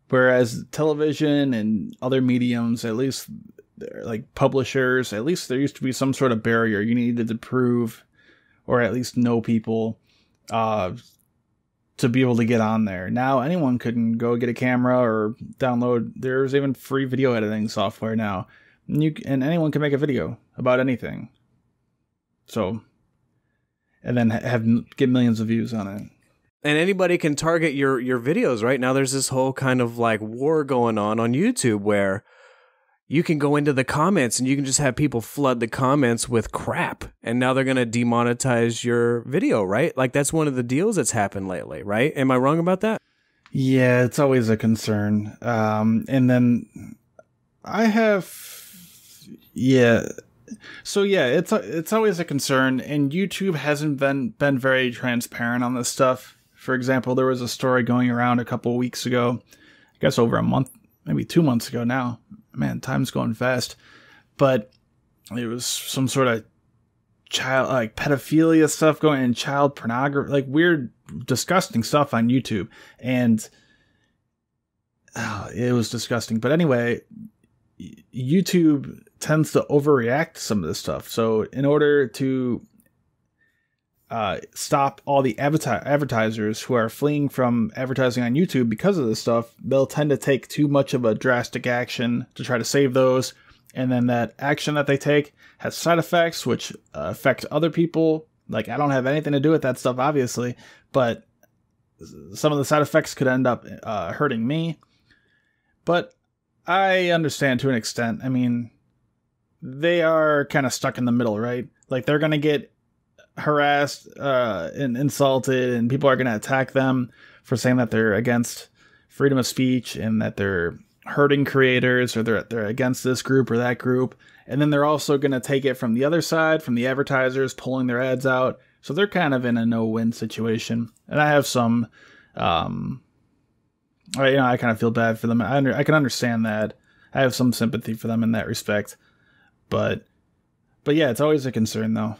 Whereas television and other mediums, at least like publishers, at least there used to be some sort of barrier. You needed to prove or at least know people to be able to get on there. Now anyone can go get a camera or download. There's even free video editing software now. And anyone can make a video about anything. So, and then get millions of views on it. And anybody can target your videos, right? Now there's this whole kind of like war going on YouTube where, you can go into the comments and you can just have people flood the comments with crap. And now they're going to demonetize your video, right? Like that's one of the deals that's happened lately, right? Am I wrong about that? Yeah, it's always a concern. And then I have, yeah. So yeah, it's always a concern, and YouTube hasn't been very transparent on this stuff. For example, there was a story going around a couple of weeks ago, I guess over a month, maybe 2 months ago now. Man, time's going fast. But it was some sort of child, like pedophilia stuff going in, child pornography, like weird, disgusting stuff on YouTube. And it was disgusting. But anyway, YouTube tends to overreact to some of this stuff. So in order to stop all the advertisers who are fleeing from advertising on YouTube because of this stuff, they'll tend to take too much of a drastic action to try to save those. And then that action that they take has side effects, which affect other people. Like, I don't have anything to do with that stuff, obviously, but some of the side effects could end up hurting me. But I understand to an extent. I mean, they are kind of stuck in the middle, right? Like, they're going to get harassed and insulted, and people are going to attack them for saying that they're against freedom of speech and that they're hurting creators, or they're against this group or that group. And then they're also going to take it from the other side, from the advertisers pulling their ads out. So they're kind of in a no-win situation. And I have some, I kind of feel bad for them. I can understand that. I have some sympathy for them in that respect. But yeah, it's always a concern, though.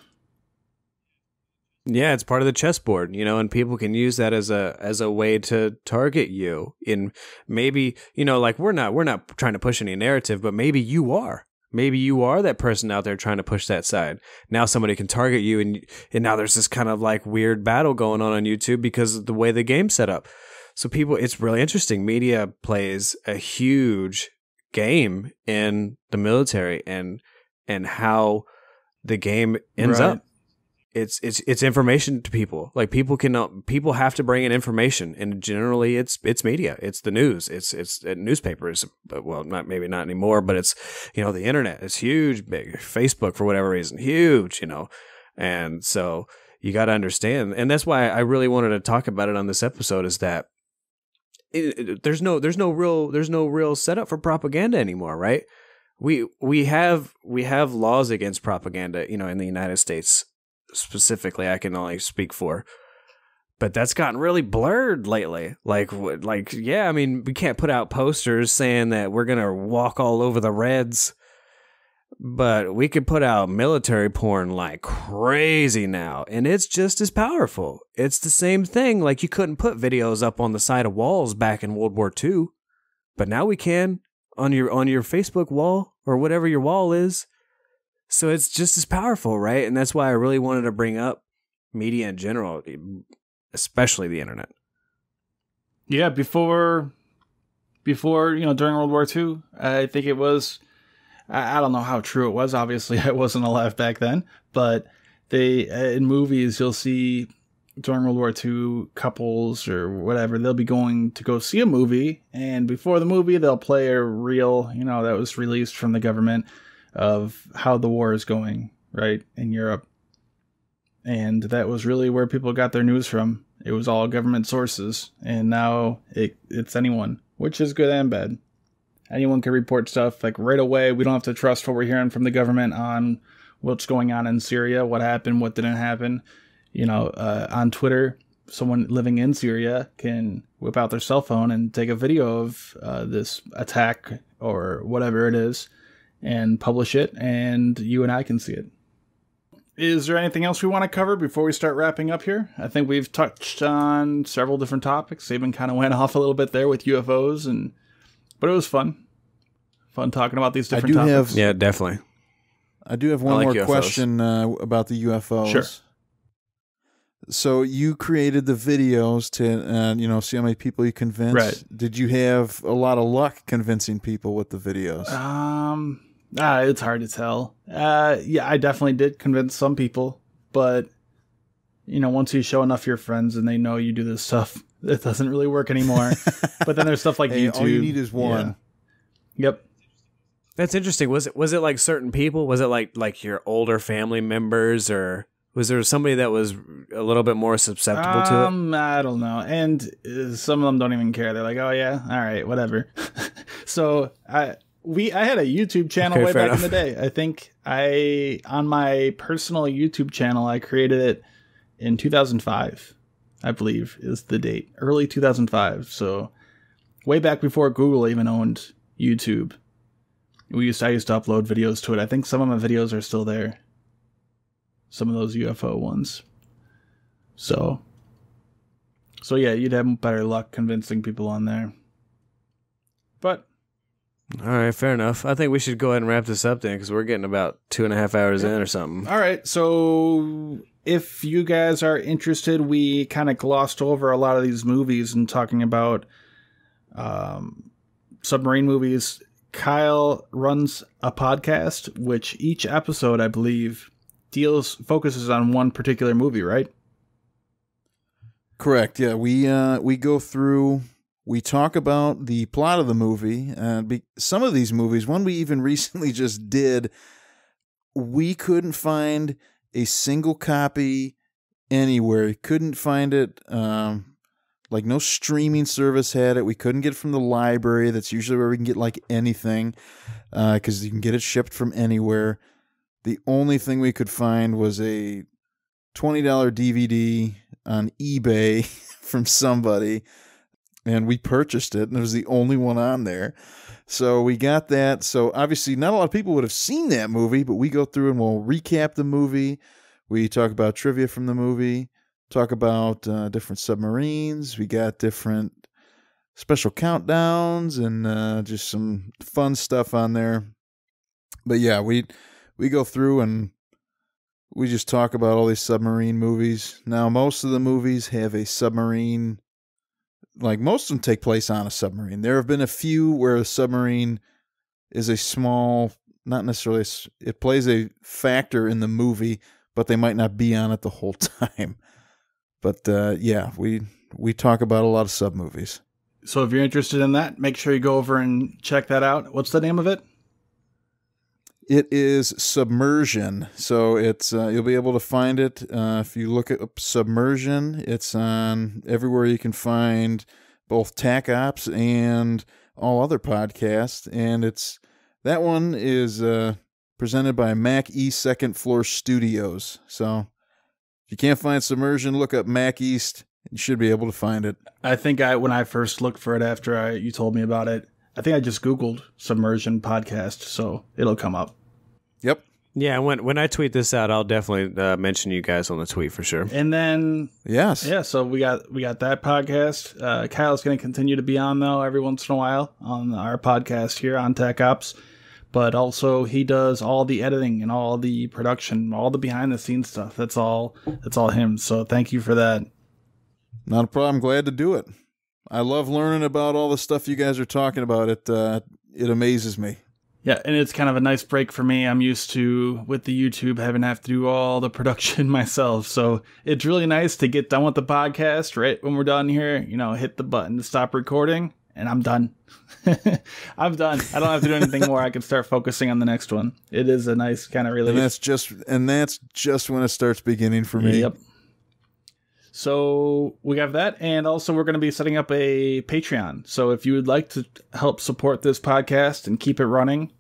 Yeah, it's part of the chessboard, and people can use that as a way to target you. In maybe, like we're not trying to push any narrative, but maybe you are. Maybe you are that person out there trying to push that side. Now somebody can target you, and now there's this kind of like weird battle going on YouTube because of the way the game's set up. So it's really interesting. Media plays a huge game in the military and how the game ends up. It's information to people. Like people have to bring in information, and generally it's media, it's the news, it's newspapers. But maybe not anymore. But it's the internet. It's huge, big. Facebook for whatever reason, huge. And so you got to understand, and that's why I really wanted to talk about it on this episode. Is that there's no real setup for propaganda anymore, right? We have laws against propaganda, in the United States. Specifically, I can only speak for, but that's gotten really blurred lately. Yeah, I mean, we can't put out posters saying that we're gonna walk all over the Reds, but we could put out military porn like crazy now, and it's just as powerful. It's the same thing. Like, you couldn't put videos up on the side of walls back in World War II, but now we can on your Facebook wall or whatever your wall is. So it's just as powerful, right? And that's why I really wanted to bring up media in general, especially the internet. Yeah, before during World War II, I think it was, I don't know how true it was. Obviously, I wasn't alive back then. But in movies, you'll see during World War II, couples or whatever, they'll be going to go see a movie. And before the movie, they'll play a reel, that was released from the government of how the war is going, right, in Europe. And that was really where people got their news from. It was all government sources. And now it's anyone, which is good and bad. Anyone can report stuff like right away. We don't have to trust what we're hearing from the government on what's going on in Syria, what happened, what didn't happen. On Twitter, someone living in Syria can whip out their cell phone and take a video of this attack or whatever it is, and publish it, and you and I can see it. Is there anything else we want to cover before we start wrapping up here? I think we've touched on several different topics. Saban kind of went off a little bit there with UFOs, but it was fun. Fun talking about these different topics. Yeah, definitely. I do have one more UFOs. Question about the UFOs. Sure. So you created the videos to, see how many people you convinced. Right. Did you have a lot of luck convincing people with the videos? It's hard to tell. Yeah, I definitely did convince some people, but once you show enough of your friends and they know you do this stuff, it doesn't really work anymore. But then there's stuff like YouTube. All you need is one. Yeah. Yep. That's interesting. Was it like certain people? Was it like your older family members, or was there somebody that was a little bit more susceptible to it? I don't know. And some of them don't even care. They're like, "Oh yeah, all right, whatever." So I had a YouTube channel way back in the day. I think on my personal YouTube channel, I created it in 2005. I believe is the date, early 2005. So way back before Google even owned YouTube. I used to upload videos to it. I think some of my videos are still there. Some of those UFO ones. So yeah, you'd have better luck convincing people on there. But all right, fair enough. I think we should go ahead and wrap this up then, because we're getting about 2.5 hours in or something. All right, so if you guys are interested, we kind of glossed over a lot of these movies and talking about submarine movies. Kyle runs a podcast, which each episode, I believe, focuses on one particular movie, right? Correct. Yeah, we go through. We talk about the plot of the movie. Some of these movies, one we even recently just did, we couldn't find a single copy anywhere. Couldn't find it. Like no streaming service had it. We couldn't get it from the library. That's usually where we can get like anything, because you can get it shipped from anywhere. The only thing we could find was a $20 DVD on eBay from somebody, and we purchased it, and it was the only one on there. So we got that. So obviously not a lot of people would have seen that movie, but we go through and we'll recap the movie. We talk about trivia from the movie. Talk about different submarines. We got different special countdowns and just some fun stuff on there. But yeah, we go through and we just talk about all these submarine movies. Now, most of the movies have a submarine. Like, most of them take place on a submarine. There have been a few where a submarine is a small, not necessarily, it plays a factor in the movie, but they might not be on it the whole time. But yeah, we talk about a lot of sub movies. So if you're interested in that, make sure you go over and check that out. What's the name of it? It is Submersion. So it's you'll be able to find it if you look at Submersion. It's on everywhere you can find both TAC Ops and all other podcasts. And that one is presented by Mac East Second Floor Studios. So if you can't find Submersion, look up Mac East. You should be able to find it. I think when I first looked for it after you told me about it, I think I just Googled Submersion podcast, so it'll come up. Yep. Yeah, when I tweet this out, I'll definitely mention you guys on the tweet for sure. And then yes, yeah. So we got that podcast. Kyle's going to continue to be on though every once in a while on our podcast here on Tech Ops. But also he does all the editing and all the production, all the behind the scenes stuff. That's all him. So thank you for that. Not a problem. Glad to do it. I love learning about all the stuff you guys are talking about. It amazes me. Yeah, and it's kind of a nice break for me. I'm used to, with the YouTube, having to have to do all the production myself. So it's really nice to get done with the podcast right when we're done here. Hit the button to stop recording, and I'm done. I'm done. I don't have to do anything more. I can start focusing on the next one. It is a nice kind of relief. And that's just when it starts beginning for me. Yep. So we have that, and also we're going to be setting up a Patreon. So if you would like to help support this podcast and keep it running,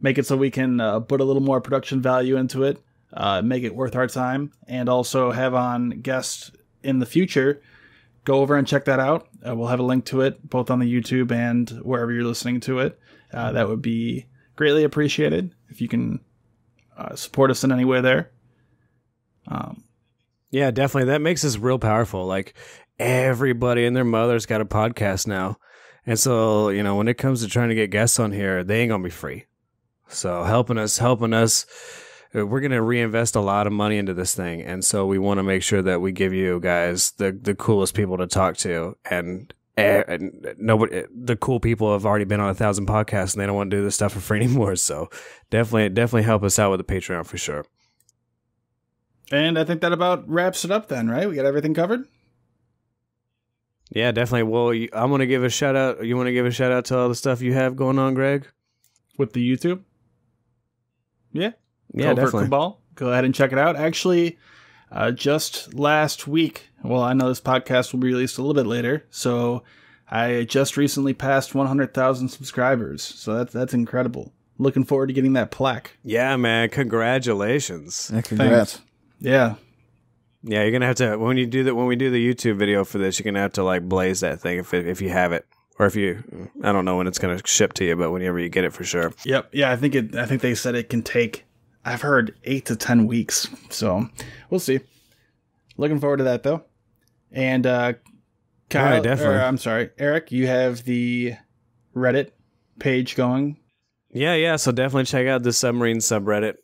make it so we can put a little more production value into it, make it worth our time, and also have on guests in the future, go over and check that out. We'll have a link to it both on the YouTube and wherever you're listening to it. That would be greatly appreciated if you can support us in any way there. Yeah, definitely. That makes us real powerful. Like, everybody and their mother's got a podcast now. And so, when it comes to trying to get guests on here, they ain't going to be free. So helping us, we're going to reinvest a lot of money into this thing. And so we want to make sure that we give you guys the coolest people to talk to. And nobody, the cool people have already been on 1,000 podcasts and they don't want to do this stuff for free anymore. So definitely help us out with the Patreon for sure. And I think that about wraps it up then, right? We got everything covered? Yeah, definitely. Well, I'm going to give a shout out. You want to give a shout out to all the stuff you have going on, Greg? with the YouTube. Yeah. Yeah, definitely. Cabal. Go ahead and check it out. Actually, just last week, well, I know this podcast will be released a little bit later, so I just recently passed 100,000 subscribers. So that's incredible. Looking forward to getting that plaque. Yeah, man. Congratulations. Yeah, congrats. Thanks. Yeah. Yeah, you're gonna have to when we do the YouTube video for this, you're gonna have to like blaze that thing if you have it. Or if you, I don't know when it's going to ship to you, but whenever you get it for sure. Yep. Yeah, I think they said it can take, I've heard 8 to 10 weeks. So we'll see. Looking forward to that though. And Kyle, right, definitely. I'm sorry, Eric, you have the Reddit page going. Yeah. So definitely check out the Submarine subreddit.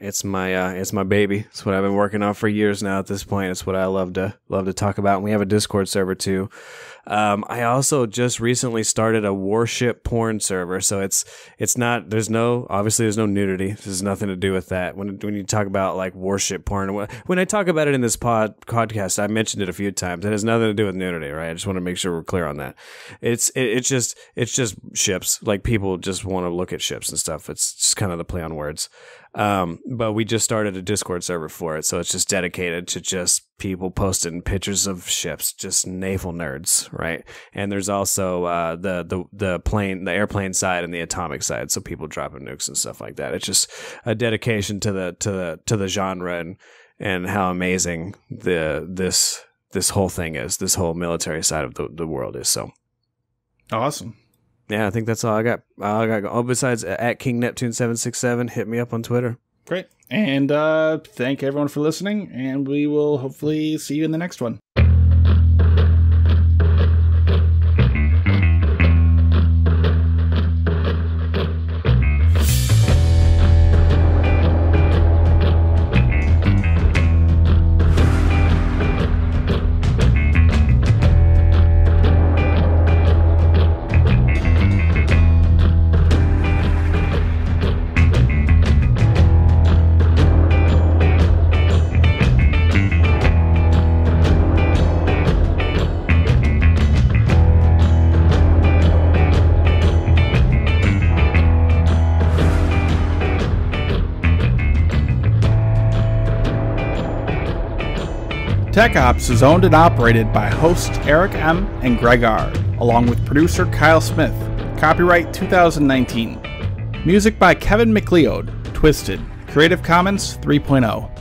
It's my baby. It's what I've been working on for years now. At this point, it's what I love to talk about. And we have a Discord server too. I also just recently started a warship porn server, so it's not, there's no nudity. This has nothing to do with that. When you talk about like warship porn, when I talk about it in this podcast, I mentioned it a few times. It has nothing to do with nudity, right? I just want to make sure we're clear on that. It's just ships. Like people just want to look at ships and stuff. It's just kind of the play on words. But we just started a Discord server for it, so it's just dedicated to just people posting pictures of ships, just naval nerds, right? And there's also the airplane side and the atomic side, so people dropping nukes and stuff like that. It's just a dedication to the genre and how amazing this whole thing is. This whole military side of the world is. So awesome. Yeah, I think that's all I got. Oh, besides at King Neptune 767, hit me up on Twitter. Great. And thank everyone for listening, and we will hopefully see you in the next one. Tech Ops is owned and operated by hosts Eric M. and Greg R., along with producer Kyle Smith. Copyright 2019. Music by Kevin MacLeod. Twisted. Creative Commons 3.0.